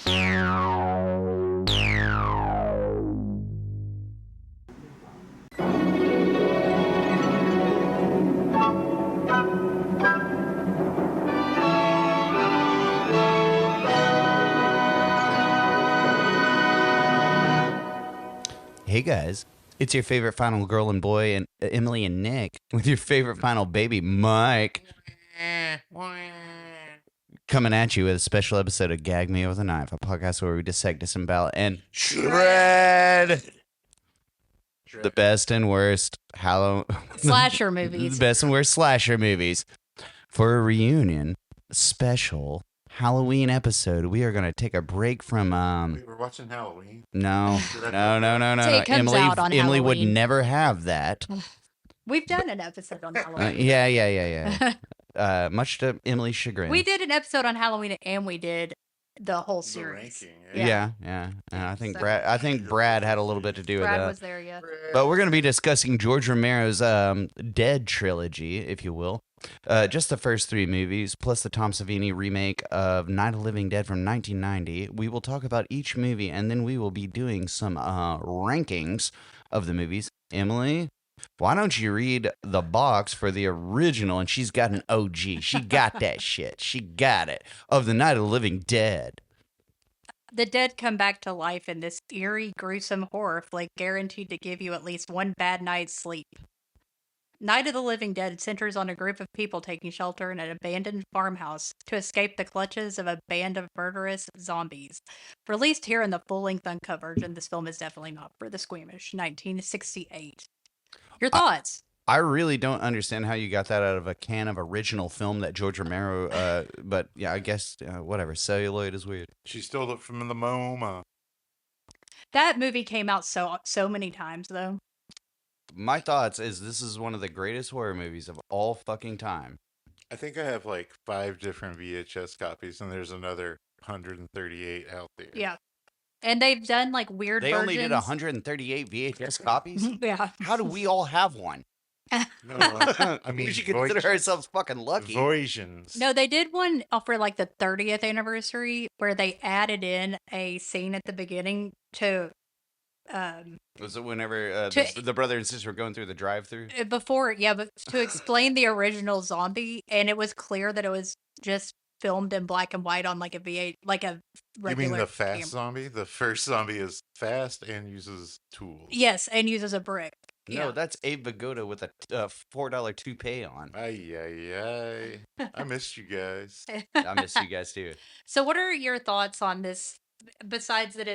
Hey guys, it's your favorite final girl and boy, and Emily and Nick, with your favorite final baby, Mike, coming at you with a special episode of Gag Me with a Knife, a podcast where we dissect, disembowel, and shred the best and worst slasher movies. The best and worst slasher movies. For a reunion special Halloween episode, we are going to take a break from We were watching Halloween. No. It comes out on Emily would Halloween. never have that. We've done an episode on Halloween. Yeah. Much to Emily's chagrin. We did an episode on Halloween, and we did the whole series. The ranking, Yeah. I think Brad had a little bit to do with Brad that. was there, yeah. But we're going to be discussing George Romero's Dead trilogy, if you will. Just the first three movies, plus the Tom Savini remake of Night of the Living Dead from 1990. We will talk about each movie, and then we will be doing some rankings of the movies. Emily, why don't you read the box for the original? And she's got an OG. She got that shit. She got it. Of the Night of the Living Dead. The dead come back to life in this eerie, gruesome horror flick guaranteed to give you at least one bad night's sleep. Night of the Living Dead centers on a group of people taking shelter in an abandoned farmhouse to escape the clutches of a band of murderous zombies. Released here in the full-length uncut version, this film is definitely not for the squeamish. 1968. Your thoughts? I really don't understand how you got that out of a can of original film that George Romero, but yeah, I guess, whatever. Celluloid is weird. She stole it from the MoMA. That movie came out so many times, though. My thoughts is this is one of the greatest horror movies of all fucking time. I think I have like 5 different VHS copies, and there's another 138 out there. Yeah. And they've done like weird They versions. only did 138 VHS copies? Yeah. How do we all have one? No, I mean, We should consider ourselves fucking lucky. Voysions. No, they did one for like the 30th anniversary where they added in a scene at the beginning to Was it whenever the brother and sister were going through the drive-thru? but to explain the original zombie, and it was clear that it was just filmed in black and white on like a V8, like a regular You mean the fast camera. zombie? The first zombie is fast and uses tools. Yes, and uses a brick. No, Yeah. that's Abe Vigoda with a $4 toupee on. Ay. I missed you guys. I miss you guys too. So what are your thoughts on this? Besides that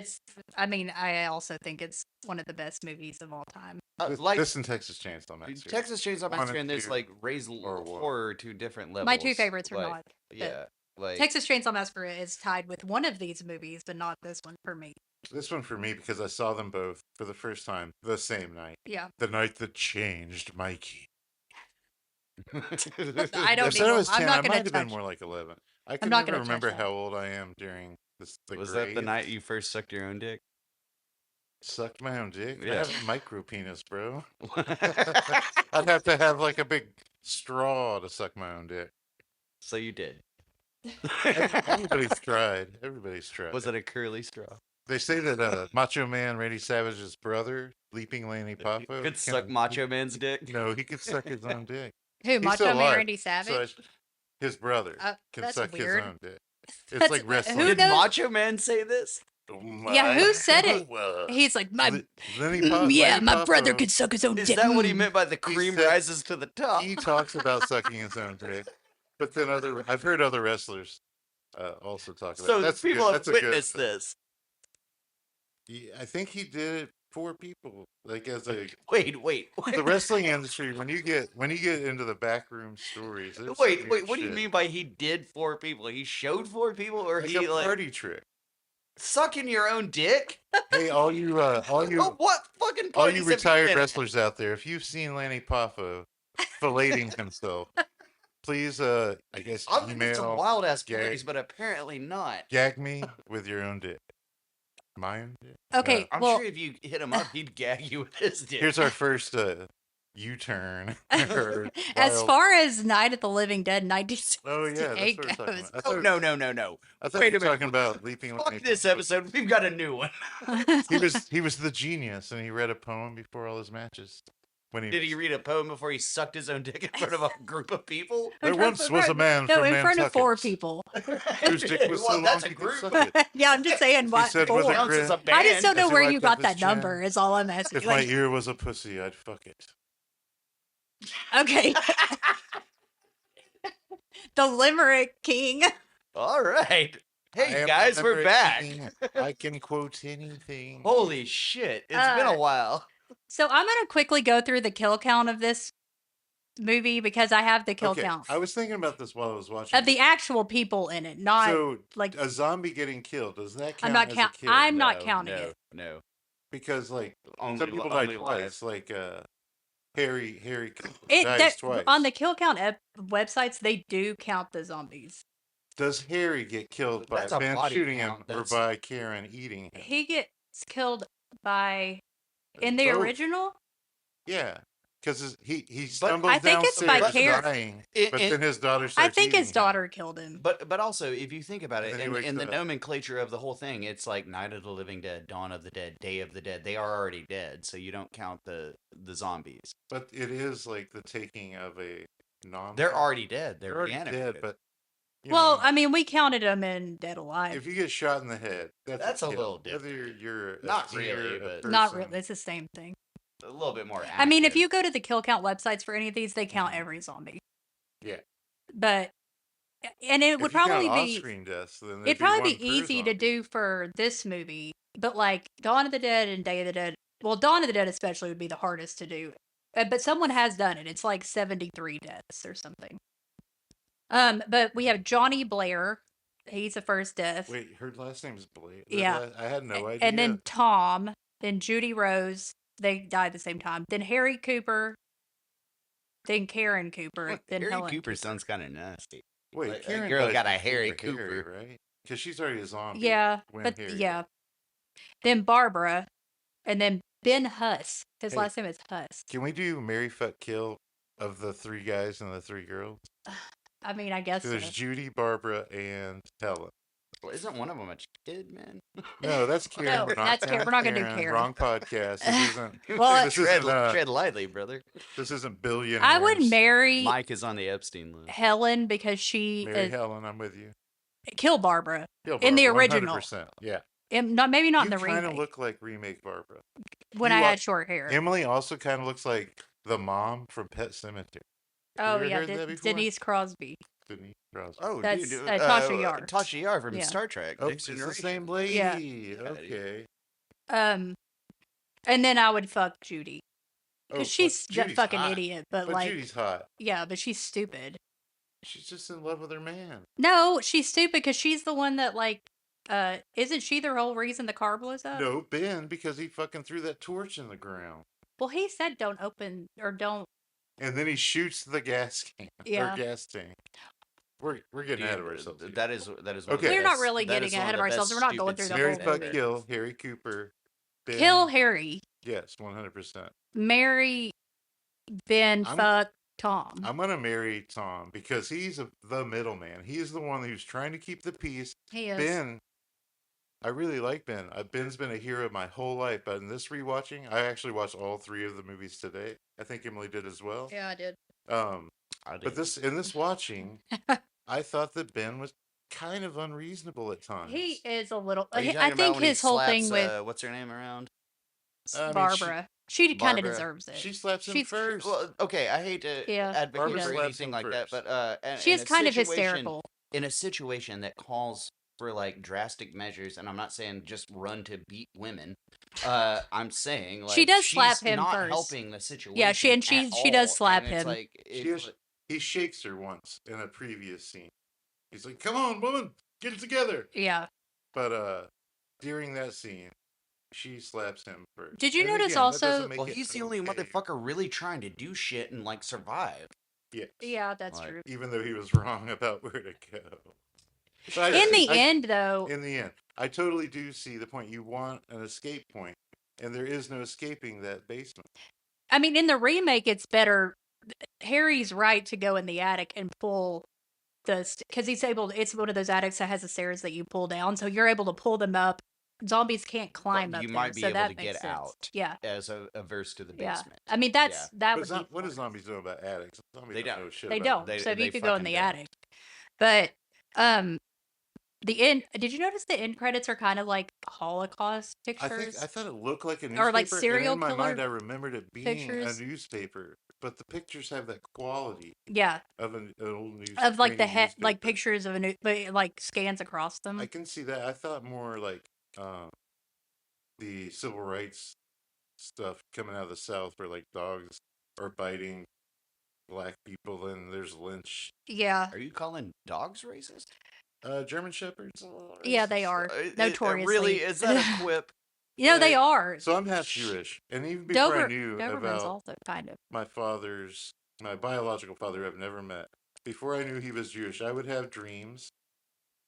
I also think it's one of the best movies of all time. This and Texas Chainsaw Massacre. Texas Chainsaw Massacre, and there's two, like raised or what? horror to different levels. My two favorites are like, not. Yeah, like Texas Chainsaw Massacre is tied with one of these movies, but not this one for me. This one for me because I saw them both for the first time the same night. Yeah. The night that changed Mikey. I don't I said I was 10. I'm not I going might to have been touch. more like 11. I can not never gonna touch remember that. how old I am during this. Was that the night you first sucked your own dick? Sucked my own dick? Yeah. I have a micro penis, bro. I'd have to have like a big straw to suck my own dick. So you did. Everybody's tried. Was it a curly straw? They say that Macho Man Randy Savage's brother, Leaping Lanny Poffo, Could suck Macho Man's dick? No, he could suck his own dick. Who, He's Macho still Man alive. Randy Savage? So his brother can that's suck weird. his own dick. It's That's- like wrestling. who Did knows? Macho Man say this? Yeah, who said it? He's like, Lenny my brother Poffo, could suck his own Is dick. that what he meant by the cream said- rises to the top? He talks about sucking his own dick, but then I've heard other wrestlers also talk about. So That's people good. have That's a good- witnessed this. I think he did it for people, like as a Wait. the wrestling industry. When you get into the backroom stories, there's Wait, weird what do you shit. mean by he did 4 people? He showed 4 people, or Like he a like party trick? sucking your own dick? Hey, all you What fucking all parties you have retired been at? wrestlers out there, if you've seen Lanny Poffo filleting himself, please, I guess I've been to some email wild ass Gag- parties, but apparently not. Gag Me with your own dick. My own dick. Okay, I'm well, sure if you hit him up, he'd gag you with his dick. Here's our first U-turn. As far as Night of the Living Dead Oh yeah, that's 1968 what we're talking goes. about. Oh, no. I thought Wait you a were minute. talking about Leaping Fuck Lightning. this episode. We've got a new one. He was the genius, and he read a poem before all his matches. Did he read a poem before he sucked his own dick in front of a group of people? There once was a man No, from in front of 4 Nantucket people. whose dick was so Well, long that's a he could group. suck it. Yeah, I'm just saying He what said 4. with a Counts as a grin, band. I just don't know as he where wiped you up got his that chin. number. Is all I'm asking. If my ear was a pussy, I'd fuck it. Okay. The Limerick King. All right. I Hey am guys, we're back. king. I can quote anything. Holy shit. It's been a while. So I'm going to quickly go through the kill count of this movie because I have the kill Okay, count I was thinking about this while I was watching. of the actual people in it, not so like a zombie getting killed. Does that count I'm not as count. a kill? I'm not No, counting no, it. No. Because like Only, some people die only twice. Like Harry It dies that, twice. on the kill count websites, they do count the zombies. Does Harry get killed by That's a Ben body shooting count. him That's- or by Karen eating him? He gets killed by in the Both. original. Yeah, because he I stumbles think it's by downstairs Karen. dying, It- but it- then his daughter I starts think his eating daughter killed him. But also, if you think about it, And then he wakes in the up. nomenclature of the whole thing, it's like Night of the Living Dead, Dawn of the Dead, Day of the Dead. They are already dead, so you don't count the zombies. him. But it is like the taking of a non. They're already dead. They're already dead, reanimated. but you Well, know, I mean, we counted them in Dead Alive. if you get shot in the head, That's a kill. little Whether different. you're a Not deer, really, a but- Not person. really. It's the same thing. A little bit more. I mean, if active. you go to the kill count websites for any of these, they count Mhm. every zombie. Yeah. But and it If would you count probably be off-screen deaths, then it'd probably one be per easy to zombie. do for this movie. But like Dawn of the Dead and Day of the Dead, well, Dawn of the Dead especially would be the hardest to do. But someone has done it. It's like 73 deaths or something. But we have Johnny Blair. He's the first death. Wait, her last name is Blake. Yeah. I had no idea. And then Tom, then Judy Rose. They died at the same time. Then Harry Cooper. Then Karen Cooper. Then Harry Helen Cooper sounds kind of nasty. Wait, Like, that Karen girl dies got a before Harry Harry, Cooper. right? Because she's already a zombie. Yeah, when but Harry yeah. died. Then Barbara, and then Ben Huss. His Hey. last name is Huss. Can we do Mary Fuck Kill of the 3 guys and the 3 girls? I mean, I guess So so. there's Judy, Barbara, and Helen. Well, isn't one of them a kid, man? No, that's Karen. No, We're not that's Karen. We're not gonna do Karen. Karen. Wrong podcast. This isn't. Well, this tread, isn't. tread lightly, brother. This isn't billion. I would marry Mike is on the Epstein list. Helen because she Mary is, Helen. I'm with you. kill Barbara. Kill In the Barbara, original. 100%. Yeah. Not maybe not You in the kind of remake look like remake Barbara. when you I are- had short hair. Emily also kind of looks like the mom from Pet Cemetery. Oh ever yeah, heard that before? Denise Crosby. Denise Crosby. Oh, That's, dude, Tasha Yar. Tasha Yar from Yeah. Star Trek. Oh, Next it's the Generation. same lady. Yeah. Okay. And then I would fuck Judy Oh, because she's a Judy's fucking hot. idiot. But But like, Judy's hot. yeah, but she's stupid. She's just in love with her man. No, she's stupid because she's the one that like, isn't she the whole reason the car blows up? No, Ben, because he fucking threw that torch in the ground. Well, he said don't open or don't. And then he shoots the gas can Yeah. or gas tank. We're getting ahead of ourselves. here. That is one of Okay. the We're not best- really that getting is one ahead of the ourselves. best We're not going stupid through the Mary whole fuck movie. kill Harry Cooper. Ben, Kill Harry. Yes, 100%. Marry Ben. I'm- Fuck Tom. I'm gonna marry Tom because he's the middleman. He's the one who's trying to keep the peace. He is. Ben, I really like Ben. Ben's been a hero my whole life, but in this rewatching, I actually watched all 3 of the movies today. I think Emily did as well. Yeah, I did. I did. But in this watching, I thought that Ben was kind of unreasonable at times. He is a little. Are you I talking about think when he his whole thing slaps, with what's her name around? I mean, Barbara, she kind of Barbara, deserves it. She slaps him She's- first. Well, okay, I hate to Yeah, advocate Barbara for slaps anything him like that, first. but She is in a kind of situation- hysterical. In a situation that calls for like drastic measures, and I'm not saying just run to beat women. I'm saying like She does she's slap him not first. helping the situation. Yeah, she does at slap all, and it's him. Like, it's, He shakes her once in a previous scene. He's like, "Come on, woman, get it together." Yeah. But during that scene, she slaps him first. Did you And notice again, that also- doesn't make well, it he's the only okay. motherfucker really trying to do shit and like survive. Yes. Yeah, that's Like, true. Even though he was wrong about where to go. But In the end, though, in the end, I totally do see the point. You want an escape point, and there is no escaping that basement. I mean, in the remake, it's better. Harry's right to go in the attic and pull because he's able. It's one of those attics that has the stairs that you pull down, so you're able to pull them up. Zombies can't climb up You there, might be so able that to makes get sense. out. Yeah, As a verse to the yeah. basement. I mean, Yeah. that But would be. what do fun. zombies know about attics? Zombies They don't don't. know shit They about don't. They- So if you they could go in fucking the don't. attic, but um, the end. Did you notice the end credits are kind of like Holocaust I pictures thought it looked like a or like newspaper, and serial in my mind, killer I remembered it being a pictures? newspaper. But the pictures have that quality Yeah, of an old of like the grainy head, like newspaper. pictures of a new, but it, like scans across I them. can see that. I thought more like the civil rights stuff coming out of the South, where like dogs are biting black people, and there's lynch. Yeah, Are you calling dogs racist? German shepherds. yeah, they Racist. are Really? notoriously. Is that a quip? You know, they Like, are. so I'm half Jewish, and even before I knew Doberman's about also kind of. my biological father, I've never met. Before I knew he was Jewish, I would have dreams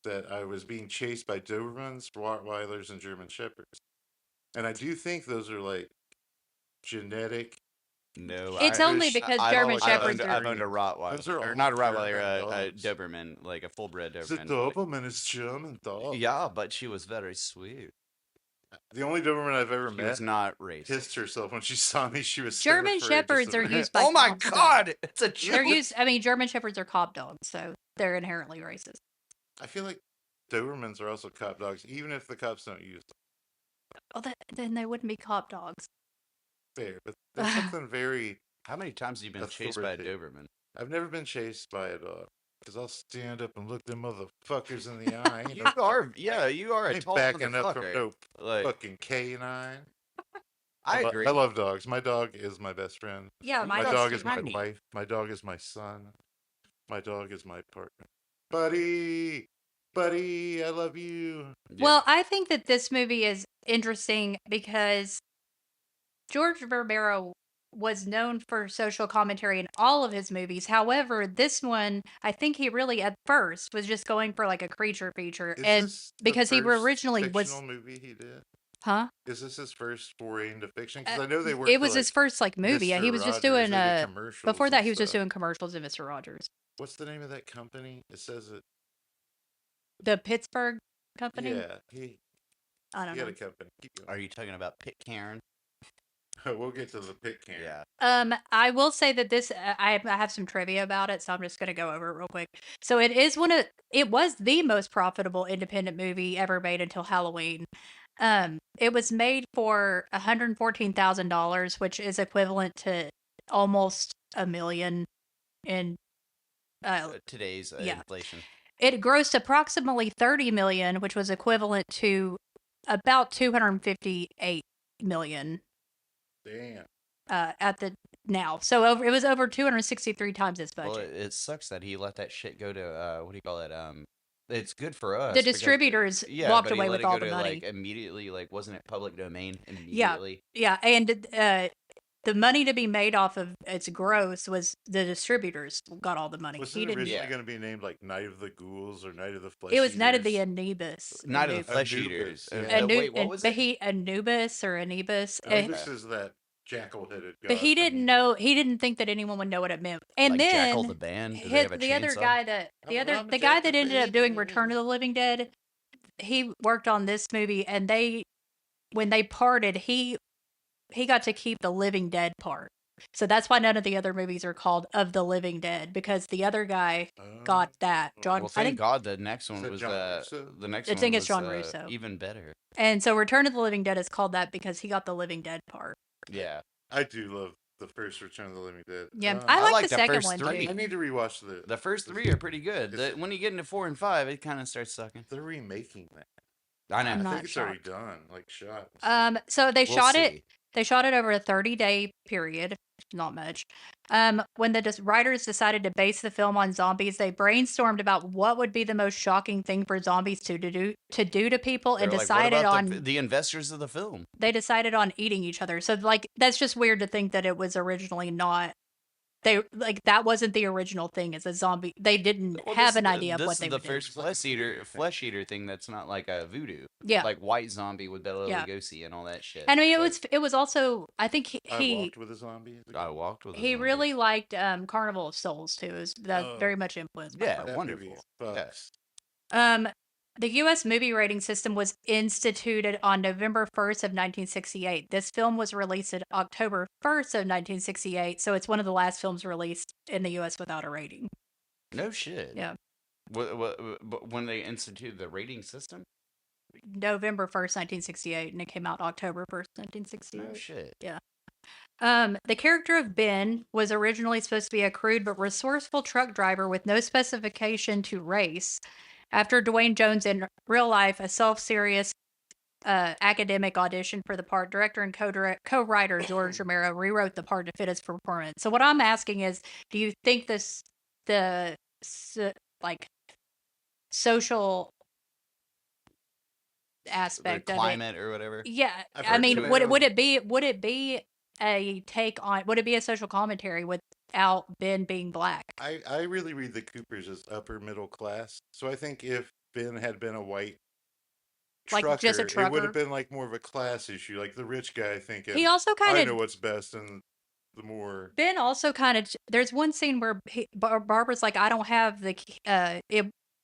that I was being chased by Dobermans, Rottweilers, and German Shepherds. And I do think those are like genetic. No, It's only because German Shepherds I've are. owned a Rottweiler, Those are or all not a Rottweiler, German a dogs. Doberman, like a full-bred The Doberman. Doberman is German dog. Yeah, but she was very sweet. The only Doberman I've ever She met was not racist. pissed herself when she saw me. She was so German afraid, Shepherds are used by. Oh my cops, though. God! It's a They're joke. used. I mean, German Shepherds are cop dogs, so they're inherently racist. I feel like Dobermans are also cop dogs, even if the cops don't use them. Well, then they wouldn't be cop dogs. Fair, but there's something very. How many times have you been chased by a Doberman? I've never been chased by a dog. Because I'll stand up and look them motherfuckers in the eye. You are a ain't tall backing up from motherfucker. no Like, fucking canine. I agree. I love dogs. My dog is my best friend. Yeah, My dog's dog is my tiny. wife. My dog is my son. My dog is my partner. Buddy! Buddy, I love you. Yeah. Well, I think that this movie is interesting because George Romero was known for social commentary in all of his movies. However, this one, I think he really at first was just going for like a creature feature, Is and this the because he first originally fictional was, movie he did? huh? Is this his first foray into fiction? Because I know they worked It for, was like, his first like movie. Yeah, Mr. he was just Rogers. doing They did commercials before that and he was just stuff. doing commercials in Mr. Rogers. What's the name of that company? It says it. The Pittsburgh company? Yeah, he I don't had know. a company. Keep going. Are you talking about Pitcairn? We'll get to the pit can. Yeah. I will say that this I have some trivia about it, so I'm just gonna go over it real quick. So it was the most profitable independent movie ever made until Halloween. It was made for $114,000, which is equivalent to almost $1 million in Today's yeah. inflation. It grossed approximately $30 million, which was equivalent to about $258 million. Damn. At the now. So it was over 263 times its budget. Well, it sucks that he let that shit go to what do you call it? It's good for us. The because- distributors yeah, walked but he away let with it all go the to, money. Like immediately, like wasn't it public domain immediately? Yeah, and the money to be made off of its gross was the distributors got all the money. Was He it didn't. originally Yeah. going to be named like Night of the Ghouls or Night of the Flesh It was Night of the Eaters? Anubis. Night of the Flesh Anubis, Eaters. yeah. Wait, what was it? Anubis or Anubis. Anubis is that jackal-headed god. But he from didn't Egypt. know. He didn't think that anyone would know what it meant. And Like then Jackal the band? Do they have a the other chainsaw? guy that I'm a the guy that jackal, ended up doing baby. Return of the Living Dead, he worked on this movie, and when they parted, he got to keep the Living Dead part. So that's why none of the other movies are called Of the Living Dead, because the other guy got that. John, Well, I thank think, God the next one Is that was John Russo? the next I one think it's was, John Russo. even better. and so Return of the Living Dead is called that because he got the Living Dead part. Yeah. I do love the first Return of the Living Dead. Yeah, Um, I like like the the second first one three. too. I need to rewatch The first three are pretty good. It's- When you get into 4 and 5, it kind of starts sucking. They're remaking that. I know. I'm I not think it's already shocked. done, like shot. So they We'll shot see. it. They shot it over a 30-day period, not much. When the writers decided to base the film on zombies, they brainstormed about what would be the most shocking thing for zombies to do to people, and They're like, decided what about on the investors of the film? they decided on eating each other. So like that's just weird to think that it was originally not that wasn't the original thing as a zombie. They didn't Well, have an idea of this what is they the would do. first It's like a voodoo flesh eater thing that's not like a voodoo. Yeah. Like White Zombie with Bela Yeah. Lugosi and all that shit. And I mean, It's it was also, I think I walked with a zombie. I walked with a he zombie. really liked Carnival of Souls too. That very much influenced by Yeah, Carnival. That movie wonderful. fucks. The U.S. movie rating system was instituted on November 1st of 1968. This film was released on October 1st of 1968, so it's one of the last films released in the U.S. without a rating. No shit. Yeah. But when they instituted the rating system? November 1st, 1968, and it came out October 1st, 1968. No shit. Yeah. The character of Ben was originally supposed to be a crude but resourceful truck driver with no specification to race. After Dwayne Jones in real life, a self-serious academic audition for the part, director and co-writer George Romero rewrote the part to fit his performance. So what I'm asking is, do you think like social aspect the of climate or whatever? Yeah, I've I heard mean, Romero- would it be a take on? Would it be a social commentary without Ben being black? I really read the Coopers as upper middle class. So I think if Ben had been a white Like, trucker, just a it would trucker? have been like more of a class issue. Like the rich guy thinking, He also I kind know of what's best, and the more Ben also kind of. There's one scene where Barbara's like, I don't have the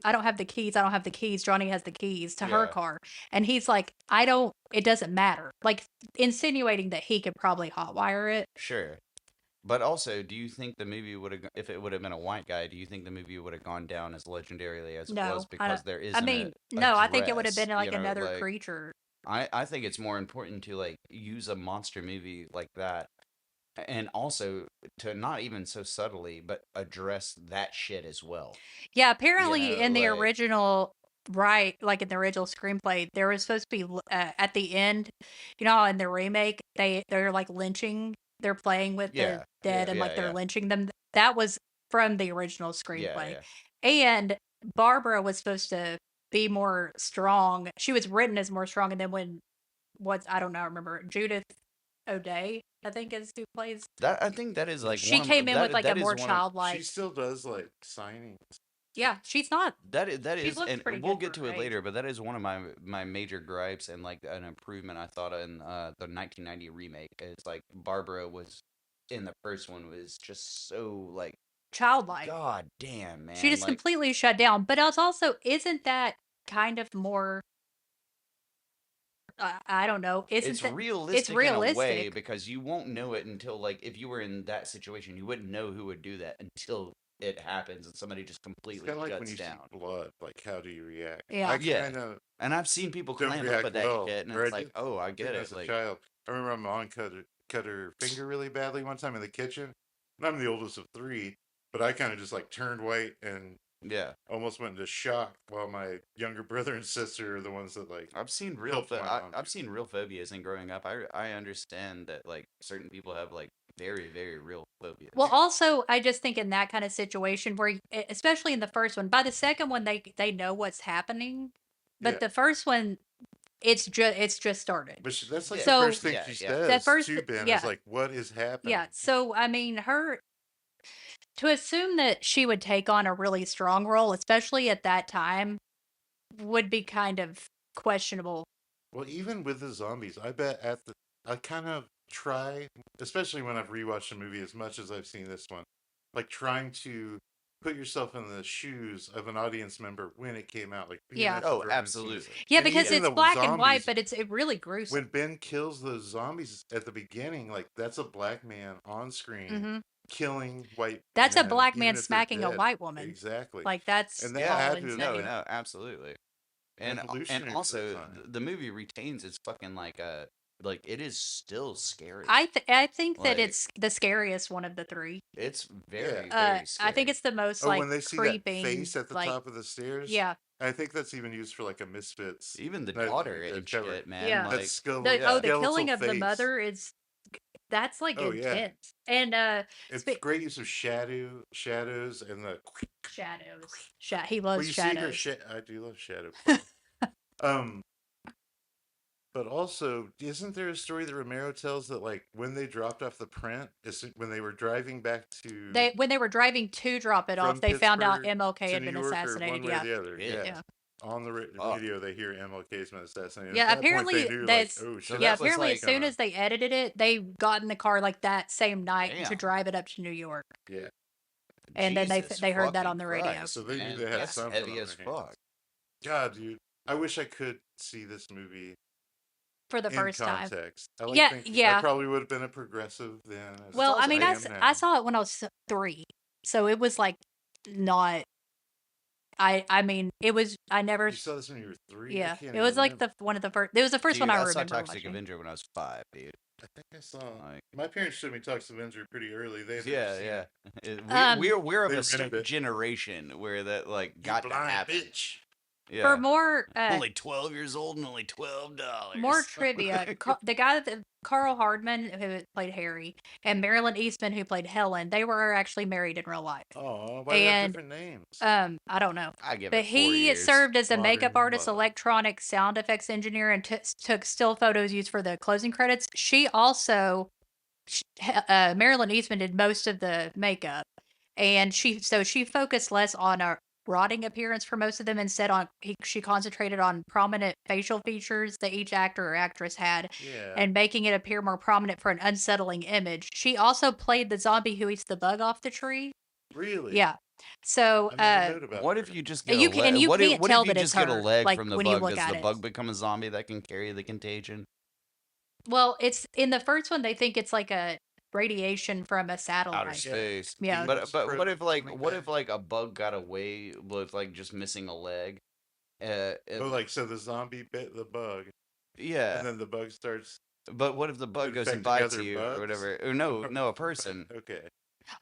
I don't have the keys. I don't have the keys. Johnny has the keys to her Yeah. car, and he's like, I don't. It doesn't matter. Like insinuating that he could probably hotwire it. Sure. But also, do you think the movie would have, if it would have been a white guy, do you think the movie would have gone down as legendarily as it No, was I because don't- there I isn't mean, a no. I think it would have dress, been like you know, another like, creature. I think it's more important to like use a monster movie like that, and also to not even so subtly, but address that shit as well. Yeah, apparently know, in the like- original, right, like in the original screenplay, there was supposed to be at the end, you know, how in the remake they're like lynching, they're playing with Yeah, the dead yeah, and like they're yeah. lynching them. That was from the original Yeah, screenplay, yeah. and Barbara was supposed to be more strong. She was written as more strong, and then I don't know, I remember Judith O'Day, I think is who plays. That I think that is like She one of came in that, with like that a is more one of- childlike. she still does like signings. Yeah, she's not. That She is, looks and pretty we'll good get for to her it age. later. But that is one of my major gripes and like an improvement I thought in the 1990 remake. Is like Barbara was in the first one was just so like Childlike. god damn man. She just like, completely shut down. But it's also, isn't that kind of more? I don't know. it's that, realistic, It's realistic. in a way because you won't know it until like if you were in that situation, you wouldn't know who would do that until it happens and somebody just It's completely kind of like when shuts you down. see blood. Like, how do you react? Yeah. I Yeah. kind of And I've seen people don't clam up react at that well. shit, and or it's I like, did- oh, I get as it. a Like, child. I remember my mom cut her finger really badly one time in the kitchen. And I'm the oldest of three, but I kind of just like turned white and yeah. almost went into shock while my younger brother and sister are the ones that like I've seen real helped my mom. I've seen real phobias, and growing up, I understand that like certain people have like very very real phobias. Well, also, I just think in that kind of situation where, especially in the first one, by the second one they know what's happening, but Yeah. the first one, it's just started. But that's like So- the first thing Yeah, she yeah. says That first- to Ben yeah. is like, "What is happening?" Yeah. So I mean, to assume that she would take on a really strong role, especially at that time, would be kind of questionable. Well, even with the zombies, I bet I kind of try, especially when I've rewatched a movie as much as I've seen this one, like trying to put yourself in the shoes of an audience member when it came out. Like, being Yeah. at the Oh, drive-in absolutely. scenes. Yeah, And because even it's the black and white, zombies, but it really gruesome. when Ben kills those zombies at the beginning, like that's a black man on screen Mhm. killing white. That's a men, black even man if they're smacking a dead. white woman. Exactly. Like that's And that all had to- insane. No, no, absolutely. And Evolutionary and for also the time. the movie retains its fucking like it is still scary. I think that Like- it's the scariest one of the three. It's very Yeah. very scary. I think it's the most Oh, like when they see creeping. that face at the like, top of the stairs. Yeah. I think that's even used for like a Misfits. even the that- daughter that and cover. shit, man. Yeah. Like, That skull, The yeah. the killing skeletal of the face. mother is that's like Oh, yeah. intense. And It's spe- great use of shadows, and the shadows. He where loves you shadows. see her. I do love shadow. um, But also, isn't there a story that Romero tells that, like, when they dropped off the print, when they were driving back to When they were driving to drop it off, from they found out Pittsburgh MLK to had New been York, or one assassinated. way or Yeah, the other? Shit. Yeah. yeah, On the Fuck. video, they hear MLK's been assassinated. yeah. At that point, they Apparently, knew, like, that's oh So shit. yeah. that was Apparently, like, as soon as they edited it, they got in the car like that same night to Damn. drive it up to New York, Yeah. and then Jesus they heard that fucking on the radio. Christ, So they knew man. they had That's something heavy on as their hands. fuck. God, dude, I wish I could see this movie For the in first time. context. I Yeah, think yeah. I probably would have been a progressive then. Well, I mean, I I am now. saw it when I was 3, so it was like not. I mean, it was. I never. You saw this when you were 3? I Yeah, can't it was even like remember. one of the first. It was the first Dude, one I I saw remember Toxic watching. Avenger when I was 5, dude. I think I saw. Like, My parents showed me Toxic Avenger pretty early. They had never yeah, seen yeah. it. We're of They a rented certain it. generation where that like You got to blind happen. bitch. Yeah. For more only 12 years old and only $12. more trivia, the guy that Carl Hardman who played Harry and Marilyn Eastman who played Helen, they were actually married in real life. Oh, why do they have And different names? I don't know. I give But it 4 he years. served as a Modern makeup artist, love. electronic sound effects engineer, and took still photos used for the closing credits. She also, Marilyn Eastman did most of the makeup, and she focused less on a rotting appearance for most of them. Instead, she concentrated on prominent facial features that each actor or actress had, Yeah. and making it appear more prominent for an unsettling image. She also played the zombie who eats the bug off the tree. Really? Yeah. So, I made a note about What her. if you just get you a can- leg? and you What can't if tell you that just it's get a her, leg like, from the when you bug? look Does at the it. bug become a zombie that can carry the contagion? Well, it's in the first one. They think it's like a radiation from a satellite. Outer space. Yeah. But Spread what if like back. a bug got away with like just missing a leg? Oh, like, so the zombie bit the bug, Yeah. and then the bug starts But what if the bug goes and infecting bites other you bugs? or whatever? Or no, a person. Okay.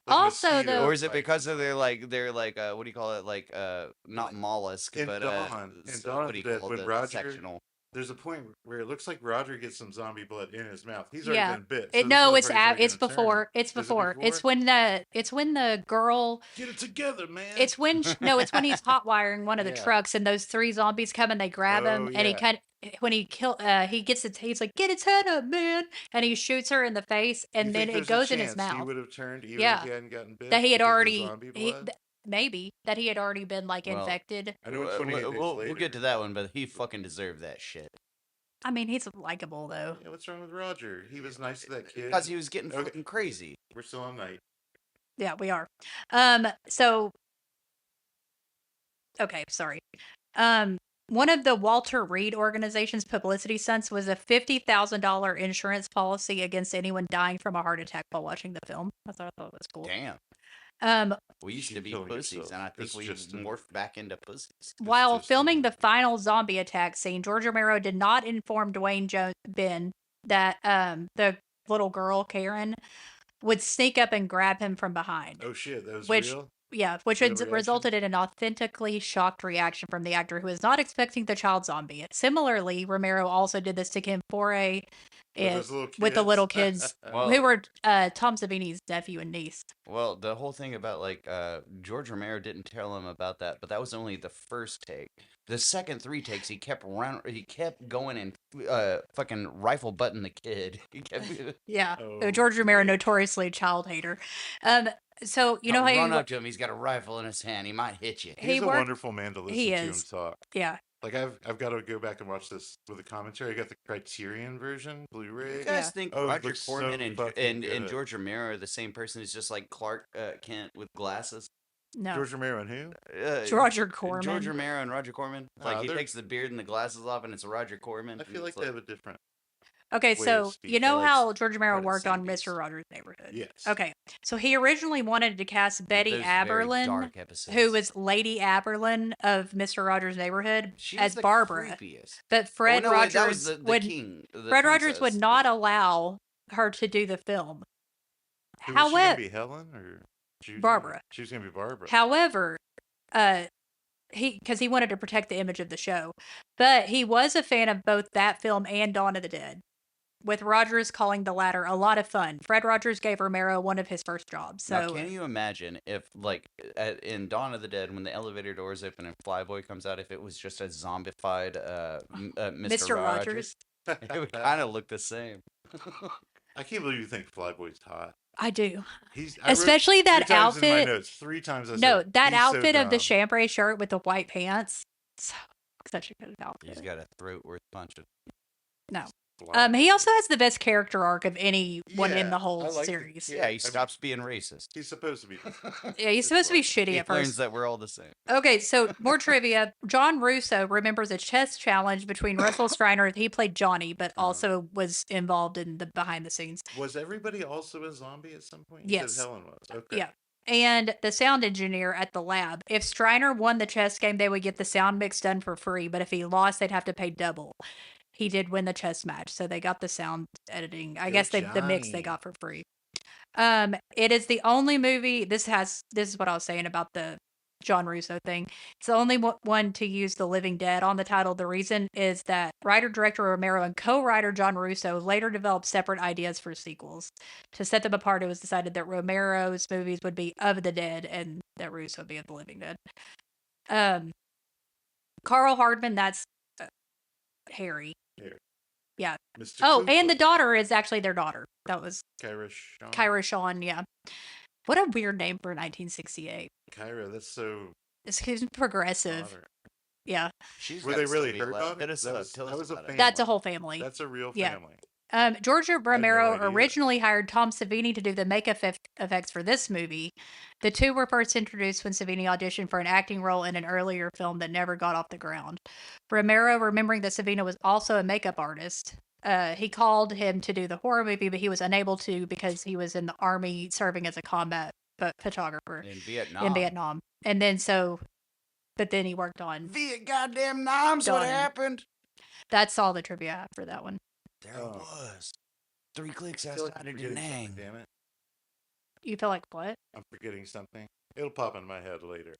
Also, mosquitoes though- Or is it bite because of somebody. they're like what do you call it? Like not mollusk, In but Dawn what of do you the Dead, call when the Roger sectional? there's a point where it looks like Roger gets some zombie blood in his mouth. He's Yeah. already been bit. It's before. It's Is it before. before? It's when the girl. Get it together, man. It's when it's when he's hot wiring one of the Yeah. trucks and those 3 zombies come and they grab him Oh, and he yeah. kind of when he gets it, he's like, get its head up, man, and he shoots her in the face and You then think it there's a goes in his chance He mouth. would have turned even Yeah. if he hadn't gotten bit. That he had because of the already zombie blood? maybe that he had already been like Well, infected. I know it's 28 days we'll later. get to that one, but he fucking deserved that shit I mean, he's likable though. Yeah, what's wrong with Roger? He was nice to that kid. because he was getting Okay. fucking crazy. We're still on night. Yeah, we are. So okay, sorry. One of the Walter Reed organization's publicity stunts was a $50,000 insurance policy against anyone dying from a heart attack while watching the film. I thought that was cool. Damn. Um, We used to be killing pussies, yourself. and I think It's we just a- morphed back into pussies. while just filming a- the final zombie attack scene, George Romero did not inform Dwayne Ben that the little girl Karen would sneak up and grab him from behind. Oh shit, that was Which- real? Yeah, which Real had reaction? resulted in an authentically shocked reaction from the actor who was not expecting the child zombie. Similarly, Romero also did this to Kim Foray With those with the little kids Well- who were Tom Savini's nephew and niece. Well, the whole thing about like George Romero didn't tell him about that, but that was only the first take. The second 3 takes, he kept going and fucking rifle butting the kid. He kept Yeah, Oh, George Romero, great. notoriously a child hater. So you know how run he, up to him. He's got a rifle in his hand. He might hit you. He's a worked- wonderful man to listen he to him is. talk. yeah. Like I've got to go back and watch this with a commentary. I got the Criterion version, Blu-ray. You guys Yeah. think Oh, it Roger looks so Corman fucking and good. George Romero are the same person? Is just like Clark Kent with glasses. No, George Romero and who? Roger Corman. George Romero and Roger Corman. Like he they're- takes the beard and the glasses off, and it's Roger Corman. I and feel like it's they have a different. Okay, way to so speak. you know They're like how George Romero part of the worked same on beast. Mr. Rogers' Neighborhood. Yes. Okay, so he originally wanted to cast Betty those very Aberlin, dark episodes. who was Lady Aberlin of Mr. Rogers' Neighborhood, She as was the Barbara. creepiest. But Fred oh, no, wait, that Rogers was the would king. The Fred Rogers would princess. not allow her to do the film. Who was she gonna However, be Helen or Judy? Barbara. She was gonna be Barbara. However, because he wanted to protect the image of the show, but he was a fan of both that film and Dawn of the Dead, with Rogers calling the latter a lot of fun. Fred Rogers gave Romero one of his first jobs. So Now, can you imagine if, like, in Dawn of the Dead, when the elevator doors open and Flyboy comes out, if it was just a zombified Mr. Mr. Rogers? Rogers. It would kind of look the same. I can't believe you think Flyboy's hot. I do. I wrote Especially three that times in my outfit. notes. 3 times I No, said, that he's so outfit of the dumb. chambray shirt with the white pants. Such a good outfit. He's got a throat worth punching. No. Flyboy. He also has the best character arc of anyone in the whole I like series. Yeah, he stops being racist. He's supposed to be. Yeah, he's supposed to be shitty He at first. learns that we're all the same. Okay, so more trivia. John Russo remembers a chess challenge between Russell Schreiner. He played Johnny, but also was involved in the behind the scenes. Was everybody also a zombie at some point? You Yes. said Helen was. Okay. Yeah. And the sound engineer at the lab. If Schreiner won the chess game, they would get the sound mix done for free. But if he lost, they'd have to pay double. He did win the chess match, so they got the sound editing. I guess the mix they got for free. It is the only movie. This is what I was saying about the John Russo thing. It's the only one to use the Living Dead on the title. The reason is that writer-director Romero and co-writer John Russo later developed separate ideas for sequels. To set them apart, it was decided that Romero's movies would be of the dead and that Russo would be of the Living Dead. Carl Hardman, that's Harry. Yeah. Mr. Oh, Cooper. and the daughter is actually their daughter. That was Kyra Shawn, yeah. What a weird name for 1968. Kyra, that's so. It's progressive. Modern. Yeah. Were they really hurt on it? That was a family. That's a whole family. That's a real Yeah. family. George Romero idea. originally hired Tom Savini to do the makeup effects for this movie. The two were first introduced when Savini auditioned for an acting role in an earlier film that never got off the ground. Romero, remembering that Savini was also a makeup artist, he called him to do the horror movie, but he was unable to because he was in the army serving as a combat photographer in Vietnam. And then but then he worked on Vietnam's what happened. That's all the trivia I have for that one. There it was. 3 clicks I feel outside like of I'm Da forgetting Nang. something, damn it. You feel like what? I'm forgetting something. It'll pop in my head later.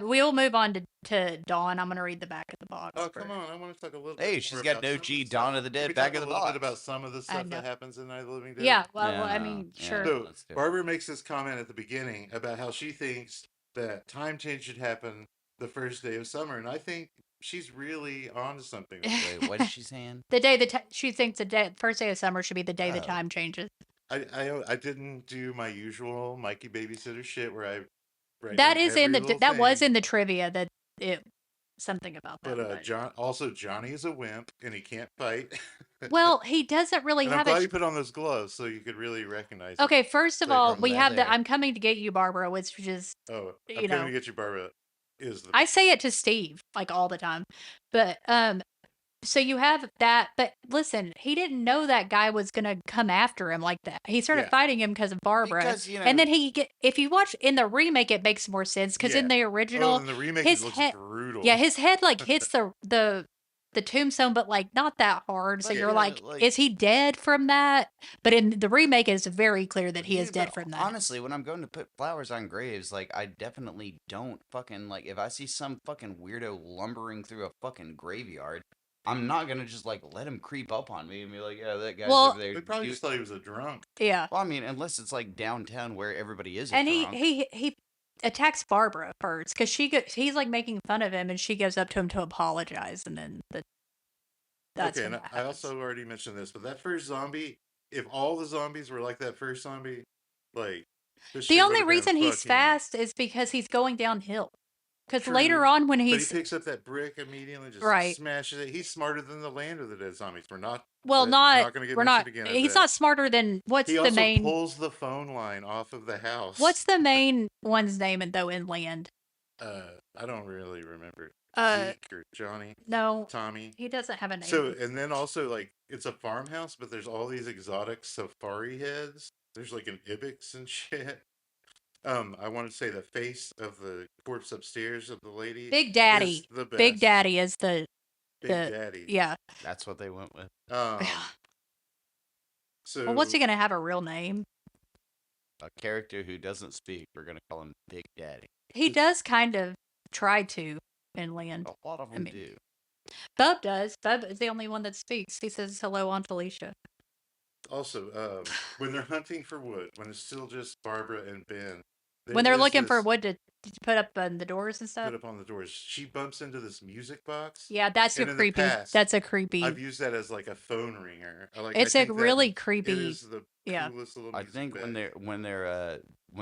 We'll move on to Dawn. I'm going to read the back of the box. Oh, come on. I want to talk a little bit Hey, more she's got about no some of G, the Dawn stuff. of the Can Dead, we back talk of the a little box. bit about some of the stuff that happens in Night of the Living Dead? Yeah, Yeah, sure. So, let's do it. Barbara makes this comment at the beginning about how she thinks that time change should happen the first day of summer, and I think she's really on to something. Wait, what is she saying? The day she thinks first day of summer should be the day the time changes. I didn't do my usual Mikey Babysitter shit where I write that is in the thing. was in the trivia that it something about that. But Johnny is a wimp and he can't fight. Well, he doesn't really and have. I'm glad you put on those gloves so you could really recognize. Okay, first of all, we have there. "I'm coming to get you, Barbara," which is I'm coming to get you, Barbara. I say it to Steve like all the time, but so you have that, but listen, he didn't know that guy was gonna come after him like that. He started fighting him because of Barbara, and then if you watch in the remake, it makes more sense because in the original, in the remake, it looks brutal. Yeah, his head like hits the tombstone, but like not that hard. So you're like, is he dead from that? But in the remake, it's very clear that he is dead from that. Honestly, when I'm going to put flowers on graves, like I definitely don't fucking like if I see some fucking weirdo lumbering through a fucking graveyard. I'm not gonna just like let him creep up on me and be like, yeah, that guy's over there. We probably just thought he was a drunk. Yeah. Well, I mean, unless it's like downtown where everybody is. And he attacks Barbara first because he's like making fun of him, and she goes up to him to apologize, and then that's okay. And I also already mentioned this, but that first zombie, if all the zombies were like that first zombie, like the only reason he's fast is because he's going downhill. Because later on, when he picks up that brick immediately, just smashes it. He's smarter than the Land of the Dead zombies. We're not. Well, not going to get mentioned again. He's not smarter than he also pulls the phone line off of the house. What's the main one's name in Land? I don't really remember. Zeke or Johnny? No, Tommy. He doesn't have a name. So, and then also like it's a farmhouse, but there's all these exotic safari heads. There's like an ibex and shit. I want to say the face of the corpse upstairs of the lady. Big Daddy. Is the best. Big Daddy is Big Daddy. Yeah. That's what they went with. So. Well, what's he gonna have a real name? A character who doesn't speak. We're gonna call him Big Daddy. He does kind of try to in Land. A lot of them do. Bub does. Bub is the only one that speaks. He says hello, Aunt Felicia. Also, when they're hunting for wood, when it's still just Barbara and Ben. When they're looking for wood put up on the doors and stuff. Put up on the doors. She bumps into this music box. Yeah, that's a And in the creepy. past, That's a creepy. I've used that as like a phone ringer. I It's a think that really it creepy. is the Yeah. coolest little I music think bed. when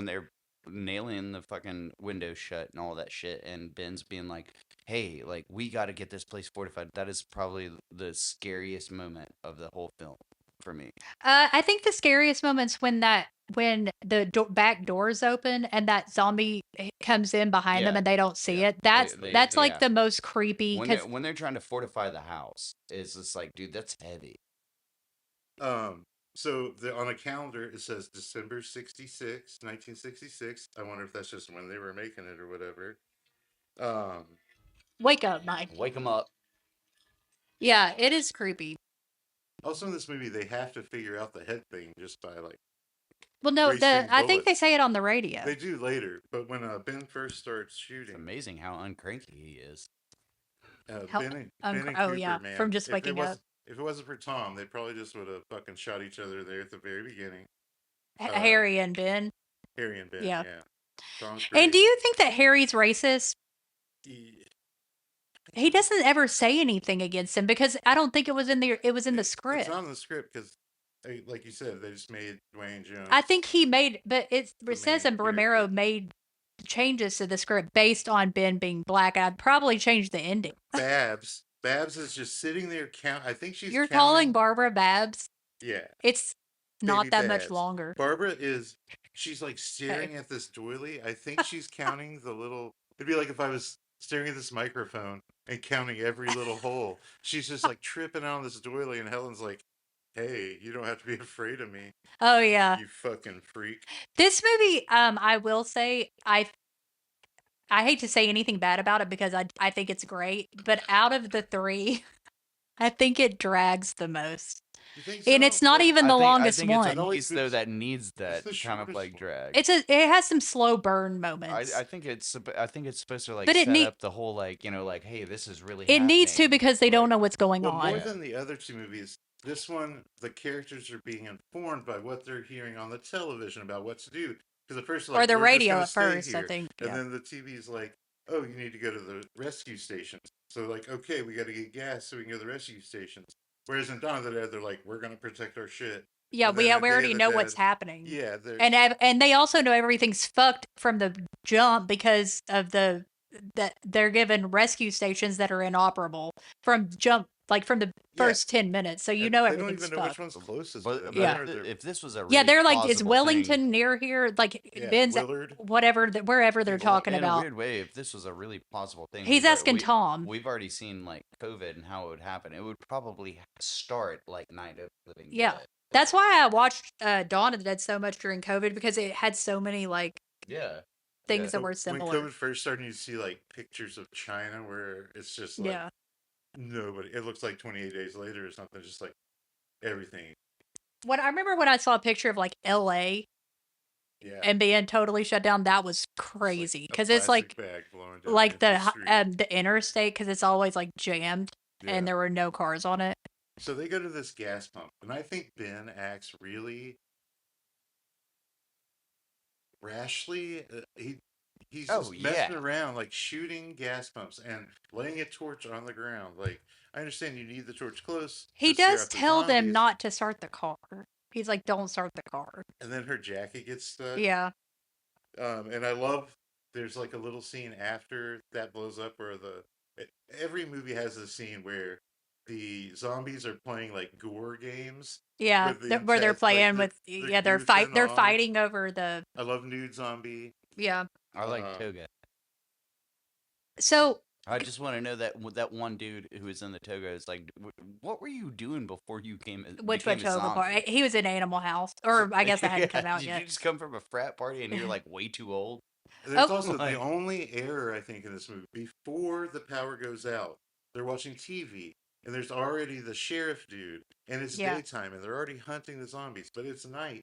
they're nailing the fucking window shut and all that shit, and Ben's being like, "Hey, like we got to get this place fortified." That is probably the scariest moment of the whole film for me. I think the scariest moments when the back doors open and that zombie comes in behind them Yeah, and they don't see yeah. it. That's They like yeah. the most creepy because When they're trying to fortify the house, it's just like, dude, that's heavy. So on a calendar it says December 66, 1966. I wonder if that's just when they were making it or whatever. Um, wake up, Mike. Wake them up. Yeah, it is creepy. Also in this movie they have to figure out the head thing just by like Well, no, wasting I think they bullets. say it on the radio. They do later, but when Ben first starts It's shooting, amazing how uncranky he is. Ben and oh Cooper, yeah, man, from just waking up. If it wasn't for Tom, they probably just would have fucking shot each other there at the very beginning. Harry and Ben. Harry and Ben, Yeah. yeah. Tom's great. And do you think that Harry's racist? He doesn't ever say anything against him because I don't think it was in the script. It's not in the script because, like you said, they just made Dwayne Jones. I think he made, but it says main that Romero character. made changes to the script based on Ben being black. I'd probably change the ending. Babs is just sitting there I think she's You're counting. calling Barbara Babs? Yeah. It's not Baby that much Babs. longer. Barbara she's like staring at this doily. I think she's counting the little, it'd be like if I was staring at this microphone and counting every little hole. She's just like tripping out on this doily, and Helen's like, "Hey, you don't have to be afraid of me, Oh yeah. you fucking freak." This movie, I will say, I hate to say anything bad about it because I think it's great, but out of the three, I think it drags the most. You think so? And it's not even the longest I think one. it's a piece though that needs that the kind of shortest like one. drag. It has some slow burn moments. I think it's supposed to like But it set need- up the whole like like, hey, this is really it needs to happening. because they don't know what's going Well, on. more than the other two movies, this one, the characters are being informed by what they're hearing on the television about what to do. Because the first, like, or the we're just radio gonna at stay first, I here. think. And Yeah. then the TV's like, oh, you need to go to the rescue stations. So, like, okay, we got to get gas so we can go to the rescue stations. Whereas in Dawn of the Dead, they're like, we're going to protect our shit. Yeah, And we then in Day of already the know Dead, what's happening. Yeah. And they also know everything's fucked from the jump because of that they're given rescue stations that are inoperable from jump, like from the first 10 minutes. So you know they everything's don't even know which fucked. one's closest But, to them. Yeah. if this was a really Yeah, they're like, is plausible Wellington thing, near here? Like Yeah, Ben's Willard. whatever, wherever they're talking in a about. weird way, if this was a really plausible thing, He's asking Tom. We've already seen like COVID and how it would happen. It would probably start like Night of the Living Yeah. Dead. That's why I watched Dawn of the Dead so much during COVID because it had so many like things that were similar. When COVID first started, you see like pictures of China where it's just like nobody. It looks like 28 days later or something. Just like everything. I remember when I saw a picture of like LA and being totally shut down, that was crazy because it's like the interstate because it's always like jammed and there were no cars on it. So they go to this gas pump, and I think Ben acts really rashly. He's just messing around, like shooting gas pumps and laying a torch on the ground. Like, I understand you need the torch close. He does tell them not to start the car. He's like, don't start the car. And then her jacket gets stuck. Yeah. And I love, there's like a little scene after that blows up where every movie has a scene where the zombies are playing like gore games. Yeah, where they're playing with they're fighting over the. I love Nude Zombie. Yeah, I like Toga. So I just want to know that one dude who was in the toga is like, what were you doing before you came? Which toga part? He was in Animal House, or I guess that hadn't come out yet. Did you just come from a frat party and you're like way too old? There's also the only error I think in this movie. Before the power goes out, they're watching TV. And there's already the sheriff dude, and it's daytime, and they're already hunting the zombies, but it's night,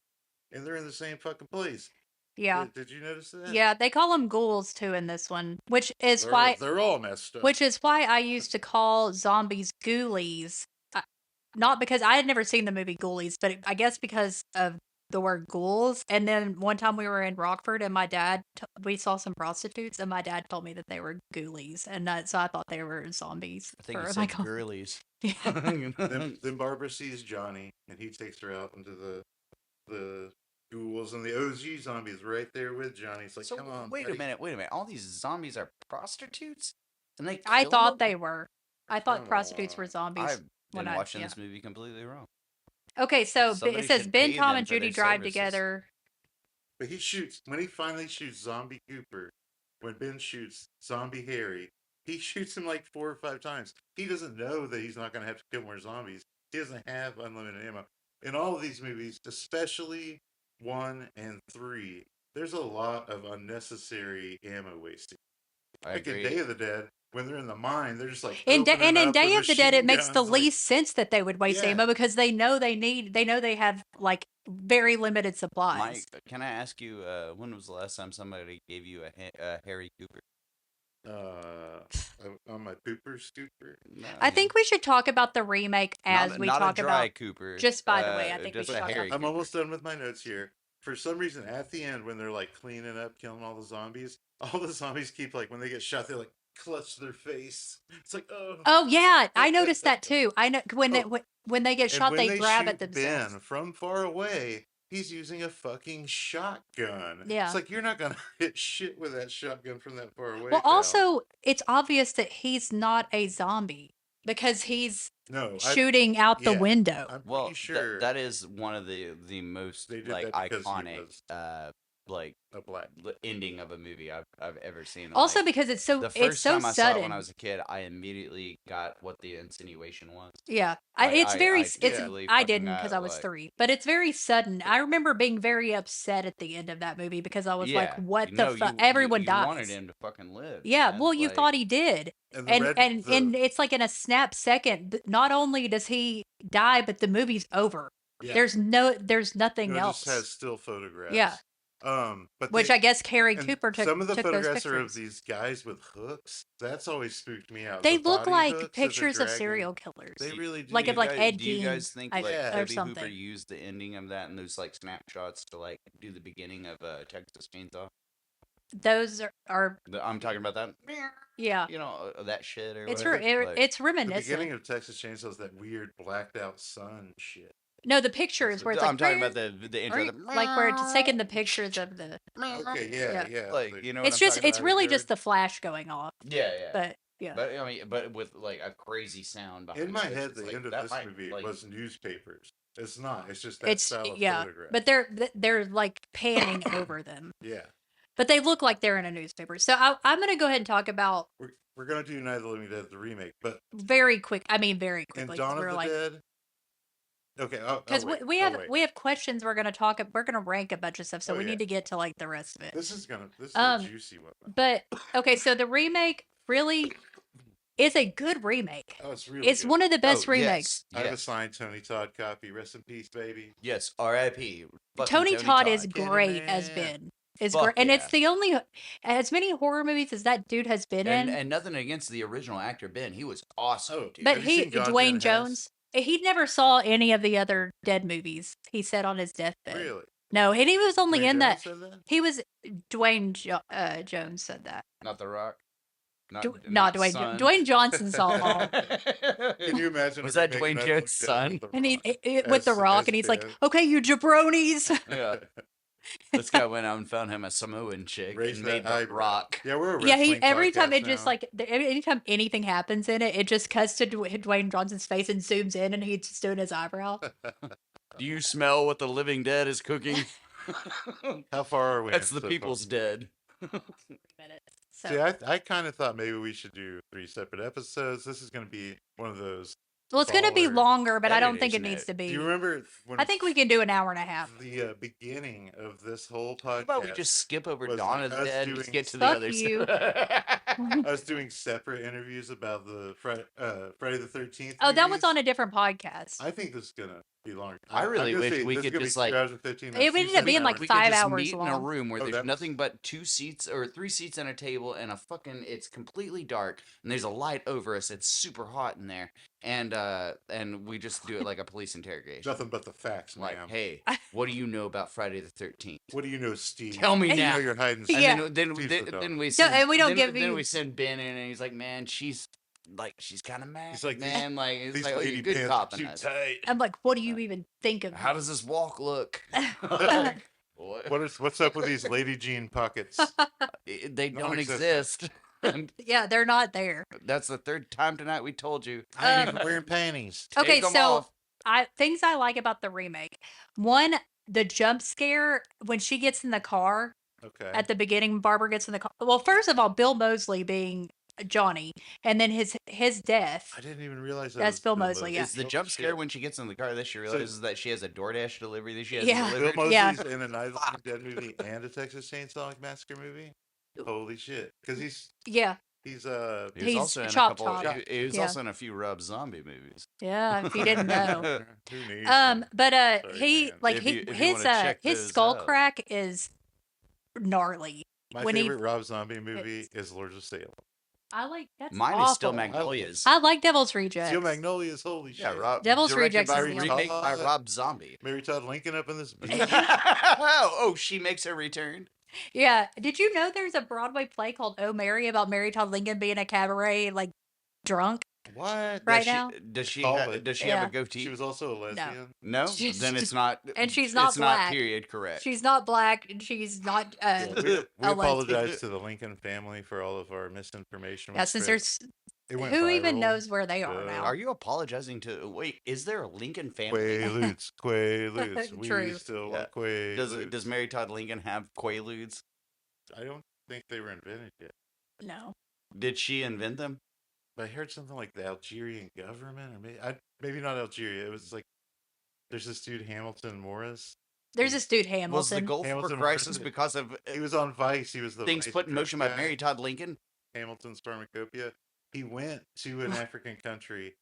and they're in the same fucking place. Yeah. Did you notice that? Yeah, they call them ghouls too in this one, which is why they're all messed up. Which is why I used to call zombies ghoulies, not because I had never seen the movie Ghoulies, but I guess because of the word ghouls. And then one time we were in Rockford, and my dad we saw some prostitutes, and my dad told me that they were ghoulies, and so I thought they were zombies. I think for you like said girlies. yeah. Then Barbara sees Johnny, and he takes her out into the ghouls and the OG zombies right there with Johnny. It's like, So come on, wait buddy. a minute. All these zombies are prostitutes, and they I kill thought them? they were. I thought Come prostitutes were on. zombies. I've when been watching yeah. this movie completely wrong. Okay, so Somebody it says should Ben, pay Tom, them and for Judy their drive services. together. But when he finally shoots Zombie Cooper, when Ben shoots Zombie Harry, he shoots him like 4 or 5 times. He doesn't know that he's not going to have to kill more zombies. He doesn't have unlimited ammo. In all of these movies, especially 1 and 3, there's a lot of unnecessary ammo wasting. I Like in agree. Day of the Dead, when they're in the mine, they're just like In opening in up Day with of the Dead, it machine makes the guns, like, least sense that they would waste Yeah. ammo because they know they have like very limited supplies. Mike, can I ask you, when was the last time somebody gave you a Harry Cooper? on my pooper scooper. No, I think we should talk about the remake as we not talk a dry about. Cooper. Just by the way, I think we just should a talk Harry about. I'm Cooper. almost done with my notes here. For some reason, at the end, when they're like cleaning up, killing all the zombies keep like when they get shot, they like clutch their face. It's like, oh. Oh yeah, I noticed that too. I know when when they get And shot, when they grab shoot at themselves. Ben from far away, he's using a fucking shotgun. Yeah. It's like, you're not gonna hit shit with that shotgun from that far away. Well, pal. also, it's obvious that he's not a zombie because he's shooting out the window. I'm Well, pretty sure that is one of the most they did like that because he iconic was like a black. ending of a movie I've ever seen. Also, Like, because it's so the it's first so time I saw sudden. it when I was a kid, I immediately got what the insinuation was. Yeah, Like, it's very. totally I fucking didn't got, because I was like- 3, but it's very sudden. I remember being very upset at the end of that movie because I was like, Yeah, "What you the know, fuck?" you Everyone dies. wanted him to fucking live. Yeah, man. well, you Like, thought he did, And and it's like in a snap second. Not only does he die, but the movie's over. Yeah. There's nothing it else. just has still photographs. Yeah. But Which I guess Carrie and Cooper took. Some of the took those photographs are of pictures. these guys with hooks. That's always spooked me out. They The look body like hooks that pictures they're of dragging. serial killers. They really do. Like do of you like guys, Ed do you Gein, guys think like or Toby something. Hooper used the ending of that and those like snapshots to like do the beginning of Texas Chainsaw? Those are I'm talking about that. yeah. You know that shit or It's whatever. Like, it's The reminiscent. beginning of Texas Chainsaw is that weird blacked out sun shit. No, the pictures where it's like I'm talking about the intro. like where it's taking the pictures of the. Okay, yeah. Like, you know, It's what I'm just talking it's about? really Like, just the flash going off. Yeah. But yeah. But I mean, but with like a crazy sound behind In my it. head, It's the like, end of that this might, movie like, was newspapers. It's not. It's just that It's style of yeah, photograph. but they're like panning over them. Yeah. But they look like they're in a newspaper. So I'm gonna go ahead and talk about We're gonna do Night of the Living Dead, the remake, but very quickly. in 'Cause Dawn of we're the like, Dead. Okay, because wait, we I'll have wait. we have questions. We're gonna rank a bunch of stuff. So Oh, we yeah. need to get to like the rest of it. This is a juicy one. But okay, so the remake really is a good remake. Oh, it's really. It's good. one of the best oh, remakes. I have a Yes. signed Tony Todd copy. Rest in peace, baby. Yes. R.I.P. Fucking Tony Todd is Candyman. great as Ben. Is Fuck great, and yeah. it's the only as many horror movies as that dude has been in. And nothing against the original actor Ben. He was awesome, Oh, dude. But Have you seen Goddamn Dwayne Hess? Jones, he never saw any of the other Dead movies. He said on his deathbed. Really? No, and he was only Dwayne in that. Jones said that? He was Jones said that. Not The Rock. Not Dwayne. Son. Dwayne Johnson saw them all. Can you imagine? Was if that we make Dwayne Night of the Jones' Living Dead son? with The And he Rock with The as- Rock, as and he's like, Ben? "Okay, you jabronis." Yeah. This guy went out and found him a Samoan chick Raise and that made The eyebrow. Rock. Yeah, we're a Yeah, wrestling every time podcast it just now. like anytime anything happens in it, it just cuts to Dwayne Johnson's face and zooms in, and he's just doing his eyebrow. Do you smell what the living dead is cooking? How far are we? That's in the so people's far? dead. So, See, I kind of thought maybe we should do 3 separate episodes. This is going to be one of those. well, it's going to be baller longer, but I don't edit, think it isn't needs it? to be. Do you remember when I think we can do an hour and a half. the beginning of this whole How podcast? about we just skip over was Dawn of the us Dead and doing- just get to Fuck the other you. stuff? us doing separate interviews about the Friday the 13th. Oh, that was movies? on a different podcast. I think this is gonna be longer. I really I'm gonna wish say we this is could gonna be just, 2 like- hours and 15 It minutes. would You end up said being an like hour. We 5 could just hours meet in a long. room where Oh, there's that nothing but 2 seats or 3 seats and a table and a fucking. It's completely dark and there's a light over us. It's super hot in there, and we just do it like a police interrogation. Nothing but the facts, Like, ma'am. hey, what do you know about Friday the 13th? What do you know, Steve? Tell me You now. know you're hiding. And Yeah. then Steve's the dog. we No, send, and we don't give then you- we send Ben in and he's like, man, she's kind of mad. He's like, man, like it's These like, oh, lady you're good pants cop are in too us. tight. I'm like, what do you even think of? How does this walk look? What's up with these lady jean pockets? They don't Non-existent. exist. Yeah, they're not there. That's the third time tonight we told you. I ain't even wearing panties. Okay, Take 'em so off. things I like about the remake. One, the jump scare when she gets in the car Okay. at the beginning. Barbara gets in the car. Well, first of all, Bill Moseley being Johnny, and then his death. I didn't even realize that. That's was Bill Moseley, yeah. Is the Oh, jump scare shit. when she gets in the car that she So- realizes that she has a DoorDash delivery that she has Yeah. Bill delivered? Moseley's Yeah. in a Night of the Living Dead movie and a Texas Chainsaw Massacre movie. Holy shit! Because Yeah, he's He was He's also in Chop a couple. Top. He was Yeah. also in a few Rob Zombie movies. yeah. If you didn't know. who needs them? But Sorry, he man. like If he you his wanna check his those skull out. crack is gnarly. My when he- favorite Rob Zombie movie is Lords of Salem. I like that's Mine is still awful. Magnolias. I like Devil's Rejects. Steel Magnolias, holy Yeah, shit. Rob, Devil's directed Rejects by is the remake only- by Rob Zombie. Mary Todd Lincoln up in this bitch. Oh, she makes her return. Yeah. Did you know there's a Broadway play called Oh Mary about Mary Todd Lincoln being a cabaret like drunk? What? Right Does she, now? Does she? Call Have, it. does she Yeah. have a goatee? She was also a lesbian. No, She's then it's just- not. and she's not It's not black. period correct. She's not black and she's not Yeah, we a apologize lesbian. to the Lincoln family for all of our misinformation. Yeah, with since scripts. there's It went who even viral. knows where they are So- now? Are you apologizing to? Wait, is there a Lincoln family? Quaaludes, Quaaludes. We True. still Yeah. want Quaaludes. Does Mary Todd Lincoln have Quaaludes? I don't think they were invented yet. No. Did she invent them? But I heard something like the Algerian government, or maybe not Algeria. It was like there's this dude Hamilton Morris. There's this dude Hamilton. Was the Gulf War Hamilton crisis was- because of He was on Vice. He was the things Vice put in press motion by guy. Mary Todd Lincoln? Hamilton's Pharmacopoeia. He went to an African country.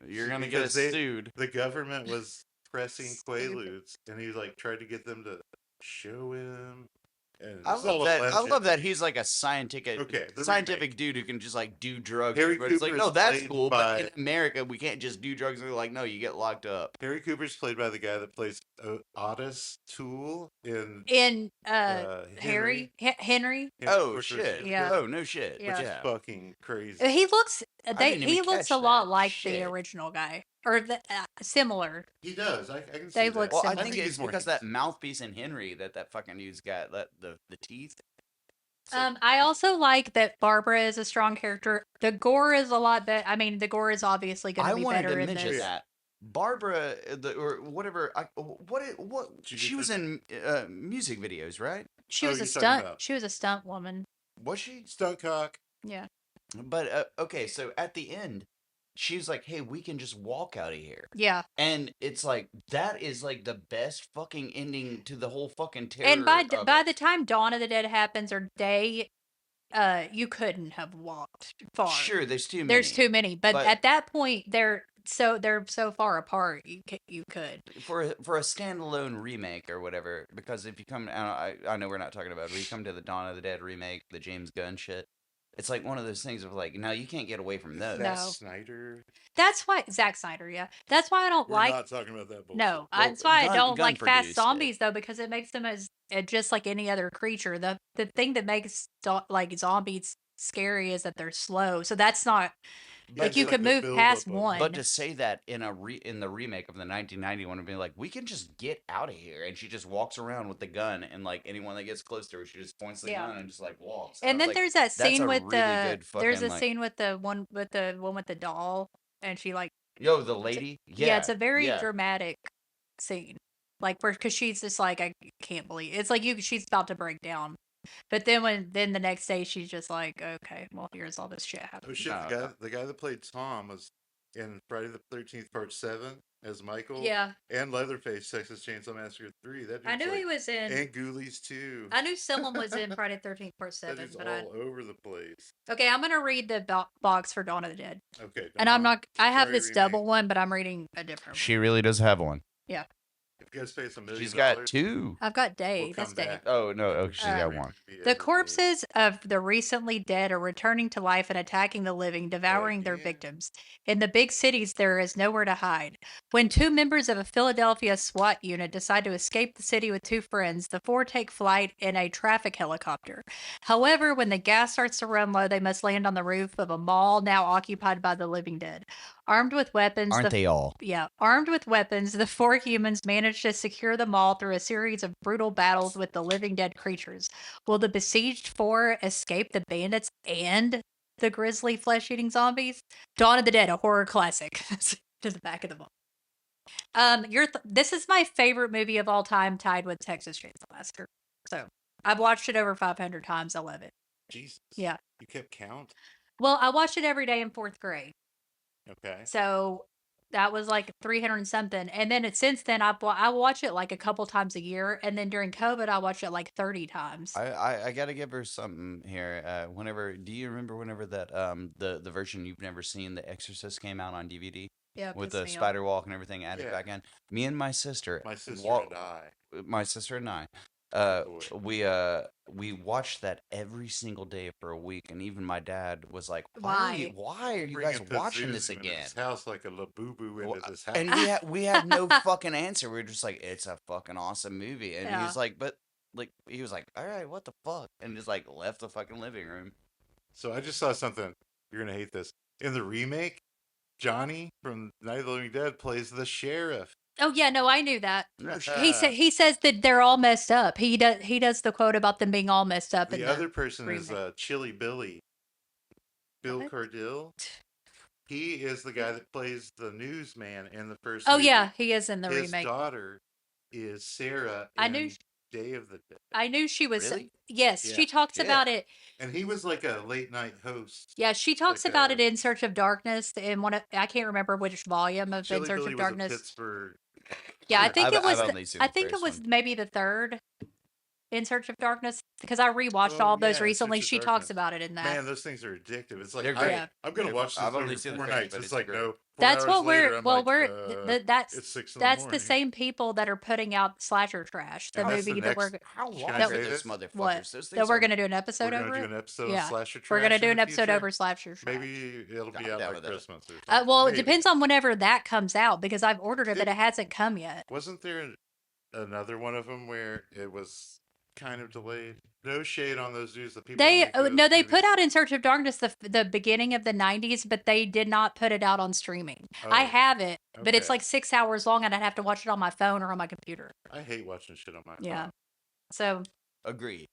You're gonna get us Because sued. The government was pressing Stupid. Quaaludes, and he like tried to get them to show him. And I it's all love that. I legend. love that he's like a scientific, Okay, the scientific dude who can just like do drugs. Harry but it's like, Cooper no, is that's played cool. But by- in America, we can't just do drugs. And they're like, no, you get locked up. Harry Cooper's played by the guy that plays Otis Toole in in Henry. Henry. Oh Portrait shit! of Yeah. Oh no shit! Yeah. Which Yeah. is fucking crazy. He looks didn't he even looks catch a lot that. like Shit. the original guy or similar. He does. I can see They that. look Well, I similar. think he's it's more because that handsome. mouthpiece in Henry that fucking dude's got that the teeth. So- I also like that Barbara is a strong character. The gore is a lot better. I mean, the gore is obviously going I to be wanted better to in mention this. that Barbara, or whatever. What Did you she get was the- in music videos, right? She Oh, was a you're talking stunt. about- She was a stunt woman. Was she? Stunt cock. Yeah. But okay, so at the end, she's like, "Hey, we can just walk out of here," Yeah. and it's like that is like the best fucking ending to the whole fucking terror. And by of by it. the time Dawn of the Dead happens or Day, you couldn't have walked far. Sure, there's too many. There's too many, but but- at that point they're so far apart. You could. for a standalone remake or whatever. Because if you come, I know we're not talking about it, but you come to the Dawn of the Dead remake, the James Gunn shit. It's like one of those things of like, no, you can't get away from those. No. Zack Snyder. That's why Zack Snyder. Yeah, that's why I don't We're like. not talking about that bullshit. No, Well, that's why I Gunn- don't Gunn like produced fast it. zombies though, because it makes them as just like any other creature. The thing that makes like zombies scary is that they're slow. So that's not But like you like could the move build past up of it. one. But to say that in the remake of the 1990 one, would be like, we can just get out of here, and she just walks around with the gun, and like anyone that gets close to her, she just points the Yeah. gun and just like walks. And then like, there's that that's scene a with really the good there's fucking, a like- scene with the one with the doll, and she like yo, the lady. yeah, it's a very yeah. dramatic scene. Like where because she's just like I can't believe it's like she's about to break down. But then the next day she's just like, okay, well here's all this shit Oh happening. shit! No. The guy that played Tom was in Friday the 13th Part 7 as Michael. Yeah, And Leatherface, Texas Chainsaw Massacre 3. That I dude's knew like, he was in. And Ghoulies too. I knew someone was in Friday the 13th Part That 7, dude's but all over the place. okay, I'm gonna read the box for Dawn of the Dead, Okay. and I'm not. I have Sorry, this remake. double one, but I'm reading a different. She really does have one. Yeah. If you guys pay us $1 million, She's got two. I've got Day. we'll That's come Day. back. Oh no! Oh, she's got Every one. movie The ever made. corpses of the recently dead are returning to life and attacking the living, devouring their Again. victims. In the big cities, there is nowhere to hide. When two members of a Philadelphia SWAT unit decide to escape the city with two friends, the four take flight in a traffic helicopter. However, when the gas starts to run low, they must land on the roof of a mall now occupied by the living dead. Armed with weapons, Aren't they all? Yeah, armed with weapons, the four humans manage to secure the mall through a series of brutal battles with the living dead creatures. Will the besieged four escape the bandits and the grisly flesh-eating zombies? Dawn of the Dead, a horror classic. To the back of the book. This is my favorite movie of all time, tied with Texas Chainsaw Massacre. So I've watched it over 500 times. I love it. Jesus. Yeah. You kept count? Well, I watched it every day in fourth grade. Okay. So that was like 300 and something. And then since then, I watch it like a couple times a year. And then during COVID, I watched it like 30 times. I gotta give her something here. Do you remember whenever that the version you've never seen, The Exorcist, came out on DVD? Yeah, With pissed the me off. spider walk and everything added Yeah. back in. Me and my sister, My sister wa- and I. my sister and I, Boy. we watched that every single day for a week, and even my dad was like, Why? Why are you Bringing guys watching this Pazuzu into again?" This house like a labubu into Well, this house. And we had no fucking answer. We were just like, "It's a fucking awesome movie," and he Yeah. was like, "But." Like, he was like, "All right, what the fuck?" And just like left the fucking living room. So I just saw something. You're gonna hate this. In the remake, Johnny from Night of the Living Dead plays the sheriff. Oh yeah, no, I knew that. He says that they're all messed up. He does the quote about them being all messed up. The other person is remake. Chili Billy. Bill What? Cardille. He is the guy that plays the newsman in the first Oh movie. yeah, he is in the His remake. daughter is Sarah I in knew- Day of the Dead. I knew she was. Really? Yes, Yeah. she talks Yeah. about it. And he was like a late night host. Yeah, she talks Like about a- it in Search of Darkness in one of, I can't remember which volume of Chili In Search Billy of was a Darkness. Pittsburgh. Yeah, I think I've- it was. I've only seen I the think it first was one. maybe the third In Search of Darkness because I rewatched Oh, all of those yeah, In recently. Search of She talks Darkness. about it in that. Man, those things are addictive. It's like They're I, great. I'm gonna Yeah, watch this I've only over seen the 4 first, nights. but It's it's like great. no. 4 That's hours what later, we're. I'm Well, like, we're. That's it's 6 in the that's morning. the same people that are putting out Slasher Trash, the And that's movie the that we're. next- How Can long I are say those this? motherfuckers? What? Those things That we're are- gonna do an episode We're over gonna it. do an episode Yeah. of Slasher Trash. We're gonna in do the an episode future. over Slasher Trash. Maybe it'll be I'm out down like with that. Christmas or something. Well, it Maybe. depends on whenever that comes out because I've ordered it, but Did- it hasn't come yet. Wasn't there another one of them where it was kind of delayed? No shade on those dudes. The people. that make those They movies. put out In Search of Darkness the beginning of the 90s, but they did not put it out on streaming. I Oh, have it, but it's okay. like 6 hours long, and I'd have to watch it on my phone or on my computer. I hate watching shit on my Yeah. phone. So Agreed.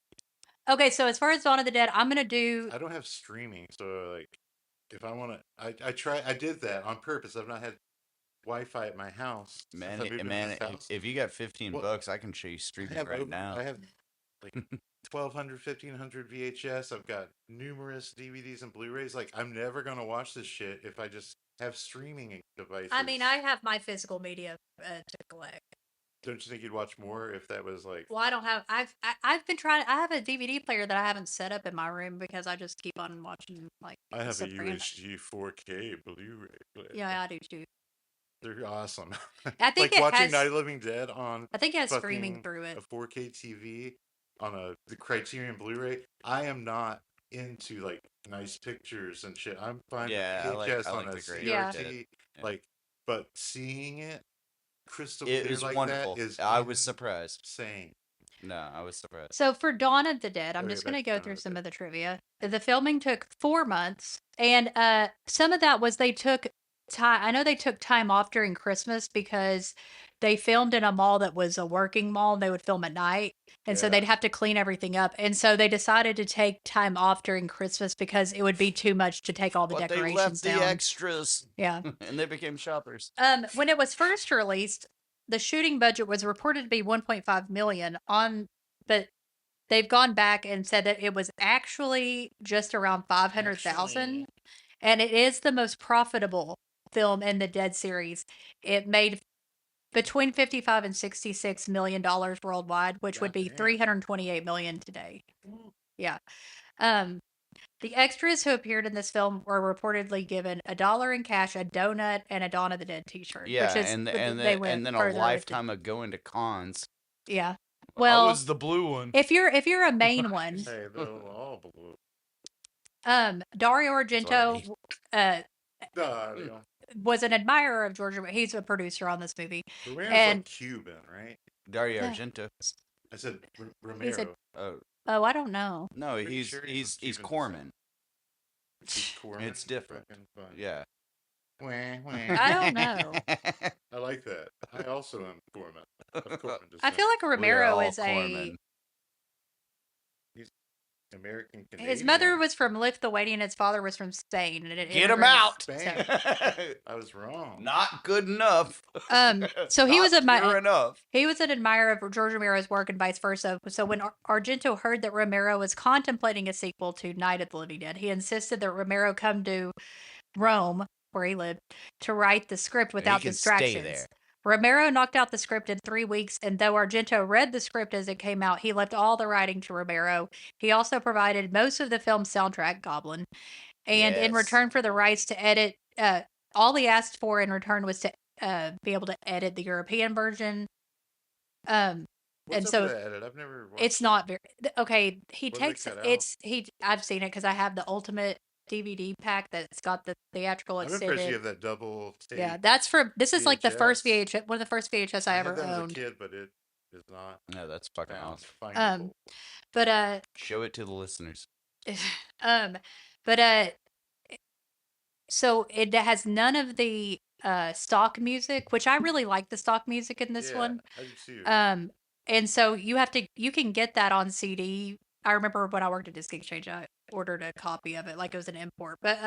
okay, so as far as Dawn of the Dead, I'm gonna do. I don't have streaming, so like, if I want to, I did that on purpose. I've not had Wi-Fi at my house. since I Man, moved into man, this house. if you got 15 Well, bucks, I can show you I streaming have right now. I have like 1,200, 1,500 VHS. I've got numerous DVDs and Blu-rays. Like, I'm never gonna watch this shit if I just have streaming devices. I mean, I have my physical media to collect. Don't you think you'd watch more if that was like? Well, I don't have. I've been trying. I have a DVD player that I haven't set up in my room because I just keep on watching like. I have a Sopranos. UHD 4K Blu-ray player. Yeah, I do too. They're awesome. I think like it watching has. Night of the Living Dead on I think it has streaming fucking through it. a 4K TV on the Criterion Blu-ray. I am not into like nice pictures and shit. I'm fine Yeah, I with like- VHS I on like a the great Yeah. CRT. Yeah. Like, but seeing it crystal It clear was like wonderful. that is I was surprised. insane. No, I was surprised. So for Dawn of the Dead, I'm Okay, just back going to to go Dawn through of the some Dead. of the trivia. The filming took 4 months, and some of that was they took time. I know they took time off during Christmas because they filmed in a mall that was a working mall, and they would film at night, and so Yeah. they'd have to clean everything up. And so they decided to take time off during Christmas because it would be too much to take all the But they decorations left the down. extras, Yeah. and they became shoppers. When it was first released, the shooting budget was reported to be 1.5 million but they've gone back and said that it was actually just around 500,000, and it is the most profitable film in the Dead series. It made between 55 and 66 million dollars worldwide, which would be Goddamn. 328 million today. Yeah. Um The extras who appeared in this film were reportedly given $1 in cash, a donut, and a Dawn of the Dead T-shirt. Yeah, which is they went and then a further with lifetime of going to cons. Yeah. I Well, was the blue one. if you're a main one, Hey, they're all blue. Dario Argento Dario. was an admirer of George Romero. He's a producer on this movie. Romero's And like Cuban, right? Dario Yeah. Argento. I said Romero. He's a- Oh Oh, I don't know. no, Pretty he's sure he's he's he's Cuban Corman. He's Corman. It's different. Fucking fun. Yeah. Wah, wah. I don't know. I like that. I also am Corman. Of Corman I feel like We are Romero all is Corman. American Canadian. his mother was from Lithuania and his father was from Spain. And Get him out! Spain. I was wrong. Not good enough. So he was Not a pure enough. He was an admirer of George Romero's work and vice versa. So when Argento heard that Romero was contemplating a sequel to Night of the Living Dead, he insisted that Romero come to Rome, where he lived, to write the script without can distractions. stay there. Romero knocked out the script in 3 weeks, and though Argento read the script as it came out, he left all the writing to Romero. He also provided most of the film's soundtrack, Goblin, and in Yes. return for the rights to edit, all he asked for in return was to be able to edit the European version. What's And up so with that edit? I've never watched it's it. not very okay. He What do they takes cut out? I've seen it because I have the ultimate DVD pack that's got the theatrical I'm extended. impressed you have that double tape. Yeah, that's for this is like the first VHS. VHS, one of the first VHS I I ever had that as a owned. kid, but it is not No, that's fucking found awesome. findable. But Show it to the listeners. but so it has none of the stock music, which I really like the stock music in this Yeah, one. I do too. And so you can get that on CD. I remember when I worked at Disc Exchange, I ordered a copy of it, like it was an import. But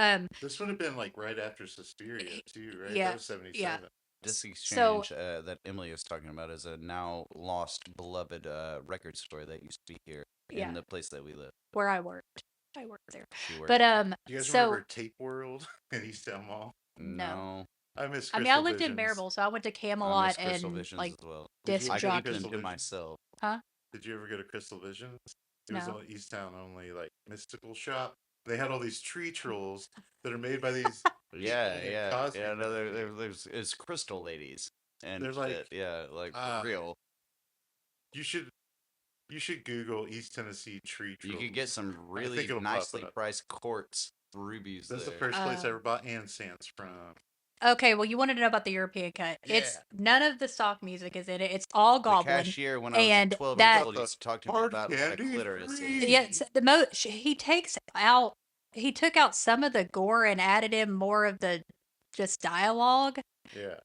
This would have been like right after Suspiria too, right? yeah, That was 77. Disc So- Exchange that Emily was talking about is a now lost, beloved record store that used to be here Yeah. in the place that we live. where I worked there. She worked But there. Do you guys so remember Tape World in Easttown Mall? No. I miss. I mean, I lived in Maribel, so I went to I Camelot miss Crystal and Visions like as well. disc I jockey. keep them Crystal to Visions? myself. Did you ever go to Crystal Visions? It was No. an Easttown only, like mystical shop. They had all these tree trolls that are made by these. Yeah. Cosmic No, things. there's crystal ladies, and They're like, shit, yeah, like ah, for real. You should Google East Tennessee tree You trolls. could get some think really it'll pop nicely up. priced quartz rubies That's the there. first place I ever bought incense from. Okay, well, you wanted to know about the European cut. It's Yeah. none of the stock music is in it. It's all The Goblin. cashier, when I was and 12 that- years old, used to talk to me Hard about a candy clitoris. free. Yeah, it's he took out some of the gore and added in more of the just dialogue. Yeah.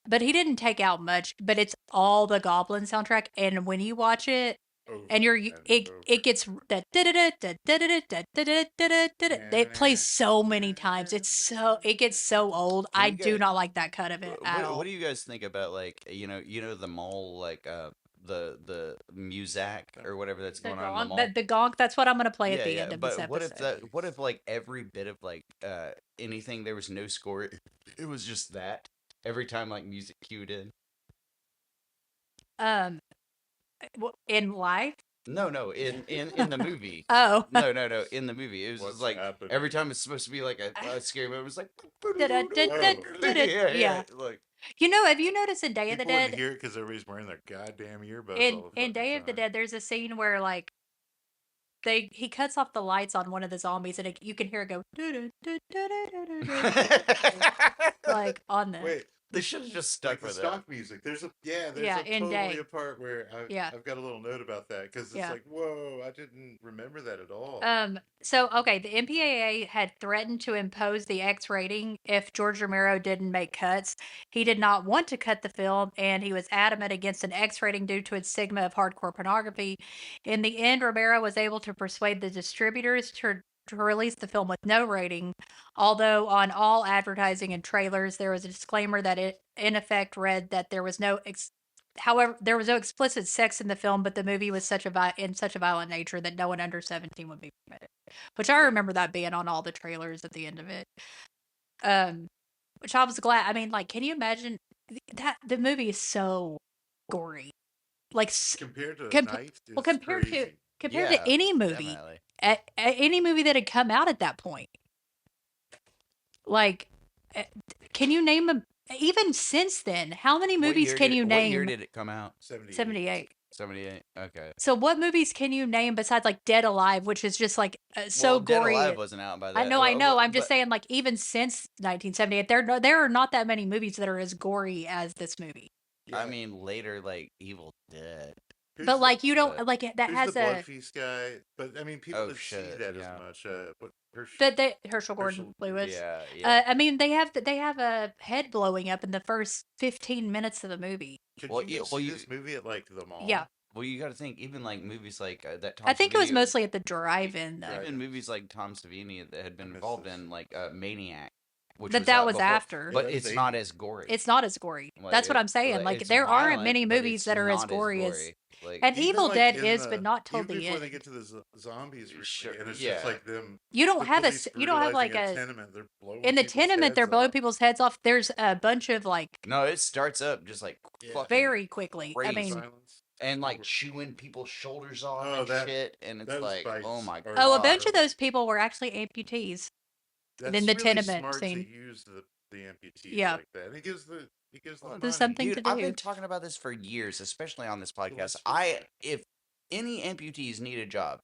But he didn't take out much. But it's all the Goblin soundtrack, and when you watch it, Over and over. it gets that it plays so many times. It gets so old. Can I you do guys- not like that cut of it at all. What do you guys think about, like, the mall, like the Muzak or whatever that's The going on in the gong, mall? the gong. That's what I'm gonna play at the end of but this episode. what if like every bit of like anything, there was no score, it was just that every time like music cued in? In life? No, in the movie. Oh. No, in the movie. It was What's just like happening? every time it's supposed to be like a scary moment, it was like Yeah. like Have you noticed in Day of the People wouldn't Dead? hear it because everybody's wearing their goddamn earbuds. In all the in Day fucking of the time. Dead, there's a scene where like he cuts off the lights on one of the zombies, and you can hear it go like on the. Wait, they should have just stuck Like the with stock music. There's a in totally Day. a part where Yeah. I've got a little note about that because it's Yeah. like, whoa, I didn't remember that at all. So okay, the MPAA had threatened to impose the X rating if George Romero didn't make cuts. He did not want to cut the film, and he was adamant against an X rating due to its stigma of hardcore pornography. In the end, Romero was able to persuade the distributors to release the film with no rating, although on all advertising and trailers there was a disclaimer that it in effect read that there was no however there was no explicit sex in the film, but the movie was in such a violent nature that no one under 17 would be permitted, which I remember that being on all the trailers at the end of it. Which I was glad. I mean, like, can you imagine that the movie is so gory, like compared to compa- Night, compared crazy. to any movie. Definitely. any movie that had come out at that point. Like, can you name a even since then? How many movies can you name? What year did it come out? 78. 78. Okay. So what movies can you name besides like Dead Alive, which is just like so well, gory? Dead Alive wasn't out by that. I know. I'm just saying, like even since 1978, there are not that many movies that are as gory as this movie. Yeah. I mean, later like Evil Dead. But like you don't like that who's has the a Blood Feast guy. But I mean, people didn't see that as much. Herschel Gordon Lewis. Yeah. I mean, they have a head blowing up in the first 15 minutes of the movie. Could you see this movie at like the mall? Yeah. Well, you got to think, even like movies like that. Tom I think Savini, it was mostly at the drive-in, though. Even movies like Tom Savini that had been involved in, like Maniac, which but that was after. But it's not as gory. It's not as gory. That's what I'm saying. Like there aren't many movies that are as gory as. Like, and Evil Dead is, but not till the end. Before they get to the zombies, and it's just like them. You don't have like a tenement. They're blowing in the tenement. They're blowing people's heads off. There's a bunch of like. No, it starts up just like very quickly. Crazy. I mean. And like chewing people's shoulders off and shit, and it's like, oh my god. Oh, a bunch of those people were actually amputees. That's in the really tenement smart scene. To use the amputees like that. And it gives the there's something to do. I've been talking about this for years, especially on this podcast. If any amputees need a job,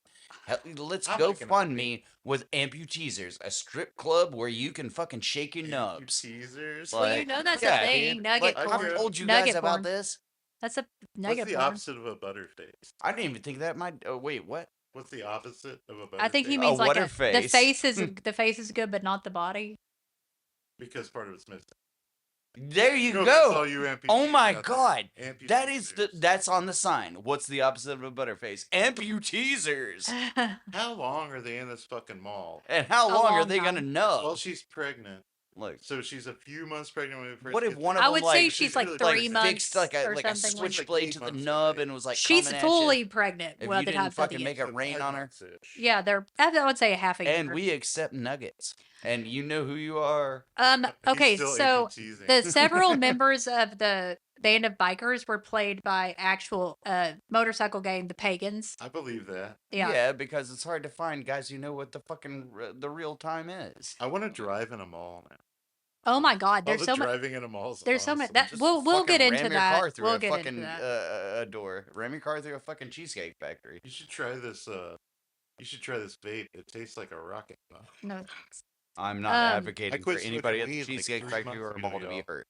let's go fund me with amputeasers, a strip club where you can fucking shake your nubs. Amputeasers? Well, you know that's a thing. Nugget porn. I've told you guys about this. That's a nugget What's the opposite of a butterface? I didn't even think that might. Oh wait, what? What's the opposite of a butterface? I think he means like the face is the face is good, but not the body. Because part of it's missing. There you go. Oh my god, that is that's on the sign. What's the opposite of a butterface? Amputeasers. How long are they in this fucking mall? And how long are they gonna know? Well, she's pregnant. Look, so she's a few months pregnant when we first. What if one of them I would say she's like 3 months fixed like a switchblade to the nub and was like she's fully pregnant. If you didn't fucking make it rain on her. Yeah, I would say a half a year. And we accept nuggets, and you know who you are. Okay, so the several members of the band of bikers were played by actual motorcycle gang, the Pagans. I believe that. Yeah, because it's hard to find guys who know what the fucking the real time is. I want to drive in a mall now. Oh my god, there's so much driving in a mall. There's so much that we'll get into that. We'll get into that. A door. Ram your car through a fucking cheesecake factory. You should try this. You should try this vape. It tastes like a rocket. No. I'm not advocating for anybody at the Cheesecake Factory or a mall to be hurt.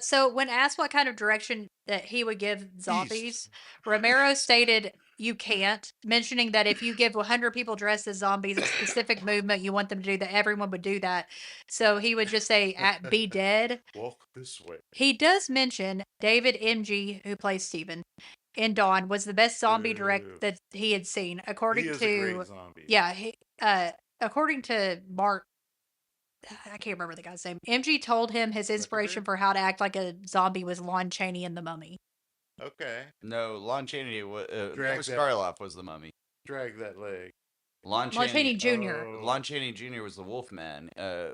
So when asked what kind of direction that he would give zombies, Romero stated, "You can't," mentioning that if you give 100 people dressed as zombies a specific movement you want them to do, that everyone would do that. So he would just say, "Be dead." Walk this way. He does mention David M.G., who plays Steven, in Dawn, was the best zombie direct that he had seen, according to a great zombie. Yeah, according to Mark. I can't remember the guy's name. MG told him his inspiration for how to act like a zombie was Lon Chaney in The Mummy. Okay. No, Lon Chaney was Boris Karloff was the Mummy. Drag that leg. Lon Chaney Jr. Oh. Lon Chaney Jr. was the Wolfman.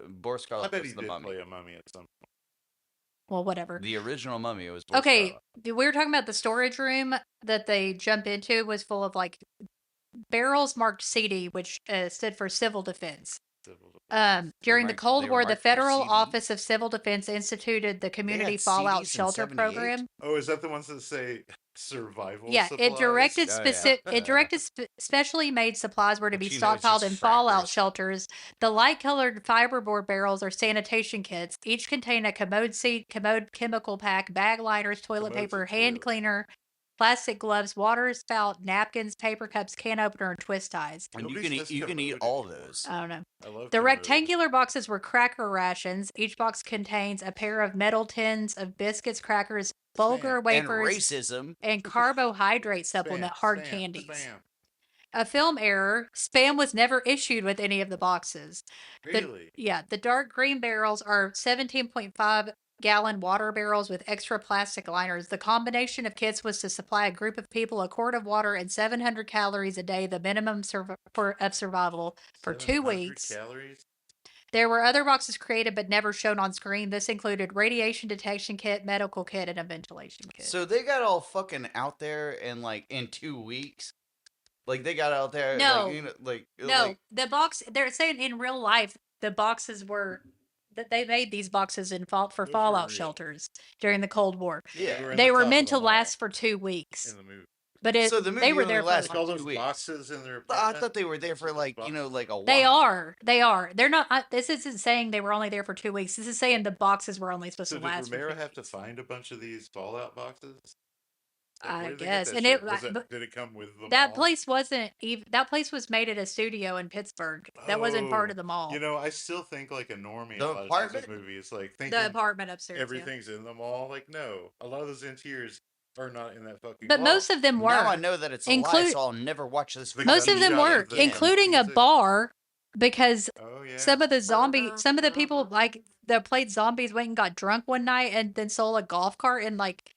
Boris Karloff was the Mummy. Play a mummy at some point. Well, whatever. The original Mummy was Boris Okay, Karloff. We were talking about the storage room that they jump into was full of like barrels marked CD, which stood for Civil Defense. During the Cold War, the Federal Office of Civil Defense instituted the Community Fallout Shelter Program. Oh, is that the ones that say survival? Yeah, supplies? It directed specially made supplies were to be stockpiled in fallout shelters. The light-colored fiberboard barrels are sanitation kits. Each contain a commode seat, commode chemical pack, bag liners, toilet paper, hand cleaner, plastic gloves, water spout, napkins, paper cups, can opener, and twist ties. And you can eat all those. I don't know. I love the rectangular boxes were cracker rations. Each box contains a pair of metal tins of biscuits, crackers, bulgur wafers, and carbohydrate supplement hard candies. Spam. A film error. Spam was issued issued with any of the boxes. Really? The dark green barrels are 17.5 gallon water barrels with extra plastic liners. The combination of kits was to supply a group of people a quart of water and 700 calories a day, the minimum of survival for 2 weeks. Calories? There were other boxes created but never shown on screen. This included radiation detection kit, medical kit, and a ventilation kit. So they got all fucking out there and like in 2 weeks. Like they got out there, No. like, you know, like No, the box. They're saying in real life the boxes were that they made these boxes in for Those were fallout real. shelters during the Cold War. yeah. They were, in They the were top meant of the to mall last for 2 weeks, in the movie. but So the they movie were only there for lasts like, All 2 those weeks. boxes in their I apartment. thought they were there for like, you know, like a while. They are. They are. They're not. This isn't saying they were only there for 2 weeks. This is saying the boxes were only supposed So to did last. Romero for 2 have to weeks. find a bunch of these Fallout boxes? Like, where I did they get guess, that and shit? but Did it come with the that mall? place wasn't even. That place was made at a studio in Pittsburgh. That wasn't part of the mall. You know, I still think like a normie The in a lot of apartment? these movies, like The thinking apartment upstairs. Yeah. everything's in the mall. Like, no, a lot of those interiors are not in that fucking But mall. most of them were. Now I know that it's a lie, Include so I'll never watch this. The most of them gunshot were, of the including a music. bar, because Oh yeah. some of the people like that played zombies went and got drunk one night and then sold a golf cart and like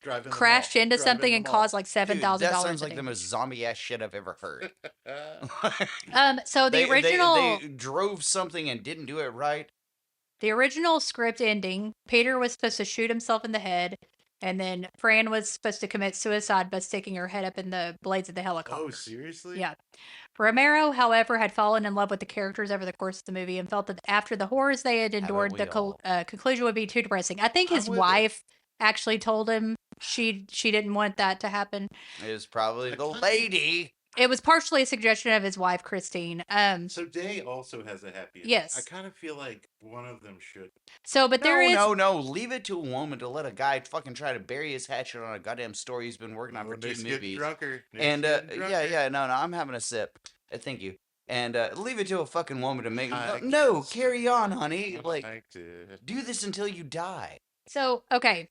Driving the crashed mall. into Driving something the and mall. caused like Dude, $7,000. that sounds like the damage. most zombie ass shit I've ever heard. So the original they drove something and didn't do it right. the original script ending, Peter was supposed to shoot himself in the head, and then Fran was supposed to commit suicide by sticking her head up in the blades of the helicopter. Oh, seriously? Yeah. Romero, however, had fallen in love with the characters over the course of the movie and felt that after the horrors they had endured, we the all? conclusion would be too depressing. I think his I'm with it. wife actually told him she didn't want that to happen. It was probably the lady. It was partially a suggestion of his wife, Christine. So Day also has a happy ending. Yes. I kind of feel like one of them should. So, but there is No. Leave it to a woman to let a guy fucking try to bury his hatchet on a goddamn story he's been working on for 2 Nick's getting movies. drunker. Nick's And getting drunker. yeah, no, I'm having a sip. Thank you. And leave it to a fucking woman to make. I No, guess. carry on, honey. Like, I did. do this until you die. So, okay.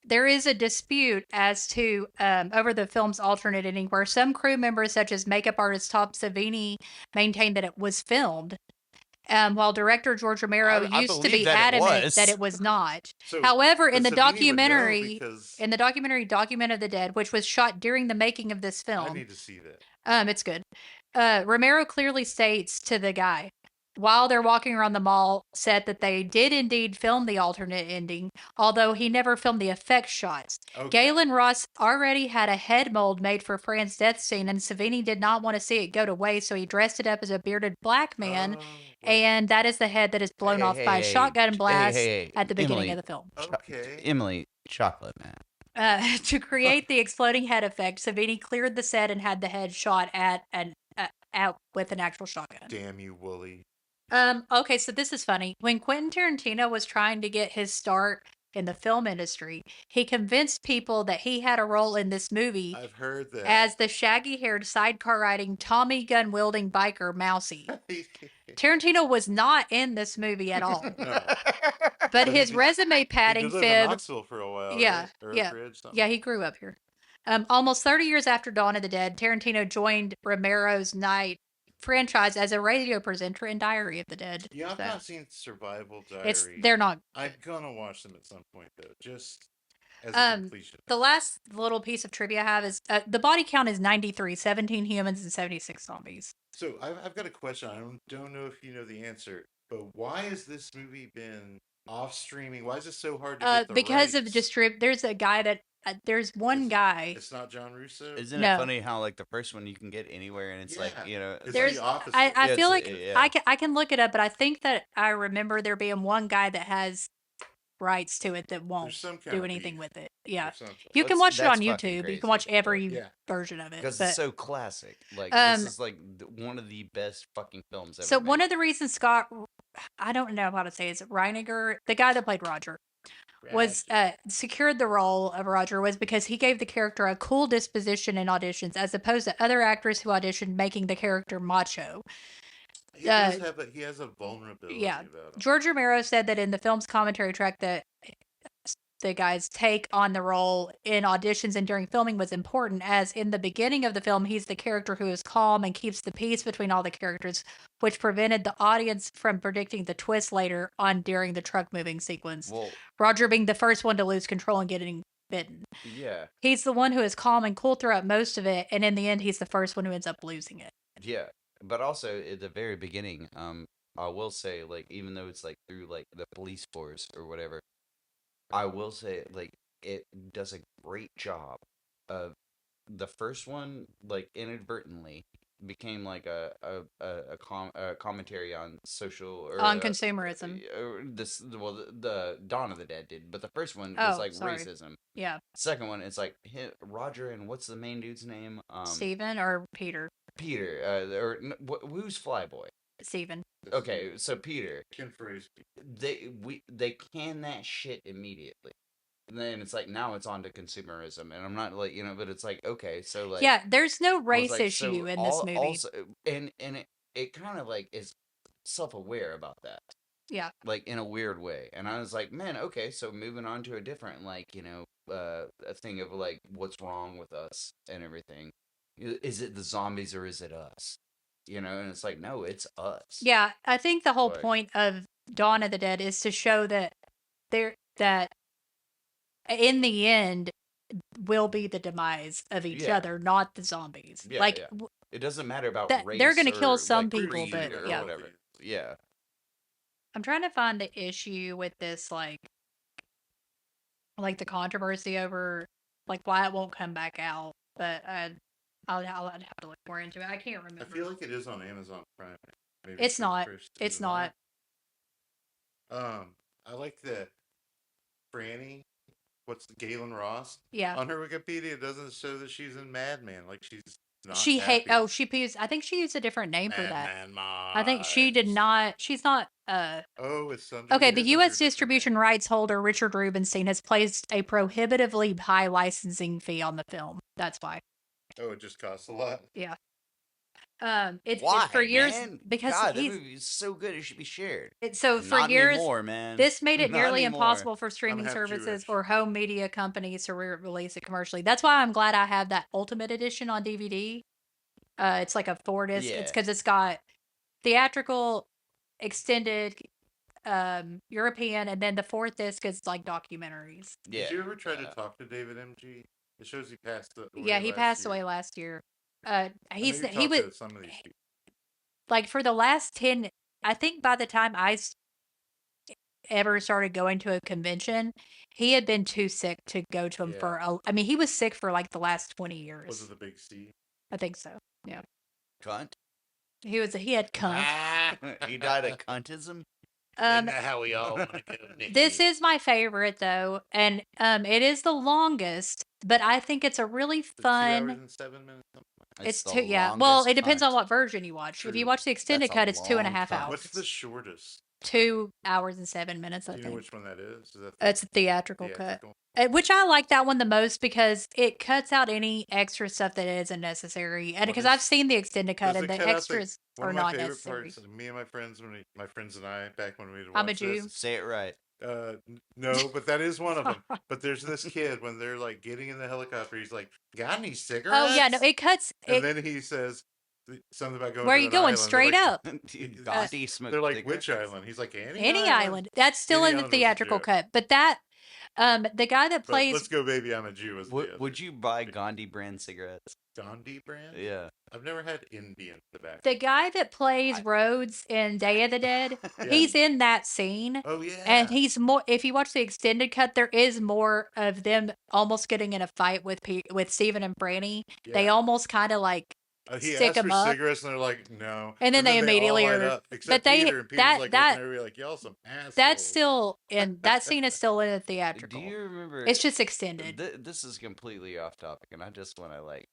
There is a dispute as to over the film's alternate ending, where some crew members, such as makeup artist Tom Savini, maintain that it was filmed, while director George Romero I used to believe be that it adamant was. that it was not. So, However, in but the Savini would know documentary, because Document of the Dead, which was shot during the making of this I film, need to see that. it's good. Romero clearly states to the guy, while they're walking around the mall set, that they did indeed film the alternate ending, although he never filmed the effect shots. Okay. Galen Ross already had a head mold made for Fran's death scene, and Savini did not want to see it go to waste, so he dressed it up as a bearded black man, Wait. and that is the head that is blown off by a shotgun blast at the beginning of the film. Okay. Emily, chocolate man. To create the exploding head effect, Savini cleared the set and had the head shot out with an actual shotgun. Damn you, Wooly. Okay, so this is funny. When Quentin Tarantino was trying to get his start in the film industry, he convinced people that he had a role in this movie I've heard that. as the shaggy-haired, sidecar-riding, Tommy gun-wielding biker Mousy. Tarantino was not in this movie at all. No. But his resume padding He did live in fib... Knoxville for a while, Yeah, right? Or yeah. Ridge, something. Yeah, he grew up here. Almost 30 years after Dawn of the Dead, Tarantino joined Romero's Night franchise as a radio presenter in Diary of the Dead. Yeah, I've So, not seen Survival Diary. they're not. I'm gonna watch them at some point though, just as a completion. The last little piece of trivia I have is the body count is 93, 17 humans and 76 zombies. So I've got a question. I don't know if you know the answer, but why has this movie been off streaming? Why is it so hard to get the Because of rights? there's a guy that there's one guy. It's not John Russo. Isn't No. it funny how like the first one you can get anywhere and it's like, Yeah. you know, It's There's the opposite. I Yeah, feel it's- like yeah. I can look it up, but I think that I remember there being one guy that has rights to it that won't There's some kind do of anything beef with it. or Yeah. something. You can That's- watch it on that's fucking YouTube. You crazy. can watch every Yeah. version of it. because But, it's so classic. Like Um, this is like one of the best fucking films ever. so one made. of the reasons Scott, I don't know how to say it, is it Reiniger, the guy that played Roger, was secured the role of Roger was because he gave the character a cool disposition in auditions, as opposed to other actors who auditioned making the character macho. He does have he has a vulnerability Yeah. about him. George Romero said that in the film's commentary track that the guy's take on the role in auditions and during filming was important, as in the beginning of the film, he's the character who is calm and keeps the peace between all the characters, which prevented the audience from predicting the twist later on during the truck moving sequence. Well, Roger being the first one to lose control and getting bitten. yeah, He's the one who is calm and cool throughout most of it, and in the end, he's the first one who ends up losing it. yeah. But also at the very beginning, I will say, like, even though it's like through like the police force or whatever, I will say like it does a great job of the first one like inadvertently became like a commentary on social or On consumerism. the Dawn of the Dead did, but the first one was Oh, like sorry. racism. Yeah. Second one, it's like Roger and what's the main dude's name? Steven or Peter? Peter. Who's Flyboy? Steven. Okay, so Peter. Ken phrase. They can that shit immediately. And then it's like now it's on to consumerism, and I'm not like but it's like okay, so like Yeah, there's no I was race like, issue in this movie. Also, and it kind of like is self-aware about that, Yeah. like in a weird way. And I was like, man, okay, so moving on to a different like a thing of like what's wrong with us and everything. Is it the zombies or is it us? And it's like no, it's us. Yeah, I think the whole Like- point of Dawn of the Dead is to show that that in the end will be the demise of each Yeah. other, not the zombies. Yeah, like yeah. It doesn't matter about That- race. they're gonna or, kill some like, people, creed but, or yeah. whatever. Yeah. I'm trying to find the issue with this, like the controversy over like why it won't come back out. But I'll have to look more into it. I can't I remember. feel like it is on Amazon Prime. Maybe It's not. first. It's Is it not. I like that Franny. What's Galen Ross? Yeah. On her Wikipedia, it doesn't show that she's in Mad Men. Like she's not. She happy. she used. I think she used a different name for that. Mad Man I think she did Mars. not. She's not. Oh, it's under. Okay, it the is U.S. under a different distribution name. rights holder Richard Rubenstein has placed a prohibitively high licensing fee on the film. That's why. Oh, it just costs a lot. Yeah. Why, It's for years man? because God, that he's movie is so good it should be shared. so for Not years anymore, man. this made it Not nearly anymore. impossible for streaming half services Jewish. or home media companies to release it commercially. That's why I'm glad I have that Ultimate Edition on DVD. It's like a 4-disc. Yeah. It's because it's got theatrical, extended, European, and then the 4th disc is like documentaries. Yeah. Did you ever try to talk to David MG? It shows he passed away. Yeah, he passed year. away last year. I know He you was talked to some of these people. like for the last 10. I think by the time I ever started going to a convention, he had been too sick to go to him Yeah. I mean, he was sick for like the last 20 years. Was it the Big C? I think so. Yeah. Cunt. He had cunt. Ah, he died of cuntism. Isn't that how we all want to go, Nikki? This is my favorite though, and it is the longest, but I think it's a really Is it 2 fun. hours and 7 minutes. Something like It's the 2, yeah. Well, longest it depends on cunt. what version you watch. If you True. watch the extended That's a cut, it's 2.5 long hours. time. What's the shortest? 2 hours and 7 minutes, I Do you know think. which one that is? Is that It's a theatrical cut. theatrical? Which I like that one the most because it cuts out any extra stuff that isn't necessary. And Well, because does- I've seen the extended cut Does and it the cut out extras one are of my not favorite necessary. parts, me and my friends, my friends and I, back when we'd watch I'm a Jew. this. Say it right. No, but that is one of them. But there's this kid when they're like getting in the helicopter. He's like, "Got any cigarettes?" Oh yeah, no, it cuts. And then he says something about going. Where are to you an going? island. Straight They're up. Dude, Gandhi smoked They're like, cigarettes. "Which island?" He's like, Any island. That's still Any in the island was a theatrical joke. cut. But that, the guy that But plays Let's Go Baby, I'm a Jew. Was the other. Would you buy Gandhi brand cigarettes? Gandhi brand? Yeah. I've never had Indian tobacco. the guy that plays Rhodes in Day of the Dead, Yeah. he's in that scene. Oh yeah. And he's more. If you watch the extended cut, there is more of them almost getting in a fight with Steven and Franny. They Yeah. almost kind of like He stick asked 'em for up. cigarettes, and they're like, "No." And then they all immediately light are- up, except but they- Peter, and Peter's that- like that- looking over, like, "Y'all some assholes." that's still in that scene is still in the theatrical. Do you remember? It's just extended. This is completely off topic, and I just want to like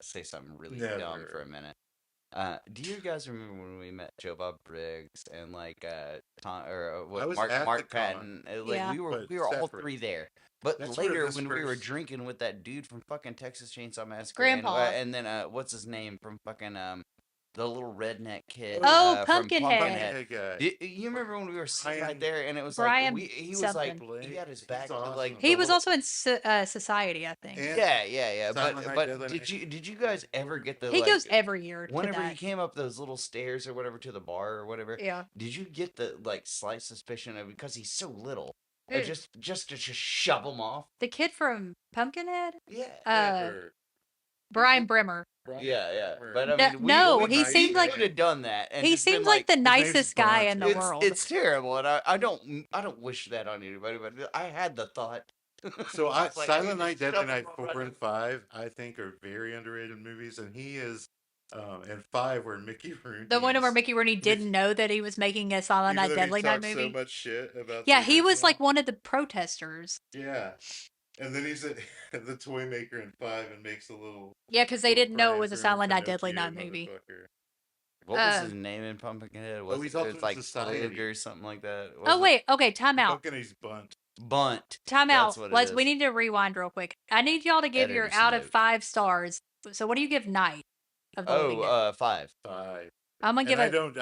say something really dumb Never. for a minute. Do you guys remember when we met Joe Bob Briggs and like Tom or I what was Mark at Mark the con. Patton? Like Yeah. we were But all separate. three there. But That's where later this when we were first- drinking with that dude from fucking Texas Chainsaw Massacre, Grandpa. and then what's his name from fucking the little redneck kid. Oh, from Pumpkinhead. Pumpkinhead guy. You remember when we were sitting Brian- right there and it was Brian like he was like something. he had his He's back to awesome. like He the was little- also in Society, I think. And- yeah. Silent Night, But Deadly Night. did you guys ever get the He like, goes every year to whenever that. you came up those little stairs or whatever to the bar or whatever? Yeah. Did you get the like slight suspicion of because he's so little, Who? just to shove him off? The kid from Pumpkinhead? Yeah. Or- Brian Brimmer. Yeah. Or- But I No- mean, no, he we seemed like- could have done that. And He just been seems like the his name's nicest guy in the Bronson. world. It's terrible, and I don't wish that on anybody. But I had the thought So It's like, Silent just Night, Deadly shove Night it 4 and 5, I think are very underrated movies, and he is, and 5 where Mickey The one where Rooney's, Mickey Rooney didn't know that he was making a Silent even Night, though he Deadly Night talks so movie. much shit about Yeah, the he was like original. one of the protesters. Yeah, and then he's at the toy maker in 5 and makes a Yeah, because they didn't know it crying was a from Silent Night, Deadly Pinocchio Night movie. motherfucker. What was his Um. name in Pumpkinhead? Oh, Was he's it? also It's in like Slug Society. or something like that. Oh Was it? wait, okay, time out. Pumpkinhead's Bunt. Bunt. Time That's out. what it Let's. is. We need to rewind real quick. I need y'all to give your Editor's out of note. 5 stars. So what do you give Night of the Living Dead? 5. 5. I'm gonna And give I it. don't.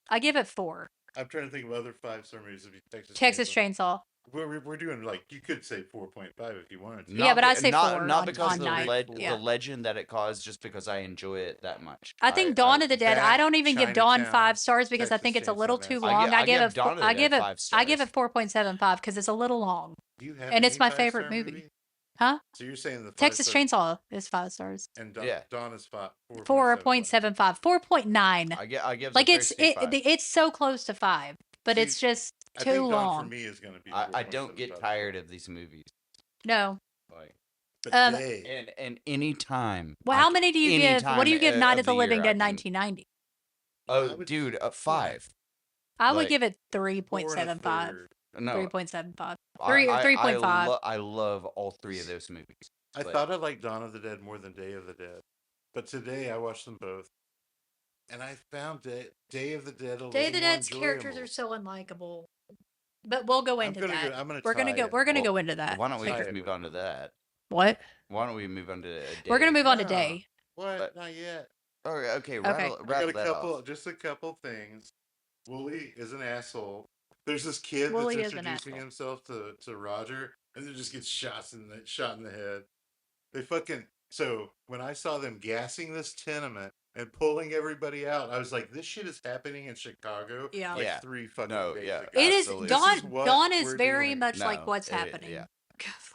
I give it 4. I'm trying to think of other 5-star movies. If you Texas Chainsaw. We're doing like you could say 4.5 if you wanted to. Yeah, but I say not 4 not on- because on of Night. the Yeah. legend that it caused, just because I enjoy it that much. I think Dawn of the Dead. I that, don't even give Dawn Chinatown, 5 stars because I Texas think it's a little Chainsaw too Massacre. long. I I give give it. Dawn of the I Dead give it. 5 I give stars. it 4.75 because it's a little long, Do you have and it's any my 5-star favorite movie. Huh? So you're saying the Texas 5-star Chainsaw is 5 stars. and Yeah. Dawn is 4.75. 4.75. 4.9. I give Like the it's first two 5. it's so close to 5, but See, it's just I too think Dawn for long. me is going to be. I don't get 4.75. tired of these movies. No. Like, But Um. and any time. Well, how many do you give? What do you give Night of the Living Dead 1990? Oh, dude, 5. I would Like, give it 4 3.75. 1/3. No, 3.75. I, I, 3.5. I love all 3 of those movies. I thought I liked Dawn of the Dead more than Day of the Dead, but today I watched them both, and I found Day of the Dead a Day of the little more Dead's characters enjoyable. are so unlikable. But we'll go into that. I'm gonna We're gonna tie go. it. We're gonna Well, go into that. Why don't we Tie just it move with on to that? What? Why don't we move on to a day? We're gonna move on to No. Day. What? But- Not yet. Okay, I rattle got that a couple, off. just a couple things. Wooly is an asshole. There's this kid Wooly that's is an introducing asshole. himself to Roger, and then just gets shot in the head. They fucking so when I saw them gassing this tenement and pulling everybody out, I was like, this shit is happening in Chicago. Yeah. Like Yeah. 3 fucking No, days yeah. ago. It is Absolutely. This Dawn. is what Dawn is we're very dealing- much like No, what's it- happening. yeah.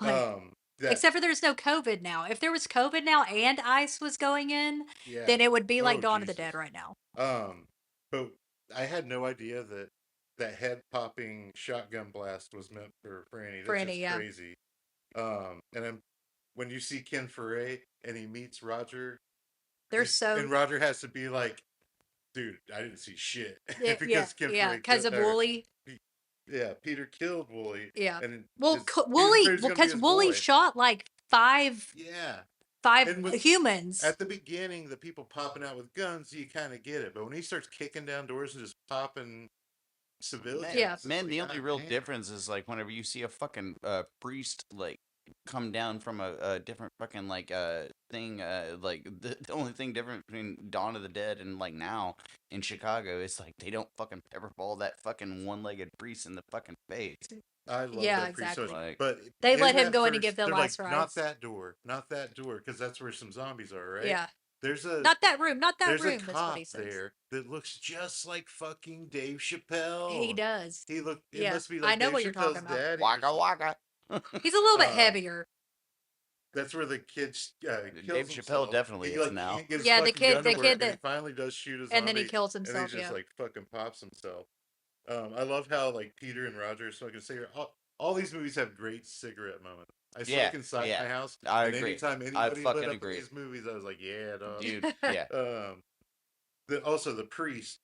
Like, That- except for there's no COVID now. If there was COVID now and ice was going in, yeah. then it would be like Oh, Dawn of the Jesus. Dead right now. But I had no idea that head popping shotgun blast was meant for Franny. That's Franny, just yeah. crazy. When you see Ken Foray and he meets Roger, They're so and Roger has to be like, dude, I didn't see shit yeah, because Ken Foray because of killed- or, Wooly. Yeah, Peter killed Wooly. Yeah. And Well, Peter Wooly, Foray's gonna be because his Wooly boy. shot like five Yeah. five And with- humans. At the beginning, the people popping out with guns, you kind of get it. But when he starts kicking down doors and just popping civilians, Yeah. it's Man, like, the only God real damn. difference is like whenever you see a fucking priest like come down from a different fucking like thing like the only thing different between Dawn of the Dead and like now in Chicago is like they don't fucking pepperball that fucking one-legged priest in the fucking face. I love Yeah, that priest so much. exactly. Like, But They in let him that go in and first- give the they're last like, rites. not that door, because that's where some zombies are, right? Yeah. There's a Not that room. Not that there's room. a That's what cop he says. there that looks just like fucking Dave Chappelle. He does. He looked. It Yeah, must be like I know Dave what you're talking Chappelle's about. daddy. waka waka. He's a little bit Uh, heavier. That's where the kid kills Dave himself. Chappelle definitely He, is like, now. can't get his Yeah, the fucking kid- gun the to work, kid and that- he finally does shoot a zombie, And then he kills and himself. he just Yeah. like fucking pops himself. I love how like Peter and Roger are smoking cigarette. All these movies have great cigarette moments. I smoke Yeah, inside yeah. my house, I and agree. anytime I anybody fucking lit up agree. in these movies, I was like, yeah, dog. Dude, yeah. Also the priest.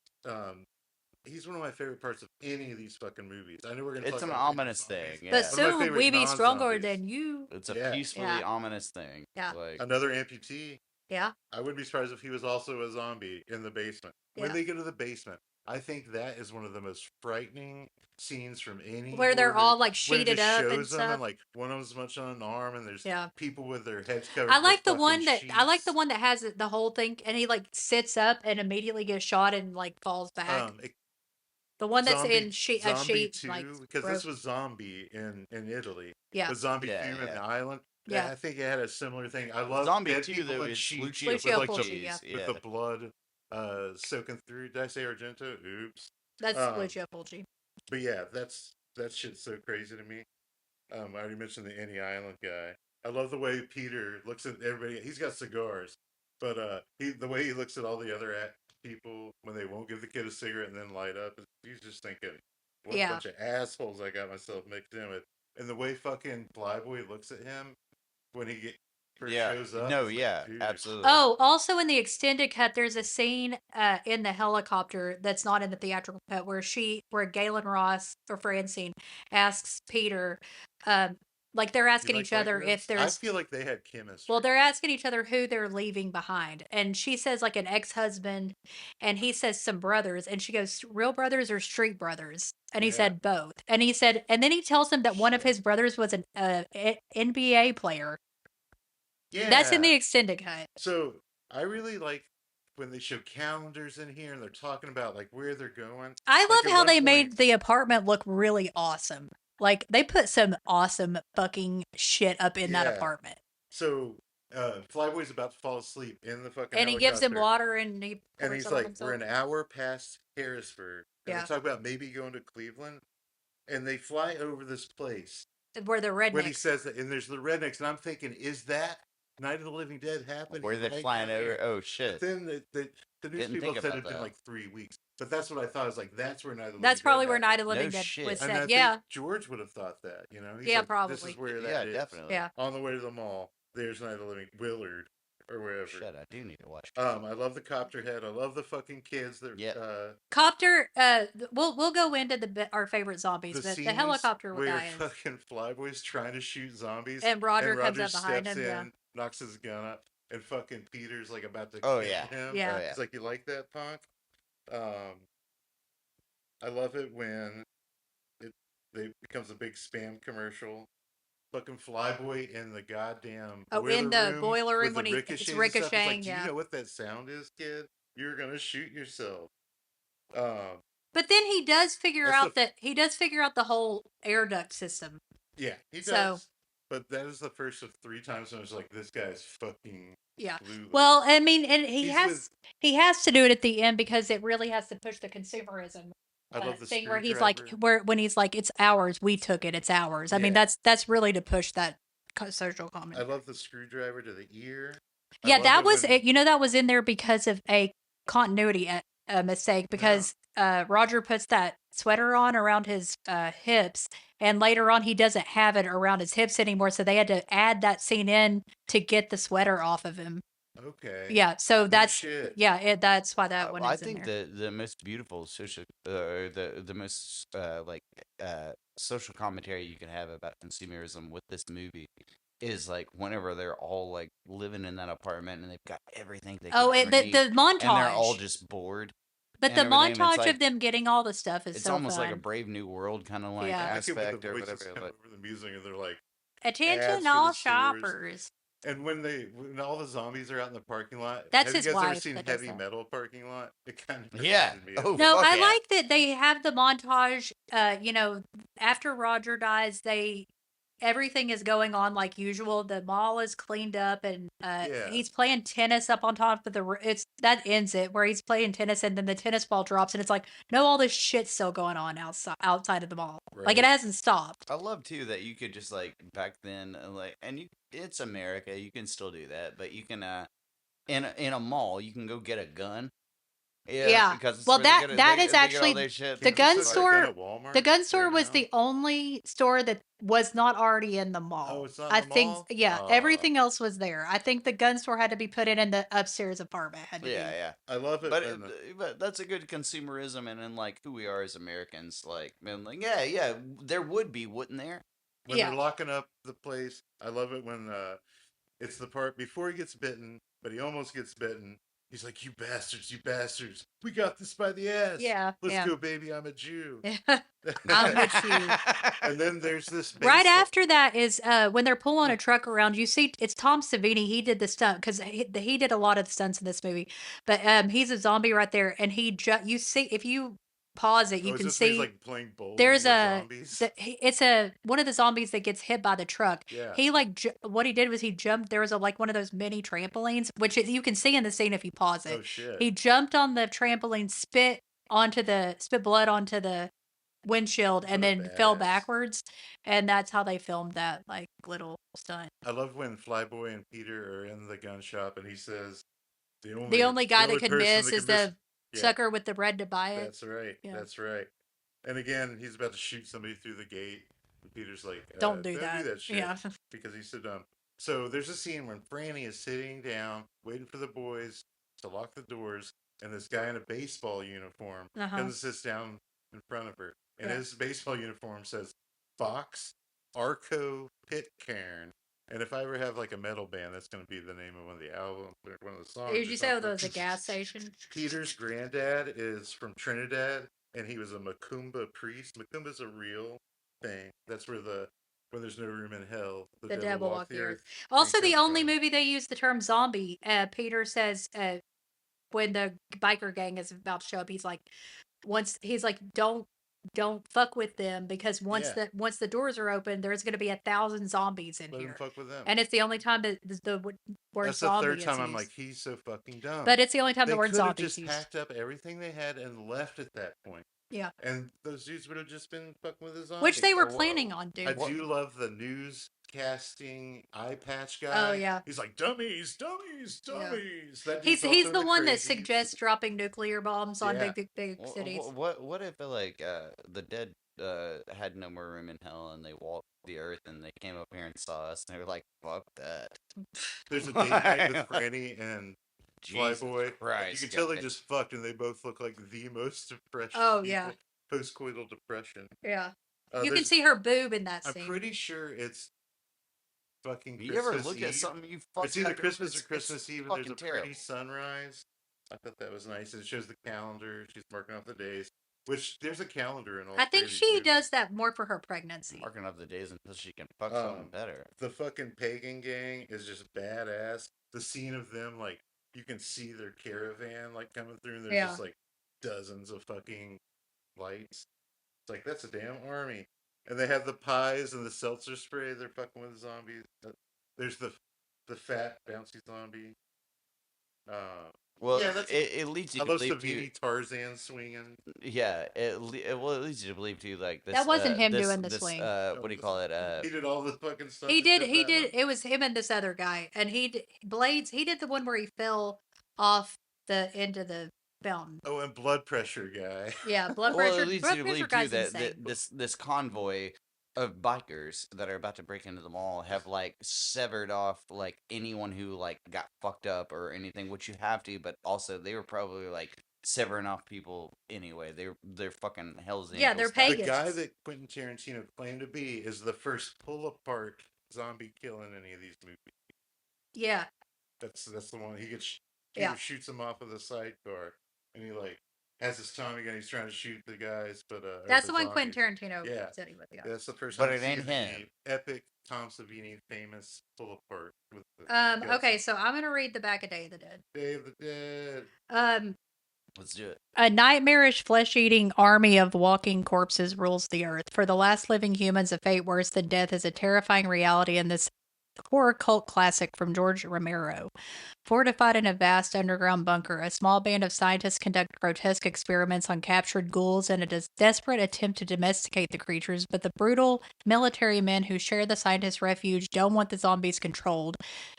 He's one of my favorite parts of any of these fucking movies. I know we're gonna. It's talk an about ominous zombies. thing. But Yeah. One of my soon favorite we be stronger non-zombies. than you. It's a Yeah. peacefully Yeah. ominous thing. Yeah. Like, Another amputee. Yeah. I wouldn't be surprised if he was also a zombie in the basement. When Yeah. they go to the basement, I think that is one of the most frightening scenes from any. Where they're horror all movie. like When it sheeted just up shows and them stuff. and like one of them's much on an arm, and there's Yeah. people with their heads covered. I like the with one fucking that I like the sheets. one that has the whole thing, and he like sits up and immediately gets shot and like falls back. The one that's in a Zombie sheet 2, like because broke. this was Zombie in Italy. Yeah. But Zombie Yeah, 2 in yeah. the island. Yeah. I think it had a similar thing. I love Zombie dead 2 people though in is sheets Lucio with like Fulci, yeah. with the blood soaking through. Did I say Argento? Oops. That's um, Lucio Fulci. But yeah, that shit's so crazy to me. I already mentioned the Annie Island guy. I love the way Peter looks at everybody. He's got cigars, but the way he looks at all the other people when they won't give the kid a cigarette and then light up. He's just thinking, what Yeah. a bunch of assholes I got myself mixed in with. and the way fucking Flyboy looks at him when he first Yeah. shows up. No, it's like, yeah, dude. absolutely. Oh, also in the extended cut, there's a scene in the helicopter that's not in the theatrical cut where Galen Ross or Francine asks Peter, um, like they're You asking like each black other girls? if I there's feel like they had chemistry. well, they're asking each other who they're leaving behind. And she says, like, an ex husband. And he says, some brothers. And she goes, real brothers or street brothers? And he Yeah. said, both. And he said, and then he tells him that one of Shit. his brothers was an NBA player. Yeah. That's in the extended cut. So I really like when they show calendars in here and they're talking about like where they're going. I Like, love at how one they point- made the apartment look really awesome. Like, they put some awesome fucking shit up in that Yeah. apartment. So Flyboy's about to fall asleep in the fucking And he gives him helicopter. water and he And pours he's it on like, himself. we're an hour past Harrisburg. And Yeah. they talk about maybe going to Cleveland. And they fly over this place. Where the rednecks. When he says that, and there's the rednecks, and I'm thinking, is that Night of the Living Dead happening? Where they're right flying here? over. Oh shit. But then the news Didn't people think said about it'd been that. like 3 weeks. But that's what I thought. I was like, that's where Night of the Living That's probably Dead where Night of happened. the Living No Dead shit. was And set. I Yeah. think George would have thought that, you know? He's Yeah, like, probably. This is where Yeah, that is. definitely. Yeah. On the way to the mall, there's Night of the Living Willard or wherever. Shit, I do need to watch. I love the copter head. I love the fucking kids. That Yep. Copter. We'll go into our favorite zombies, the but scenes the helicopter where guy is. fucking Flyboy's trying to shoot zombies, And Roger comes up behind steps him, in, yeah. knocks his gun up, and fucking Peter's like about to Oh, kill yeah. him. Yeah. Oh, yeah. It's like, you like that, punk? I love it when it becomes a big spam commercial. Fucking Flyboy in the goddamn in the boiler room with when the it's ricochets and stuff. It's ricocheting, like, do yeah. you know what that sound is, kid? You're gonna shoot yourself. But then he does figure out the whole air duct system. Yeah, he does. So- But that is the first of 3 times I was like, this guy's fucking Yeah. clueless. Well, I mean, and he He's has to do it at the end because it really has to push the consumerism I love the thing where he's like, screwdriver. when he's like, it's ours, we took it, it's ours. I mean, Yeah. that's really to push that social comment. I love the screwdriver to the ear. I Yeah, love that it was when- that was in there because of a continuity mistake because Roger puts that sweater on around his hips and later on he doesn't have it around his hips anymore, so they had to add that scene in to get the sweater off of him. Okay. Yeah, so that's shit. that's why that one I is in think there. the most beautiful social, the most social commentary you can have about consumerism with this movie is like whenever they're all like living in that apartment and they've got everything they Oh, can the eat, montage. and they're all just bored. But and the everything, and it's montage like- of them getting all the stuff is It's so almost like a fun. Brave New World kind of like Yeah. I like it when aspect the or voices whatever. come But over the music and they're like, ads Attention, for all the stores. shoppers. and when all the zombies are out in the parking lot, That's have his you guys ever wife seen that does Heavy that. Metal parking lot? It kind of Yeah. reminded me of Oh, it. No, fuck I yeah. like that they have the montage. After Roger dies, everything is going on like usual. The mall is cleaned up, and Yeah. he's playing tennis up on top of that ends it where he's playing tennis, and then the tennis ball drops, and it's like, no, all this shit's still going on outside of the mall. Like it Right. hasn't stopped. I love too that you could just like back then it's America, you can still do that, but you can in a mall you can go get a gun. Yeah. Because it's Well, where they that- get it- that they- is they get all actually their shit the Can't from you gun just fucking- get a gun store- at Walmart The gun store right was now? the only store that was not already in the mall. Oh, it's not I in the think, mall? yeah, Aw. everything else was there. I think the gun store had to be put in the upstairs apartment. Had to Yeah, be. yeah. I love it. But when but that's a good consumerism and in like who we are as Americans, like man, like yeah, there would be, wouldn't there? when Yeah. they're locking up the place, I love it when it's the part before he gets bitten, but he almost gets bitten. He's like, you bastards, we got this by the ass. Yeah, Let's yeah. go, baby, I'm a Jew. I'm with you. And then there's this Right baseball- after that is when they're pulling a truck around. You see, it's Tom Savini. He did the stunt because he did a lot of the stunts in this movie. But he's a zombie right there, and you see if you pause it, you is can this when he's, see like playing bowling there's with a zombies? it's one of the zombies that gets hit by the truck. Yeah. He what he did was he jumped. There was one of those mini trampolines, which you can see in the scene if you pause it. Oh shit. He jumped on the trampoline, spit blood onto the windshield, and What a then fell badass. backwards. And that's how they filmed that like little stunt. I love when Flyboy and Peter are in the gun shop and he says the The only guy that could person miss that is can miss- the Yeah. sucker with the bread to buy it. That's right. Yeah. That's right. And again, he's about to shoot somebody through the gate. Peter's like, Don't do that. shit. Yeah. Because he's so dumb. So there's a scene when Franny is sitting down, waiting for the boys to lock the doors, and this guy in a baseball uniform Uh-huh. comes and sits down in front of her. And Yeah. his baseball uniform says, Fox, Arco, Pitcairn. And if I ever have like a metal band, that's going to be the name of one of the albums, or one of the songs. Did you say something. there was a gas station? Peter's granddad is from Trinidad, and he was a Macumba priest. Macumba's a real thing. That's where when there's no room in hell, The devil walked the earth. thing Also, the comes only from. movie they use the term zombie. Peter says when the biker gang is about to show up, he's like, don't fuck with them because once Yeah. the doors are open, there's going to be 1,000 zombies in Let him here, fuck with them. and it's the only time that the word That's the zombie third is time I'm used. like, he's so fucking dumb. But it's the only time They the word could have zombie is just used. packed up everything they had and left at that point. Yeah. And those dudes would have just been fucking with the zombies. Which they were planning on doing. I do love the newscasting eye patch guy. Oh yeah. He's like, dummies, dummies, dummies. Yeah. That he's the one that suggests dropping nuclear bombs on big cities. What if like the dead had no more room in hell and they walked the earth and they came up here and saw us and they were like, fuck that. There's a date night with Franny and Flyboy. Christ, you can tell they just fucked and they both look like the most depressed Oh people. yeah. Postcoital depression. Yeah. You can see her boob in that scene. I'm pretty sure it's fucking you Christmas ever look Eve. at something you fucking It's either Christmas or Christmas Eve, and there's a terrible. pretty sunrise. I thought that was nice. It shows the calendar. She's marking off the days. Which there's a calendar in all. I think she does that more for her pregnancy. Marking off the days until she can fuck someone better. The fucking pagan gang is just badass. The scene of them, like, you can see their caravan like coming through, and there's just like dozens of fucking lights. It's like, that's a damn army. And they have the pies and the seltzer spray. They're fucking with the zombies. There's the fat bouncy zombie. Well, yeah, it leads you to believe Savini Tarzan swinging. Yeah, it leads you to believe too. Like this, that wasn't him doing the swing. What do you call it? He did all the fucking stuff. He did. It was him and this other guy, and Blades. He did the one where he fell off the end of the mountain. Oh, and blood pressure guy. Yeah, blood pressure. Well, it leads you to believe too that insane. this convoy of bikers that are about to break into the mall have like severed off like anyone who like got fucked up or anything, which you have to, but also they were probably like severing off people anyway. They're fucking Hell's Angels. Yeah, they're pagans. The guy that Quentin Tarantino claimed to be is the first pull apart zombie kill in any of these movies. Yeah, that's the one. He shoots him off of the sidecar, and he like has his Tommy gun. He's trying to shoot the guys, but that's the one Quentin Tarantino said he would. Yeah, that's the first. But it ain't him. Epic Tom Savini famous pull apart. With okay, so I'm gonna read the back of Day of the Dead. Day of the Dead. Let's do it. A nightmarish, flesh-eating army of walking corpses rules the earth. For the last living humans, a fate worse than death is a terrifying reality in this horror cult classic from George Romero. Fortified in a vast underground bunker, a small band of scientists conduct grotesque experiments on captured ghouls in a desperate attempt to domesticate the creatures, but the brutal military men who share the scientists' refuge don't want the zombies controlled.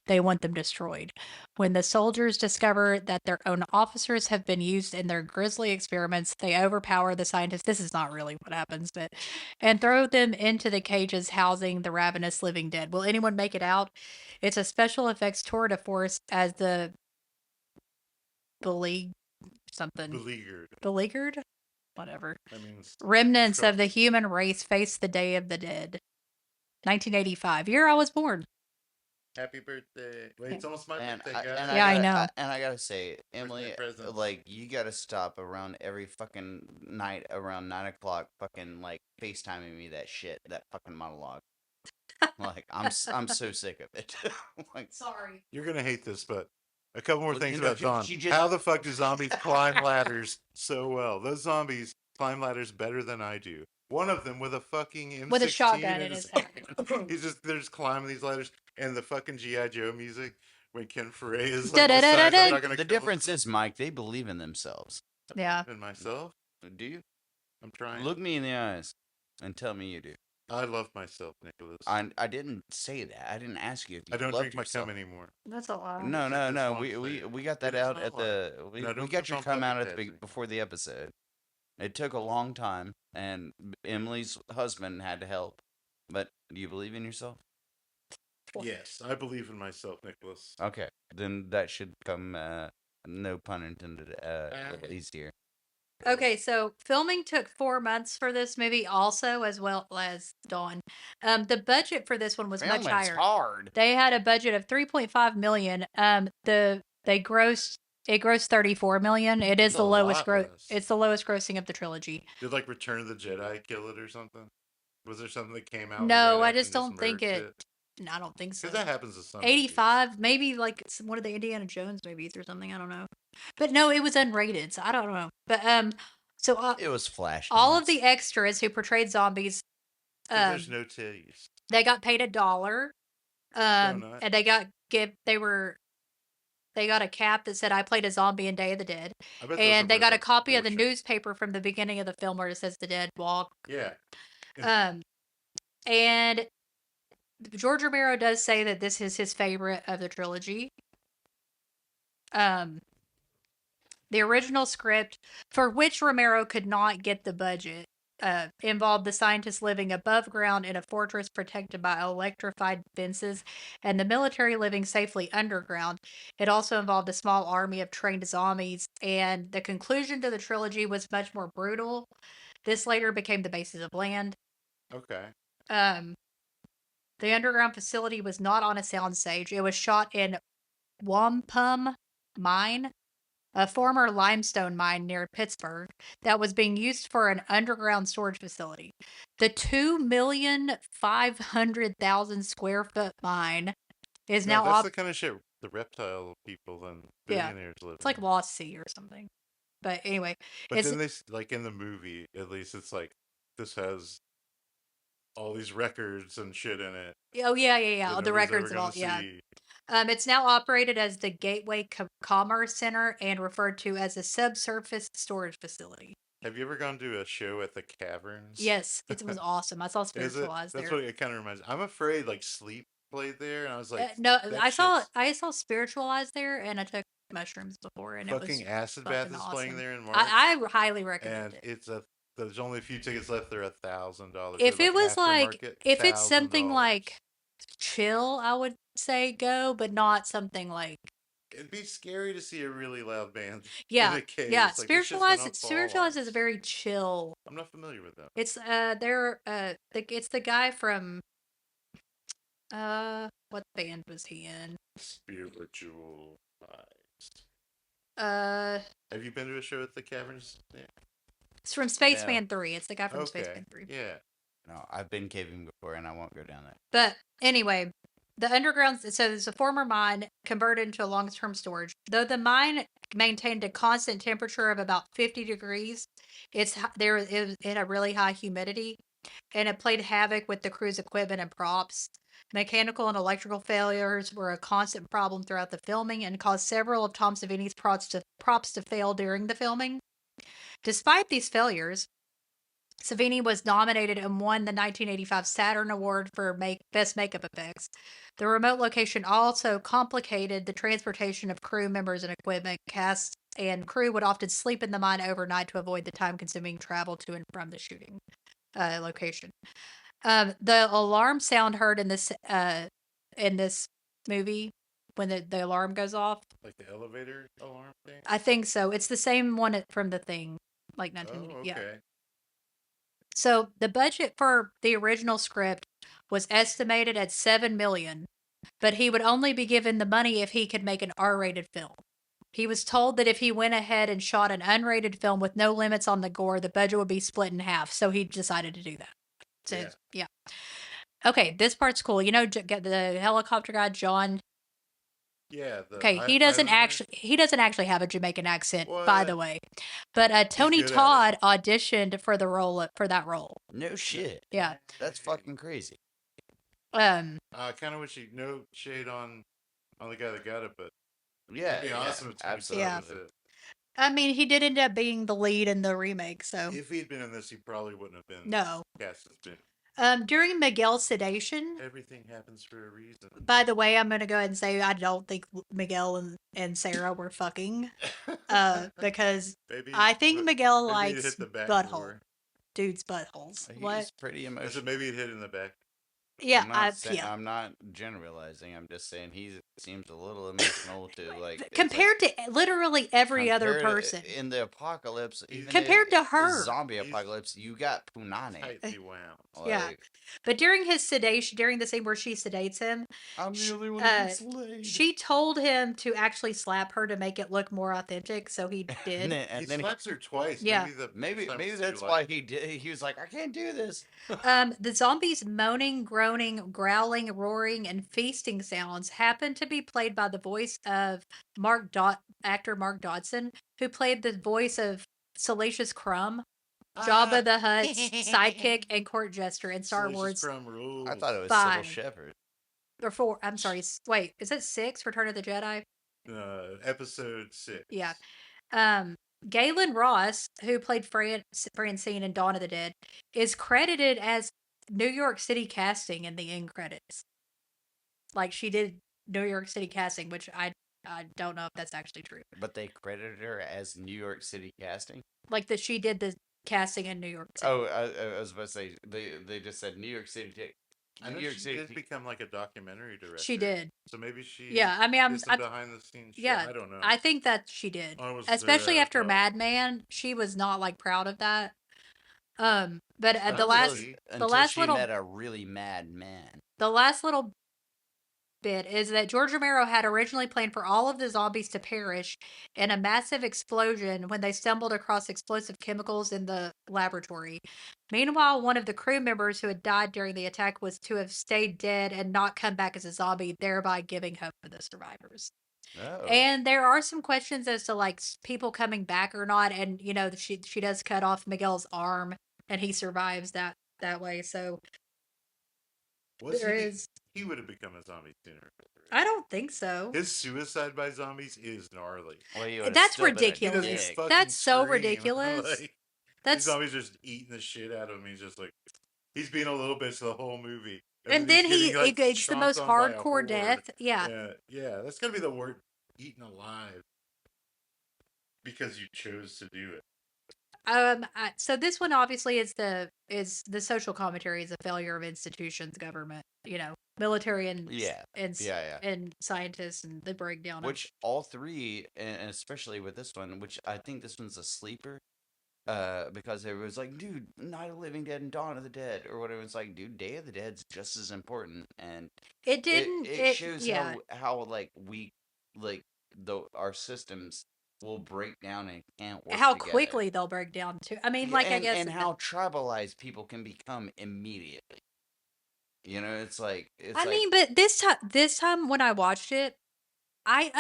They want them destroyed. When the soldiers discover that their own officers have been used in their grisly experiments, they overpower the scientists. This is not really what happens, and throw them into the cages housing the ravenous living dead. Will anyone make it out? It's a special effects tour de force as the beleaguered? Whatever. That means remnants of the human race face the Day of the Dead. 1985, year I was born. Happy birthday. Wait, it's almost my birthday, guys. I know. And I gotta say, Emily, like, you gotta stop around every fucking night around 9 o'clock fucking, like, FaceTiming me that shit, that fucking monologue. Like, I'm so sick of it. Like, sorry. You're gonna hate this, but a couple more things about Dawn. How the fuck do zombies climb ladders so well? Those zombies climb ladders better than I do. One of them with a fucking M16 with a shotgun in his hand. They're just climbing these ladders, and the fucking G.I. Joe music when Ken Foray is like, the difference is, Mike, they believe in themselves. Yeah. In myself? Do you? I'm trying. Look me in the eyes and tell me you do. I love myself, Nicholas. I didn't say that. I didn't ask you if you I don't loved drink my yourself. cum anymore. That's a lot. No. We got that out at the. We got your cum out at before the episode. It took a long time, and Emily's husband had to help. But do you believe in yourself? Yes, I believe in myself, Nicholas. Okay, then that should come. No pun intended. At least here. Okay, so filming took 4 months for this movie, also as well as Dawn. The budget for this one was much Filming's higher. hard. They had a budget of 3.5 million. They grossed it grossed 34 million. It is That's the a lowest lot gross. less. It's the lowest grossing of the trilogy. Did like Return of the Jedi kill it or something? Was there something that came out No, right I after just and just don't think murked it. it? No, I don't think so. Because that happens to some movies. 85, maybe like one of the Indiana Jones movies or something. I don't know, but no, it was unrated, so I don't know. But so It was Flash. all of the extras who portrayed zombies, 'Cause there's no titties. they got paid $1. Donut. And they got a cap that said I played a zombie in Day of the Dead. I bet those And are they got a worth copy of the fortune. newspaper from the beginning of the film where it says the dead walk. Yeah. And George Romero does say that this is his favorite of the trilogy. The original script, for which Romero could not get the budget, involved the scientists living above ground in a fortress protected by electrified fences and the military living safely underground. It also involved a small army of trained zombies, and the conclusion to the trilogy was much more brutal. This later became the basis of Land. Okay. The underground facility was not on a soundstage. It was shot in Wampum Mine, a former limestone mine near Pittsburgh that was being used for an underground storage facility. The 2,500,000 square foot mine is now that's the kind of shit the reptile people and billionaires live It's like in. Lost Sea or something. But anyway, But then they like in the movie, at least it's like this has all these records and shit in it. Oh yeah. that The nobody's records ever of all gonna yeah. see. It's now operated as the Gateway Commerce Center and referred to as a subsurface storage facility. Have you ever gone to a show at the Caverns? Yes, it was awesome. I saw Is it? Spiritualized That's there. what it kind of reminds. I'm afraid like Sleep played there, and I was like, No, that I shit's saw Spiritualized there, and I took mushrooms before, and it was fucking Acid fucking Bath is awesome. playing there in March. I highly recommend and it. it's there's only a few tickets left. They're $1,000. If They're it was like, aftermarket, if it's something $1,000. like chill, I would say go, but not something like. It'd be scary to see a really loud band. Yeah, in a cave. yeah. It's like, this shit's gonna fall Spiritualized on is us. very chill. I'm not familiar with them. It's it's the guy from what band was he in? Spiritual eyes. Have you been to a show at the Caverns? Yeah. It's from Spaceman 3. It's the guy from Okay. Spaceman 3. Yeah. No, I've been caving before, and I won't go down there. But anyway, the underground. So there's a former mine converted into a long-term storage. Though the mine maintained a constant temperature of about 50 degrees, it had a really high humidity, and it played havoc with the crew's equipment and props. Mechanical and electrical failures were a constant problem throughout the filming and caused several of Tom Savini's props to fail during the filming. Despite these failures, Savini was nominated and won the 1985 Saturn Award for Best Makeup Effects. The remote location also complicated the transportation of crew members and equipment. Cast and crew would often sleep in the mine overnight to avoid the time-consuming travel to and from the shooting location. The alarm sound heard in this movie when the alarm goes off. Like the elevator alarm thing? I think so. It's the same one from The Thing, like 1980. Oh, okay. Yeah. So the budget for the original script was estimated at $7 million, but he would only be given the money if he could make an R-rated film. He was told that if he went ahead and shot an unrated film with no limits on the gore, the budget would be split in half. So he decided to do that. So yeah. Okay, this part's cool. You know, the helicopter guy, John. Yeah. Okay, he doesn't actually have a Jamaican accent, by the way. But Tony Todd auditioned for the role for that role. No shit. Yeah, that's fucking crazy. I kind of wish he no shade on the guy that got it, but yeah, it'd be awesome. Absolutely. Yeah. I mean, he did end up being the lead in the remake, so if he'd been in this, he probably wouldn't have been. No. Cast as Ben. During Miguel's sedation, everything happens for a reason. By the way, I'm gonna go ahead and say I don't think Miguel and Sarah were fucking, because I think Miguel likes butthole, dudes' buttholes. He's pretty emotional. Maybe it hit in the back. Yeah, saying I'm not generalizing. I'm just saying he seems a little emotional to like. It's like compared to literally every other person. In the apocalypse, even Compared to her. zombie apocalypse, you got Punani. Tightly wound. Yeah. But during his sedation, during the scene where she sedates him, I'm the only one that gets laid. she told him to actually slap her to make it look more authentic, so he did. He slaps her twice. Yeah. Maybe that's why he did. He was like, I can't do this. The zombies' moaning, groaning, growling, roaring, and feasting sounds happen to be played by the voice of actor Mark Dodson, who played the voice of Salacious Crumb, Jabba the Hutt's sidekick and court jester in Star Wars. I thought it was 5. Sybil Shepherd. Or 4. I'm sorry. Wait, is it 6? Return of the Jedi? Episode 6. Yeah. Galen Ross, who played Francine in Dawn of the Dead, is credited as New York City casting in the end credits. Like she did New York City casting, which I don't know if that's actually true. But they credited her as New York City casting? Like that she did the casting in New York City. Oh, I was about to say, they just said New York City. I know she did become like a documentary director. She did. So maybe she did some behind the scenes shit. Yeah, I don't know. I think that she did. Especially after Madman, she was not like proud of that. But the last she little met a really mad man. The last little bit is that George Romero had originally planned for all of the zombies to perish in a massive explosion when they stumbled across explosive chemicals in the laboratory. Meanwhile, one of the crew members who had died during the attack was to have stayed dead and not come back as a zombie, thereby giving hope for the survivors. Oh. And there are some questions as to like people coming back or not, and you know she does cut off Miguel's arm and he survives that way. So he would have become a zombie sooner. I don't think so. His suicide by zombies is gnarly. Well, that's ridiculous. That's so ridiculous. Like, these zombies are just eating the shit out of him. He's just like, he's being a little bitch the whole movie. And then it's the most hardcore death. Yeah. Yeah. That's gonna be the word, eaten alive, because you chose to do it. So this one obviously is the social commentary is a failure of institutions, government, you know, military and and scientists and the breakdown. Which all three, and especially with this one, which I think this one's a sleeper, because it was like, dude, Night of the Living Dead and Dawn of the Dead, or whatever. It's like, dude, Day of the Dead's just as important, and it didn't. It shows how like we our systems will break down and can't work how together. Quickly they'll break down too. I mean, I guess, and how tribalized people can become immediately. You know, it's like but this time when I watched it, I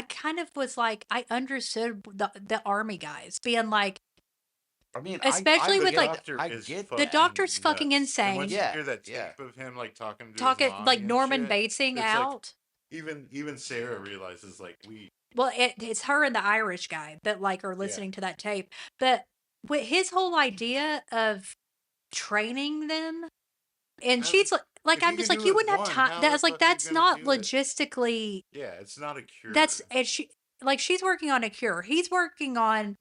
kind of was like, I understood the army guys being like, I mean, especially with like, I get the doctor's fucking insane. And once you hear that tape of him like talking like Norman Batesing out. Like, even Sarah realizes like Well, it's her and the Irish guy that like are listening to that tape. But with his whole idea of training them, and she's like, I'm just like, you wouldn't have time. That's like, that's not logistically. Yeah, it's not a cure. She's working on a cure. He's working on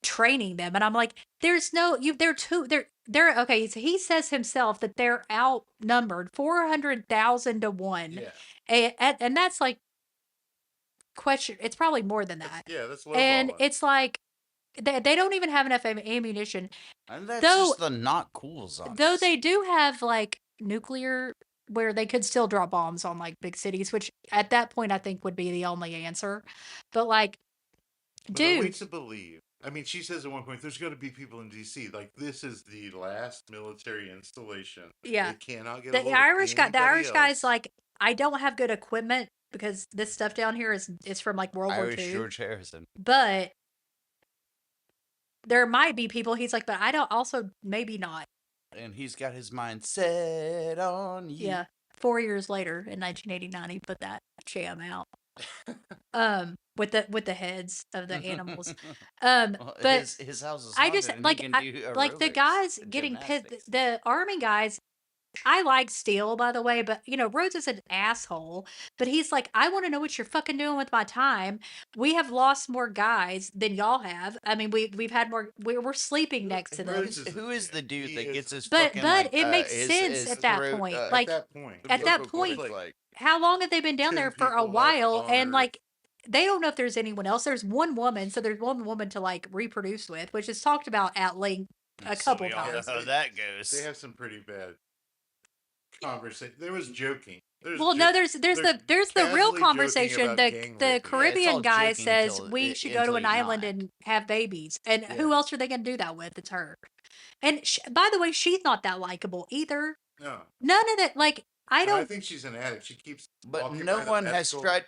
training them, and I'm like, there's no they're okay. So he says himself that they're outnumbered 400,000 to 1. Yeah, and that's like. Question, it's probably more than that. That's low and ball. It's like they don't even have enough ammunition, and that's just the not cool zombies. Though they do have like nuclear where they could still drop bombs on like big cities, which at that point I think would be the only answer. But like, dude, wait to believe. I mean, she says at one point, "There's going to be people in DC. Like this is the last military installation. Yeah, they cannot get the Irish guy. The Irish guy's like, I don't have good equipment." Because this stuff down here is from like World War II. George Harrison. But there might be people, he's like, but I don't, also maybe not. And he's got his mind set on you. Yeah. 4 years later, in 1989, he put that jam out. With the heads of the animals. But his house is I just like the guys getting pissed. The army guys I like Steele, by the way, but Rhodes is an asshole. But he's like, I want to know what you're fucking doing with my time. We have lost more guys than y'all have. I mean, we've had more. We're sleeping next to them. Rhodes is Who is the dude he that is- gets his But fucking but like it makes his sense at that throat, point. at Like that point. at that point, like how long have they been down 10 there for a people while? on And Earth. like they don't know if there's anyone else. There's one woman, so there's one woman to like reproduce with, which is talked about at length a so couple we all know times. how that goes. They have some pretty bad conversation. There was joking. Well, no, there's they're the real casually joking conversation. about The gang the raping. Yeah, it's Caribbean all guy joking says until we should go to an you're island not. and have babies, and Yeah. who else are they going to do that with? It's her. And by the way, she's not that likable either. No. None of that. Like I And I don't. think she's an addict. She keeps But walking no by the one has medical-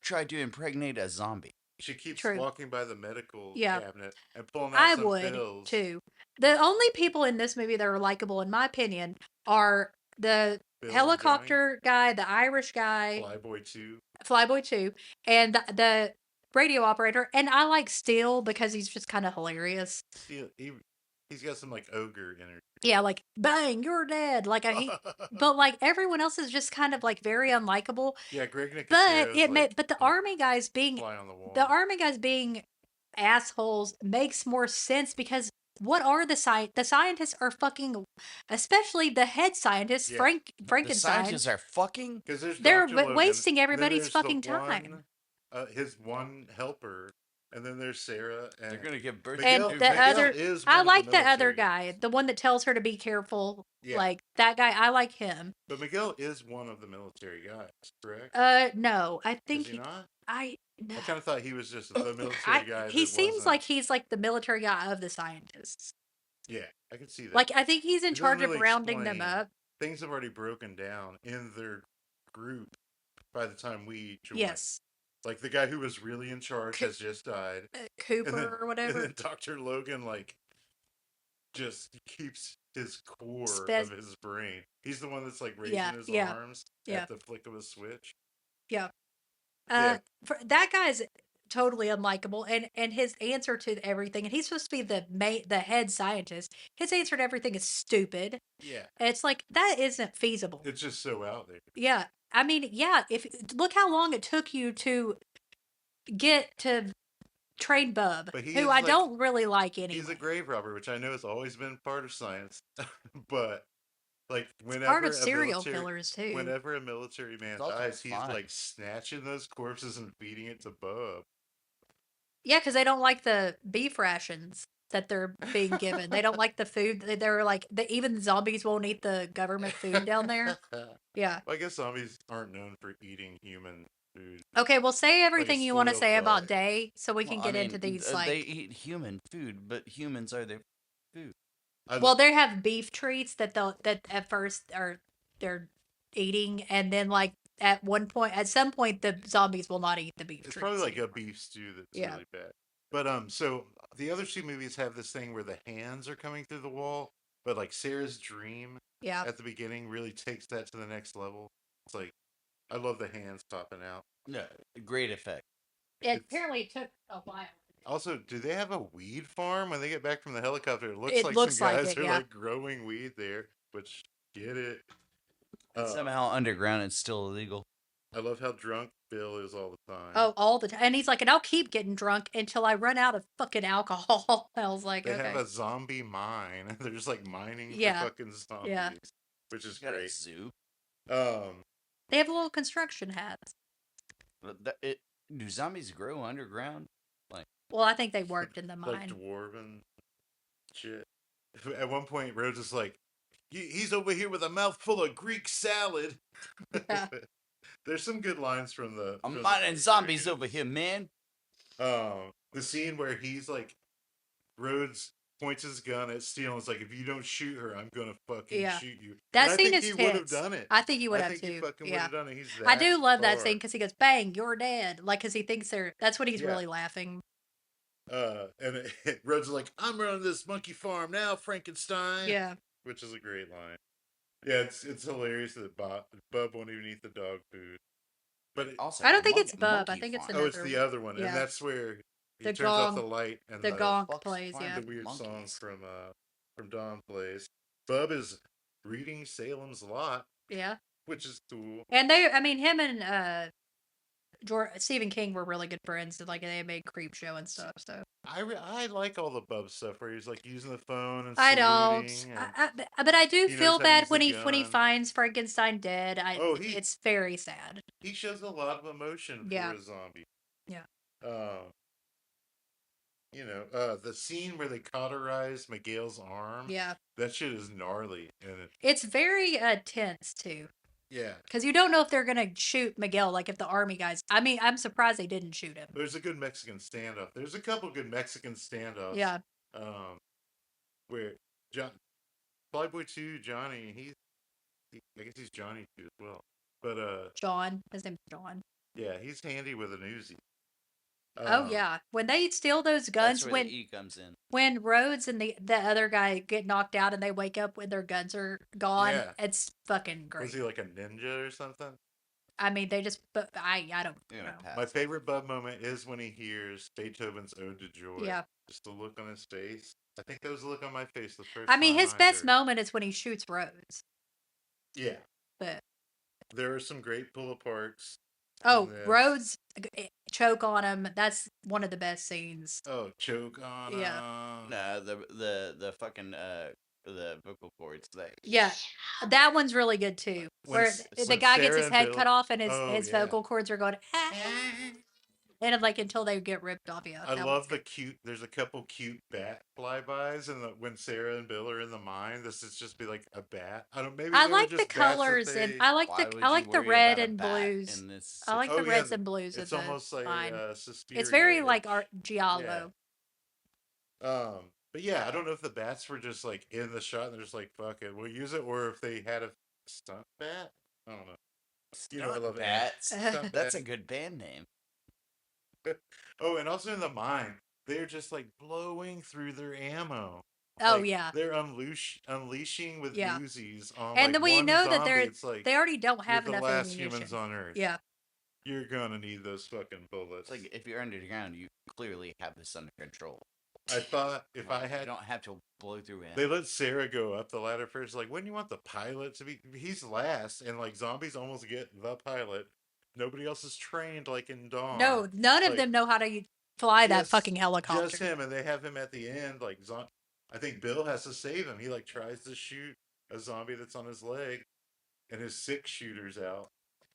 tried to impregnate a zombie. She keeps True. walking by the medical Yeah. cabinet and pulling out I some would pills. too. The only people in this movie that are likable, in my opinion, are the Bill and helicopter guy, the Irish guy, Flyboy 2. Flyboy 2, and the radio operator. And I like Steele because he's just kind of hilarious. He's got some like ogre energy. Yeah, like bang, you're dead. Like but like everyone else is just kind of like very unlikable. Yeah, Greg Nicotero's But like, but the army guys being fly on the wall. assholes makes more sense because what are the scientists are fucking, especially the head scientist Yeah. Frank The Frankenstein. scientists are fucking. Because there's They're Dr. Logan, wasting then everybody's there's fucking the time. His one helper, and then there's Sarah. And They're gonna give birth Miguel- And to the Miguel other, is I one of like the other military guy, guys. the one that tells her to be careful. Yeah. Like that guy, I like him. But Miguel is one of the military guys, correct? No, I think is he not? I no. I kind of thought he was just the military guy. He that seems wasn't- like he's like the military guy of the scientists. Yeah, I can see that. Like I think he's in It doesn't charge of really rounding them explain. up. Things have already broken down in their group by the time we joined. Yes, Like the guy who was really in charge has just died. Cooper And then, or whatever. And then Dr. Logan like just keeps his core Spez- of his brain. He's the one that's like raising Yeah, his yeah, arms yeah. at the flick of a switch. Yeah. Yeah. That guy's totally unlikable, and his answer to everything, and he's supposed to be the head scientist. His answer to everything is stupid. Yeah. And it's like that isn't feasible. It's just so out there. Yeah, I mean, yeah. If look how long it took you to get to train Bub, But he who is, I like- don't really like anyway. He's a grave robber, which I know has always been part of science. But like whenever Part of a serial military- killers too. Whenever a military man It's also dies, he's fun. like snatching those corpses and feeding it to Bub. Yeah, because they don't like the beef rations that they're being given. They don't like the food. They're like even zombies won't eat the government food down there. Yeah. Well, I guess zombies aren't known for eating human food. Okay, well, say everything you want to spoiled say about dog. Day, so we can Well, I get into mean, these they like. eat human food, but humans are their food. Well, they have beef treats that at first they're eating, and then like at some point the zombies will not eat the beef it's treats. probably like a anymore. beef stew that's Yeah. really bad. But so the other two movies have this thing where the hands are coming through the wall, but like Sarah's dream Yeah. at the beginning really takes that to the next level. It's like I love the hands popping out. Yeah, great effect. Apparently it took a while. Also, do they have a weed farm when they get back from the helicopter? It looks It like looks some like guys it, are yeah. like growing weed there, which get it. Somehow underground, it's still illegal. I love how drunk Bill is all the time. Oh, all the time. And he's like, and I'll keep getting drunk until I run out of fucking alcohol. I was like, They okay. have a zombie mine. They're just like mining Yeah. for fucking zombies, Yeah. which is Got a great. zoo. They have little construction hats. Do zombies grow underground? Well, I think they worked in the Like mine. dwarven shit. At one point, Rhodes is like, he's over here with a mouthful of Greek salad. Yeah. There's some good lines from the. I'm from the- mining zombies over here, man. The scene where he's like, Rhodes points his gun at Steele and is like, if you don't shoot her, I'm gonna fucking Yeah. shoot you. That And scene I is think he would have tense. done it. I think you would I have think he too. fucking would Yeah. have done it. He's I that do love that far. scene because he goes, bang, you're dead. Like, because he thinks that's what he's Yeah. really laughing. And Rhodes is like, I'm running this monkey farm now, Frankenstein. Yeah. Which is a great line. Yeah, it's hilarious that Bub won't even eat the dog food. But Also, I don't think mon- it's Bub. I monkey think it's farm. oh, it's another the one. other one, Yeah. and that's where he The turns off gong- the light and The gonk Fox plays, farm. yeah. the weird song Monkeys. from Don plays. Bub is reading Salem's Lot, Yeah. which is cool. And him and Stephen King were really good friends. And, like, they made Creep Show and stuff. So I like all the Bub stuff where he's like using the phone and I saluting. don't. And But I do he knows feel how to bad use when the he gun. finds Frankenstein dead. Oh, it's very sad. he shows a lot of emotion for Yeah. a zombie. Yeah. The scene where they cauterize Miguel's arm. Yeah. That shit is gnarly, and It's very tense too. yeah. Because you don't know if they're gonna shoot Miguel, like if the army guys. I mean, I'm surprised they didn't shoot him. There's a good Mexican standoff. There's a couple good Mexican standoffs. Yeah. Where Flyboy 2, Johnny, I guess he's Johnny too as well. But John, his name's John. yeah, he's handy with an Uzi. Oh yeah, when they steal those guns, That's where the E comes in. When Rhodes and the other guy get knocked out and they wake up when their guns are gone, it's fucking great. Was he like a ninja or something? I mean, they just. But I don't know. My favorite Bub moment is when he hears Beethoven's Ode to Joy. Yeah. Just the look on his face. I think that was the look on my face the first. I mean, time his best moment is when he shoots Rhodes. Yeah. But there are some great pull aparts. Oh, Rhodes choke on him. That's one of the best scenes. Oh, choke on him. No, the fucking the vocal cords. Yeah, that one's really good too. Where the guy gets his head cut off and his vocal cords are going, and like until they get ripped off. Yeah, I love the cute. There's a couple cute bat flybys, and when Sarah and Bill are in the mine, this is just be like a bat. I don't. Maybe I like the colors and I like the red and blues. I like the reds and blues. It's almost like Suspiria. It's very like art giallo. But yeah, I don't know if the bats were just like in the shot and they're just like, fuck it, we'll use it, or if they had a stunt bat. I don't know. I love bats. That's a good band name. Oh, and also in the mine, they're just like blowing through their ammo. Oh yeah, they're unleashing with Uzis on. And then when you know zombie, that they already don't have enough the last ammunition. Humans on Earth. Yeah, you're gonna need those fucking bullets. It's like if you're underground, you clearly have this under control. I thought if I had, you don't have to blow through it. They let Sarah go up the ladder first. Like, wouldn't you want the pilot to be? He's last, and like zombies almost get the pilot. Nobody else is trained like in Dawn. No, none of them know how to fly that fucking helicopter. Just him, and they have him at the end. Like, I think Bill has to save him. He like tries to shoot a zombie that's on his leg, and his 6 shooters out.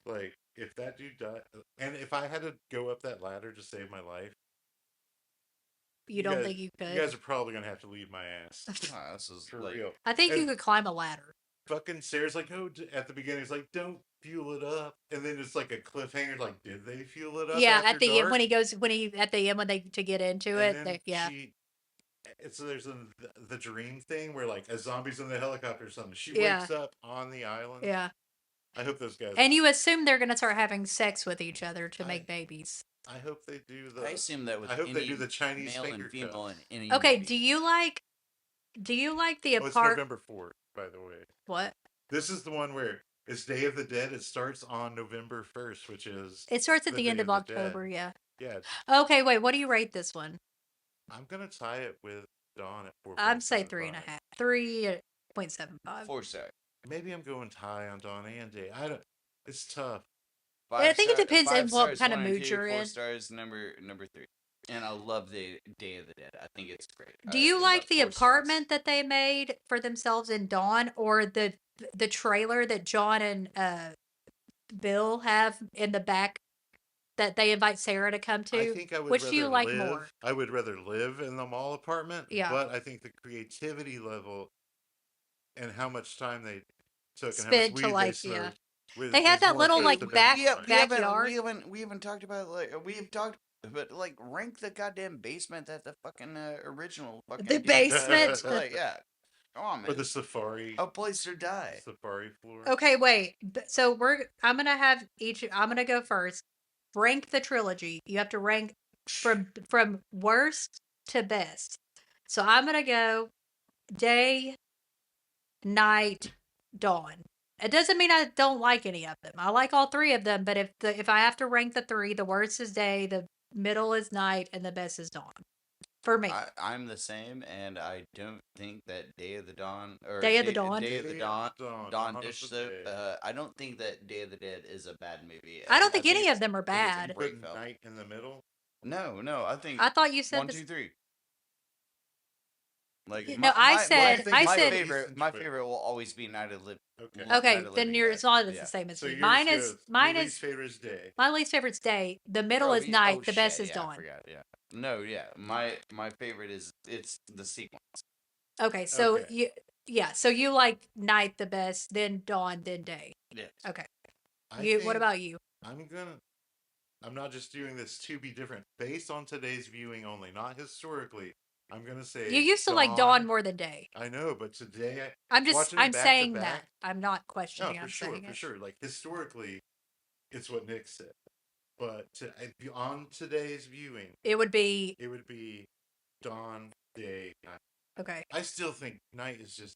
Like, if that dude died, and if I had to go up that ladder to save my life. You don't think you could? You guys are probably gonna have to leave my ass. This is for real. I think you could climb a ladder. Fucking Sarah's like, no. At the beginning, he's like, don't fuel it up, and then it's like a cliffhanger. Like, did they fuel it up? Yeah, at the end when at the end when they to get into it, So there's the dream thing where like a zombie's in the helicopter or something. She wakes up on the island. Yeah. I hope those guys. And you assume they're gonna start having sex with each other to make babies. I hope they do I assume that with I hope they do the Chinese male finger and female in any Okay, movie. do you like the It's November 4th, by the way. What? This is the one where it's Day of the Dead. It starts on November 1st, which is it starts at the end of October. Yeah. Yeah. Okay, wait. What do you rate this one? I'm gonna tie it with Dawn at 4. I'd say 3.5, 3.75. 4 star. Maybe I'm going tie on Dawn and Day. I don't. It's tough. I think it depends on what kind of mood you're in. 4 stars, number 3. And I love the Day of the Dead. I think it's great. Do you like the apartment that they made for themselves in Dawn, or the trailer that John and Bill have in the back that they invite Sarah to come to? I think I would Which do you like more? I would rather live in the mall apartment. Yeah. But I think the creativity level and how much time they took and spent how much weed they smoked. They had that little like backyard. We haven't talked about but like rank the goddamn basement that the fucking original fucking the basement. Like, yeah, come on, man. Or the safari. A place to die. Safari floor. Okay, wait. So I'm gonna go first. Rank the trilogy. You have to rank from worst to best. So I'm gonna go day, night, dawn. It doesn't mean I don't like any of them. I like all 3 of them, but if I have to rank the 3, the worst is day, the middle is night, and the best is dawn. for me. I'm the same, and I don't think that Day of the Dawn or Day of the Dawn? Day of the Dawn, Dawn of Dish the Soap. Dead. I don't think that Day of the Dead is a bad movie. I don't think think any of it's- them are I think it's a bad. great Put film. Night in the middle. No, I think I thought you said 1, this. 2, 3. Like No, I said- think I my said- favorite. My favorite will always be Night of the Okay. Okay, Night of the then Living it's Dead. not the Yeah. same as So me. yours Mine goes, is your least favorite is Day. my least favorite's Day. The middle is Night. The best is I Dawn. forgot. Yeah. No, yeah. My favorite is it's the sequence. Okay, so Okay. so you like Night the best, then Dawn, then Day. Yes. Okay. I What think about you? I'm not just doing this to be different. Based on today's viewing only, not historically. I'm gonna say You used to like Dawn more than Day. I know, but today I'm back saying to that. back, I'm not no, questioning. for I'm sure, saying for it. sure. Like historically, it's what Nick said. But on today's viewing, It would be it would be Dawn, Day, Night. okay. I still think Night is just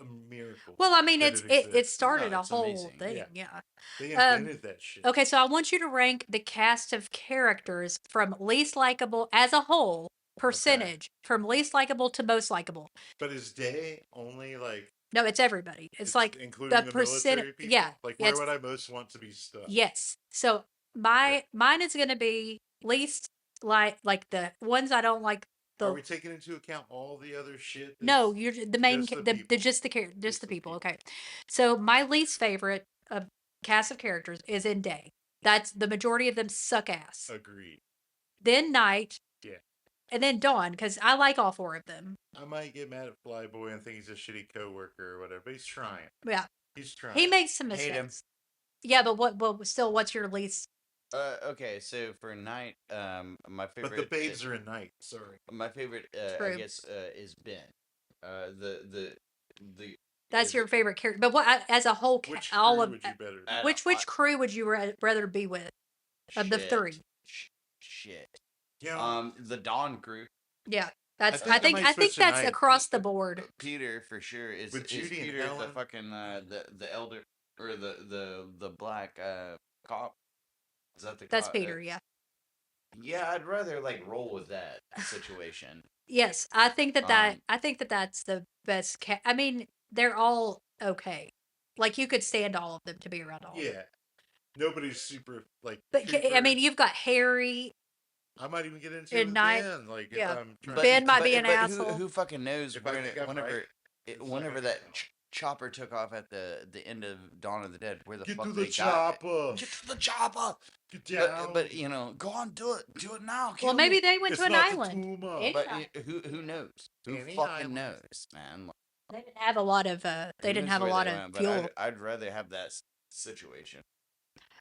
a miracle. Well, I mean, that it exists. started No, a it's whole amazing. thing. Yeah. Yeah. They invented that shit. Okay, so I want you to rank the cast of characters from least likable as a whole percentage from least likable to most likable. But is Day only like No, it's everybody. It's like including the percent. military people? Yeah. Like where would I most want to be stuck? Yes. So mine is going to be least like the ones I don't like. Are we taking into account all the other shit? No, you're the main just the the people. just the character, Just just the the people. people. Okay. So my least favorite of cast of characters is in Day. That's the majority of them suck ass. Agreed. Then Night. Yeah. And then Dawn, because I like all four of them. I might get mad at Flyboy and think he's a shitty coworker or whatever, but he's trying. Yeah. He's trying. He makes some Hate him. mistakes. Yeah, but what's your least? Okay, so for Night, my favorite. But the babes are in Night. Sorry. My favorite, I True. guess, is Ben. The That's your favorite character. But what as a whole, Which all crew of would you better? which crew would you rather be with of the three? Shit. Yeah. The Dawn crew. Yeah, that's. I think I might switch to that's Night. across the board. Peter for sure is With Judy and Peter the Helen? fucking the elder or the black cop. Is that the? That's cop? Peter. Yeah. Yeah, I'd rather like roll with that situation. Yes, I think that that's the best. I mean, they're all okay. Like you could stand all of them to be around all. Of them. Yeah. Nobody's super like. But I mean, you've got Harry. I might even get into in it Night. Ben. Like Yeah. if I'm trying Ben might be an but asshole. Who fucking knows? If I think I'm Whenever right, it's whenever like that chopper took off at the end of Dawn of the Dead, where the get fuck to they the chopper. got? Get to the chopper. Get down. But you know, go on, do it now. Well, maybe they went it's to an not island. the tumor. Any But island. who knows? Who Any fucking island. knows, man? They didn't have a lot of. They Who didn't knows have a where lot they of went, but fuel. I'd rather have that situation.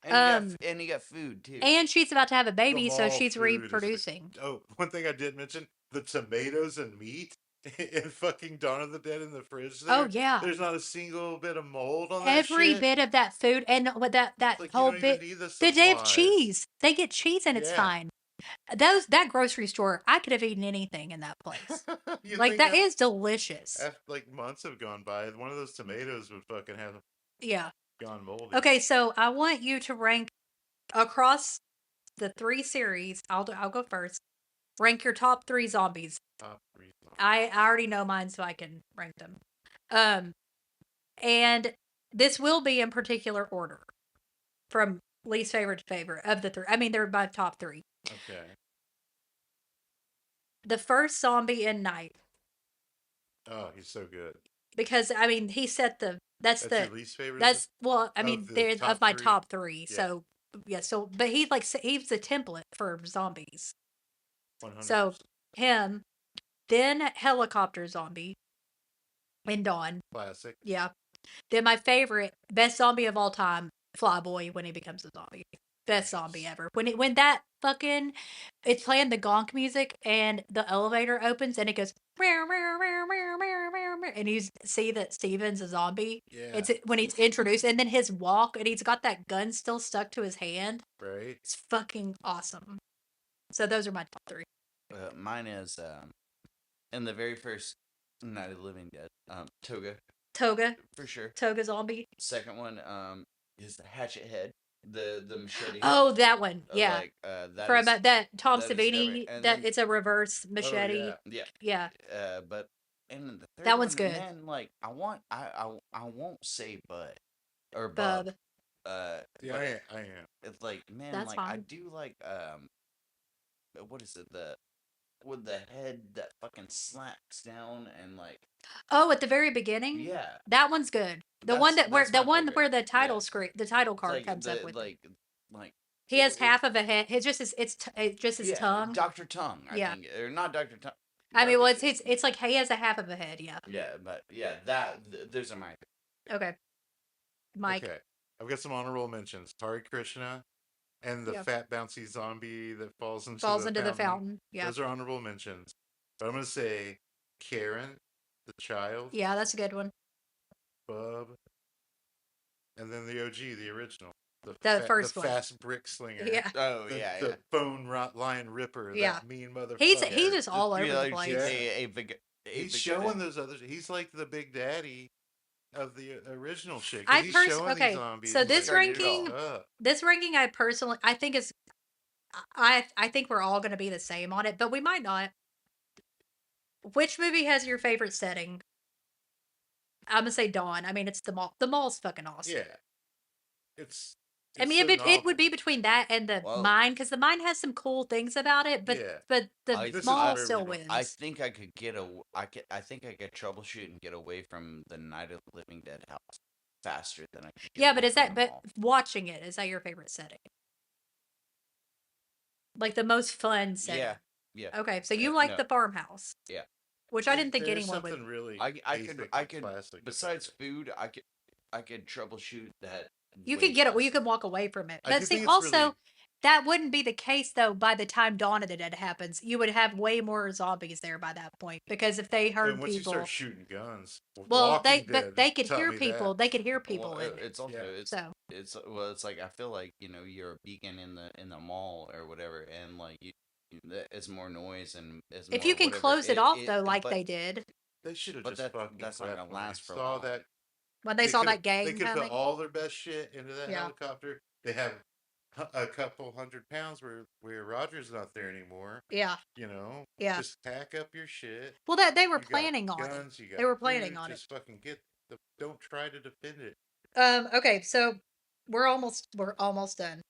And you got food too. And she's about to have a baby, The so mall she's food is reproducing. Oh, one thing I did mention: the tomatoes and meat in fucking Dawn of the Dead in the fridge. There, Oh yeah, there's not a single bit of mold on that every shit. bit of that food, and what that Like, whole you don't even bit. need the They have supplies. cheese. They get cheese, and it's Yeah. fine. That grocery store, I could have eaten anything in that place. You Like think that is delicious. After like months have gone by, one of those tomatoes would fucking have Yeah. gone moldy. Okay, so I want you to rank across the 3 series. I'll go first. Rank your top 3 zombies. Top three. I already know mine, so I can rank them. And this will be in particular order, from least favorite to favorite of the 3. I mean, they're my top 3. Okay. The first zombie in Night, Oh, he's so good. because I mean, he set the That's your least favorite. that's well, I Of mean, the they're top of my 3? top 3. Yeah. So yeah, but he's the template for zombies. 100%. So him, then helicopter zombie in Dawn. Classic. Yeah. Then my favorite, best zombie of all time, Flyboy when he becomes a zombie. Best zombie ever. When that fucking, it's playing the gonk music and the elevator opens and it goes, and you see that Steven's a zombie. Yeah. It's when he's introduced, and then his walk, and he's got that gun still stuck to his hand. Right. It's fucking awesome. So those are my top 3. Mine is in the very first Night of the Living Dead. Toga Toga for sure. zombie. Second one is the Hatchet Head. the machete. Oh, that one. Yeah. Like that From is that Tom that is Discovery. Savini, And that then it's a reverse machete. yeah. yeah. Yeah. But and the third That one's one, good. man, like I won't say Bud or Bub. Yeah, but I am. it's like, man, That's like I fine. do like what is it, the with the head that fucking slaps down and like Oh, at the very beginning? yeah. That one's good. The one that where That's the my one favorite. where the Yeah. title screen, the title It's card like comes up the with it. like He has It- half of a head. It's just it's just his yeah, tongue. Dr. Tongue, I Yeah. think, or not Dr. Tongue. I mean, well, Dr. it's like he has a half of a head. Yeah. Yeah, but yeah, those are my Okay. Mike. Okay, I've got some honorable mentions. Hare Krishna and the Yeah. fat bouncy zombie that falls into Falls the into the fountain. fountain. Yeah. Those are honorable mentions. But I'm gonna say Karen, the child, Yeah, that's a good one. Bub, and then the OG, the original, The first the one. fast brick slinger. Yeah. Oh yeah, The phone line ripper, Yeah. that mean motherfucker. He's just all over the place. He's showing those others. He's like the big daddy of the original shit. I He's personally showing these zombies. so like, this "Turn it ranking, up." I personally I think is I think we're all going to be the same on it, but we might not. Which movie has your favorite setting? I'm gonna say Dawn. I mean, it's the mall. The mall's fucking awesome. Yeah, it's. I mean, so it would novel. be between that and the Well, mine because the mine has some cool things about it, but Yeah. but the This is mall where still we wins. I think I could get I think I could troubleshoot and get away from the Night of the Living Dead house faster than I could. Yeah, but is that watching it, is that your favorite setting? Like the most fun setting? Yeah, yeah. Okay, so you like no. the farmhouse? Yeah. Which I didn't think There's anyone would. something really. I could classic besides about it. food, I could troubleshoot that. You way could get it. Well, you faster. could walk away from it. I But do see, think it's also, really- that wouldn't be the case though. By the time Dawn of the Dead happens, you would have way more zombies there by that point because if they heard And once people, you start shooting guns, well, Walking but Dead they could taught hear me people. that. They could hear people Well, in it. it's also Yeah. So it's well, it's like I feel like you're a beacon in the mall or whatever, and like it's more noise and it's if more you can whatever. close it off though, like but, they did They should have But just fucking. that's not left gonna when they last for saw long. that. when they saw coulda- that gang They could coming. put all their best shit into that Yeah. helicopter. They have a couple 100 pounds where Roger's not there anymore. Yeah, yeah. Just pack up your shit. Well, that they were You got planning on guns, it. you got They were planning food, on it. just fucking don't try to defend it. Okay, so we're almost done.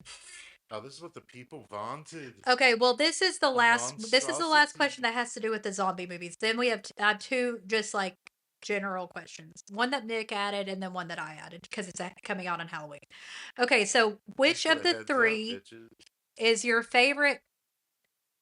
Oh, this is what the people vaunted. Okay, well, this is the last monstrosity. question that has to do with the zombie movies. Then we have two just like general questions. One that Nick added, and then one that I added because it's coming out on Halloween. Okay, so which Thanks of for the heads up, three bitches. is your favorite?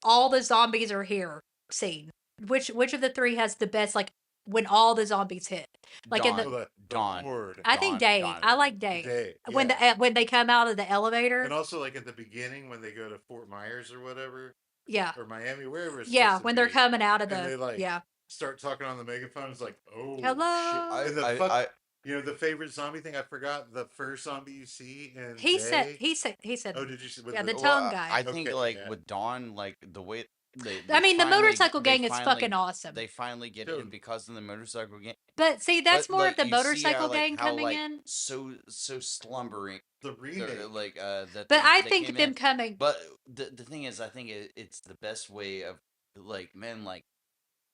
All the zombies are here scene. Which of the three has the best like when all the zombies hit? Like in Dawn. the Oh, the Dawn. horde. I think Day. Dawn. I like Day. Day, When yeah. when they come out of the elevator. And also, like at the beginning, when they go to Fort Myers or whatever, Yeah. or Miami, wherever it's Yeah, supposed to when they're be, coming out of and the they like yeah. start talking on the megaphone. It's like, oh, Hello? shit. And the favorite zombie thing, I forgot the first zombie you see in He said Day. he said Oh, did you see? With yeah, the the, tongue guy. I think Okay, like yeah. with Dawn, like the way they I mean, the finally- motorcycle they gang is finally- fucking awesome. They finally get Dude. in because of the motorcycle gang. But see, that's But, more like, of the you see motorcycle how, like, gang how, coming like, in. the slumbering. remake. Like that. But I they think came them in. coming. But the thing is, I think it's the best way of like, man, like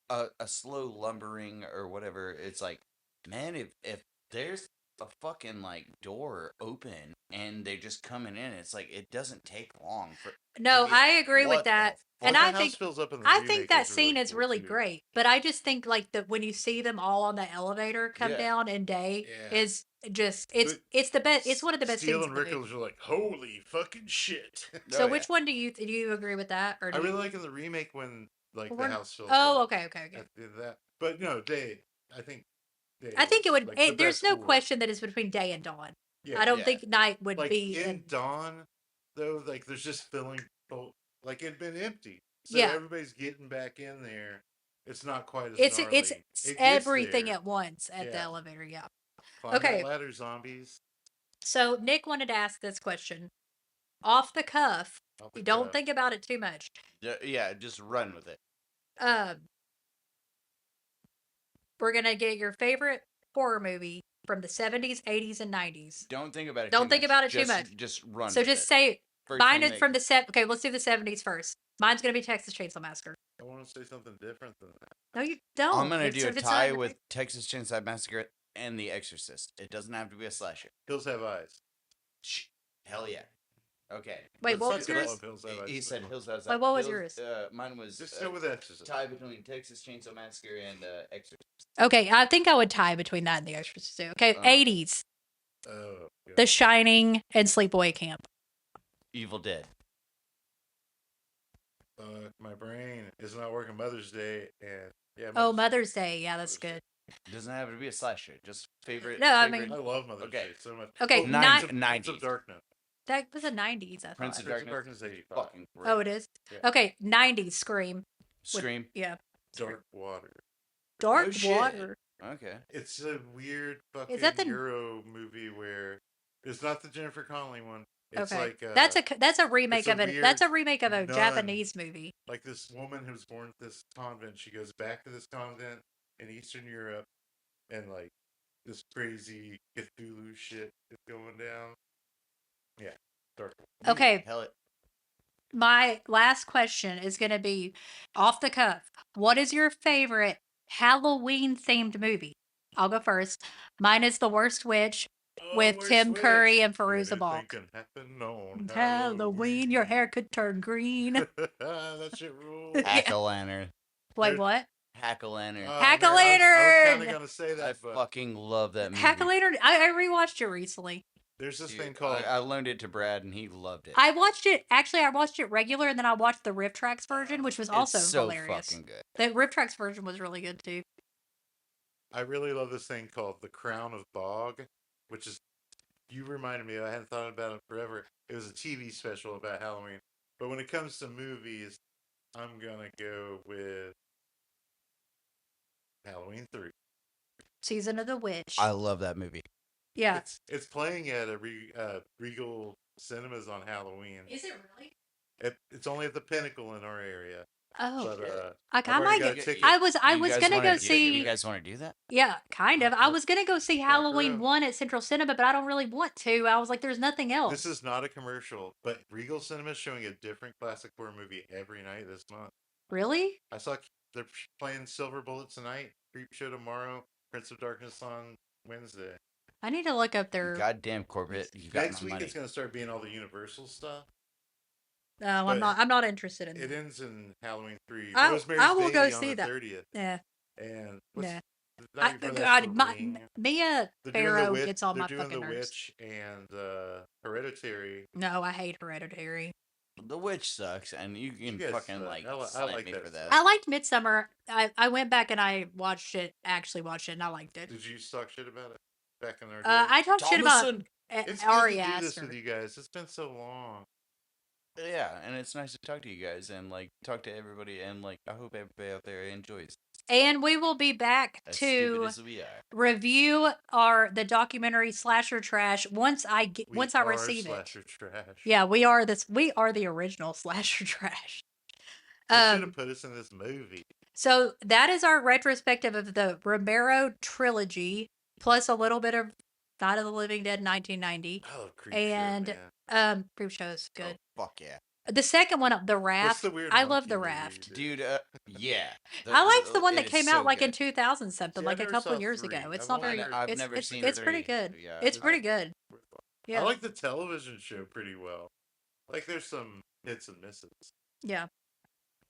a slow lumbering or whatever. It's like, man, if there's a fucking like door open and they're just coming in, it's like it doesn't take long for. No, to be I like, agree with what the that. Well, And the I house think fills up in the I remake think that scene is cool, really too. great. But I just think like when you see them all on the elevator come Yeah. down in Day Yeah. is just it's But the best. It's one of the best Steele scenes. and in the movie. Rickles are like, holy fucking shit. So Oh, which one do you agree with that or do I really you, like in the remake when like Well, the we're- house fills Oh, up. okay. At that. But no, Day. I think. Day I think it was, would. like, the There's best no horde. question that it's between Day and Dawn. Yeah. I don't Yeah. think Night would Like be. in Dawn, though, like there's just filling. Like it'd been empty, so Yeah. everybody's getting back in there. It's not quite as It's gnarly. it's It gets everything there. at once at the Yeah. elevator. Yeah. Climb Okay. that ladder, zombies. So Nick wanted to ask this question off the cuff. Off the You don't cuff. think about it too much. Yeah, just run with it. We're gonna get your favorite horror movie from the 70s, 80s, and 90s. Don't think about it. Don't think about it too much. Just run. So with just it. say First mine thing is from the Okay, let's do the 70s first. Mine's gonna be Texas Chainsaw Massacre. I want to say something different than that. No, you don't. I'm gonna It's- do a if it's tie not- with Texas Chainsaw Massacre and The Exorcist. It doesn't have to be a slasher. Hills Have Eyes. Hell yeah. Okay. Wait, what was Fucking yours? love Hills Have Eyes. He said Hills Have Eyes. Wait, what was yours? Mine was Just go with Exorcist. tie between Texas Chainsaw Massacre and Exorcist. Okay, I think I would tie between that and The Exorcist too. Okay, 80s, Oh, yeah. The Shining and Sleepaway Camp. Evil Dead. My brain is not working Mother's Day, and yeah. Oh, Mother's Day. Yeah, that's Mother's good. It doesn't have to be a slasher. Just favorite. No, I favorite- mean- I love Mother's Okay. Day so much. Okay, Oh, nine- Prince of Darkness. That was the 90s, I thought. Prince of Prince of Darkness. Darkness 85. Fucking great. Oh, it is? Yeah. Okay, 90s Scream. Scream. Yeah. Dark Water. Dark Oh, shit. Water. Okay. It's a weird fucking that the- Euro movie where it's not the Jennifer Connelly one. It's Okay. like That's a remake it's a of it. weird That's a remake of a nun. Japanese movie. like this woman who's born at this convent. She goes back to this convent in Eastern Europe, and like this crazy Cthulhu shit is going down. Yeah, Dark. Okay, Hell, my last question is going to be off the cuff. What is your favorite Halloween themed movie? I'll go first. Mine is The Worst Witch with Worst Tim Witch. Curry and Fairuza Anything Balk. can happen on Halloween, your hair could turn green. That shit rules. Hack-a-lantern. Wait, what? Hack-a-lantern. Oh, Hack-a-lantern! man, I was kind of gonna say I that, but fucking love that movie. Hack-a-lantern. I rewatched it recently. there's this Dude, thing called I loaned it to Brad and he loved it. I watched it. Actually, I watched it regular, and then I watched the Riff Tracks version, which was also it's so hilarious. fucking good. The Riff Tracks version was really good too. I really love this thing called The Crown of Bog, which is, you reminded me, I hadn't thought about it forever. It was a TV special about Halloween. But when it comes to movies, I'm going to go with Halloween 3. Season of the Witch. I love that movie. Yeah. It's playing at a Regal Cinemas on Halloween. Is it really? It's only at the Pinnacle in our area. Oh, But, like, I've I already might got a get. ticket. I was You guys gonna wanna go do- see. You guys want to do that? Yeah, kind of. I was gonna go see Halloween around. 1 at Central Cinema, but I don't really want to. I was like, there's nothing else. This is not a commercial, but Regal Cinema is showing a different classic horror movie every night this month. Really? I saw they're playing Silver Bullet tonight, Creep Show tomorrow, Prince of Darkness on Wednesday. I need to look up their. Goddamn corporate, you got Next my week money. it's going to start being all the Universal stuff. No, but I'm not interested in It that. ends in Halloween 3. I Rosemary's will Baby go on see the that. 30th. Yeah. And what's Yeah. the night before that's God, Halloween. Mia They're doing Farrow the witch, gets on my they're doing fucking the nerves. Witch and Hereditary. No, I hate Hereditary. The Witch sucks, and you can guys fucking suck. like I slap like me that for stuff. that. I liked Midsummer. I went back and I actually watched it, and I liked it. Did you talk shit about it back in our day? I talked shit about Thomason. it's Ari good to do this Aster. with you guys. It's been so long. Yeah, and it's nice to talk to you guys and like talk to everybody, and like I hope everybody out there enjoys. And we will be back As stupid to as we are. review the documentary Slasher Trash once I We once I are receive it. slasher trash. Yeah, we are the original Slasher Trash. They should Um, have put us in this movie. so that is our retrospective of the Romero trilogy, plus a little bit of Night of the Living Dead 1990. I love Creep and- Show, man. Creep Show is good. Oh, fuck yeah, The second one, The What's Raft. the weird I love monkey The movie Raft. you did? dude. Yeah, I liked the one it that is came so out like in good. 2000 something, See, like I a never couple saw years 3. ago. It's I've not very. only- I've it's never it's, seen it's pretty 3. good. Yeah, It's pretty good. Yeah. I like the television show pretty well. Like there's some hits and misses. Yeah.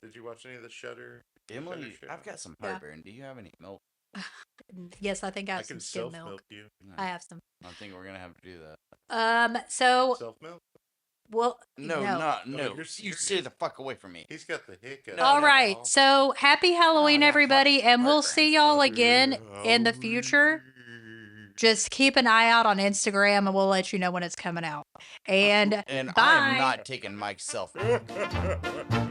Did you watch any of the Shutter? Emily, Shudder show? I've got some Yeah. heartburn. Do you have any milk? Yes, I think I I have some can skim self milk. milk you. I have some. I think we're gonna have to do that. So Self milk? well, No, no. not No, no. you're You serious. stay the fuck away from me. He's got the hiccup. No, All no, right. no. So happy Halloween, got everybody, and we'll heartburn. see y'all again in the future. Just keep an eye out on Instagram, and we'll let you know when it's coming out. And And bye. I am not taking Mike's selfie.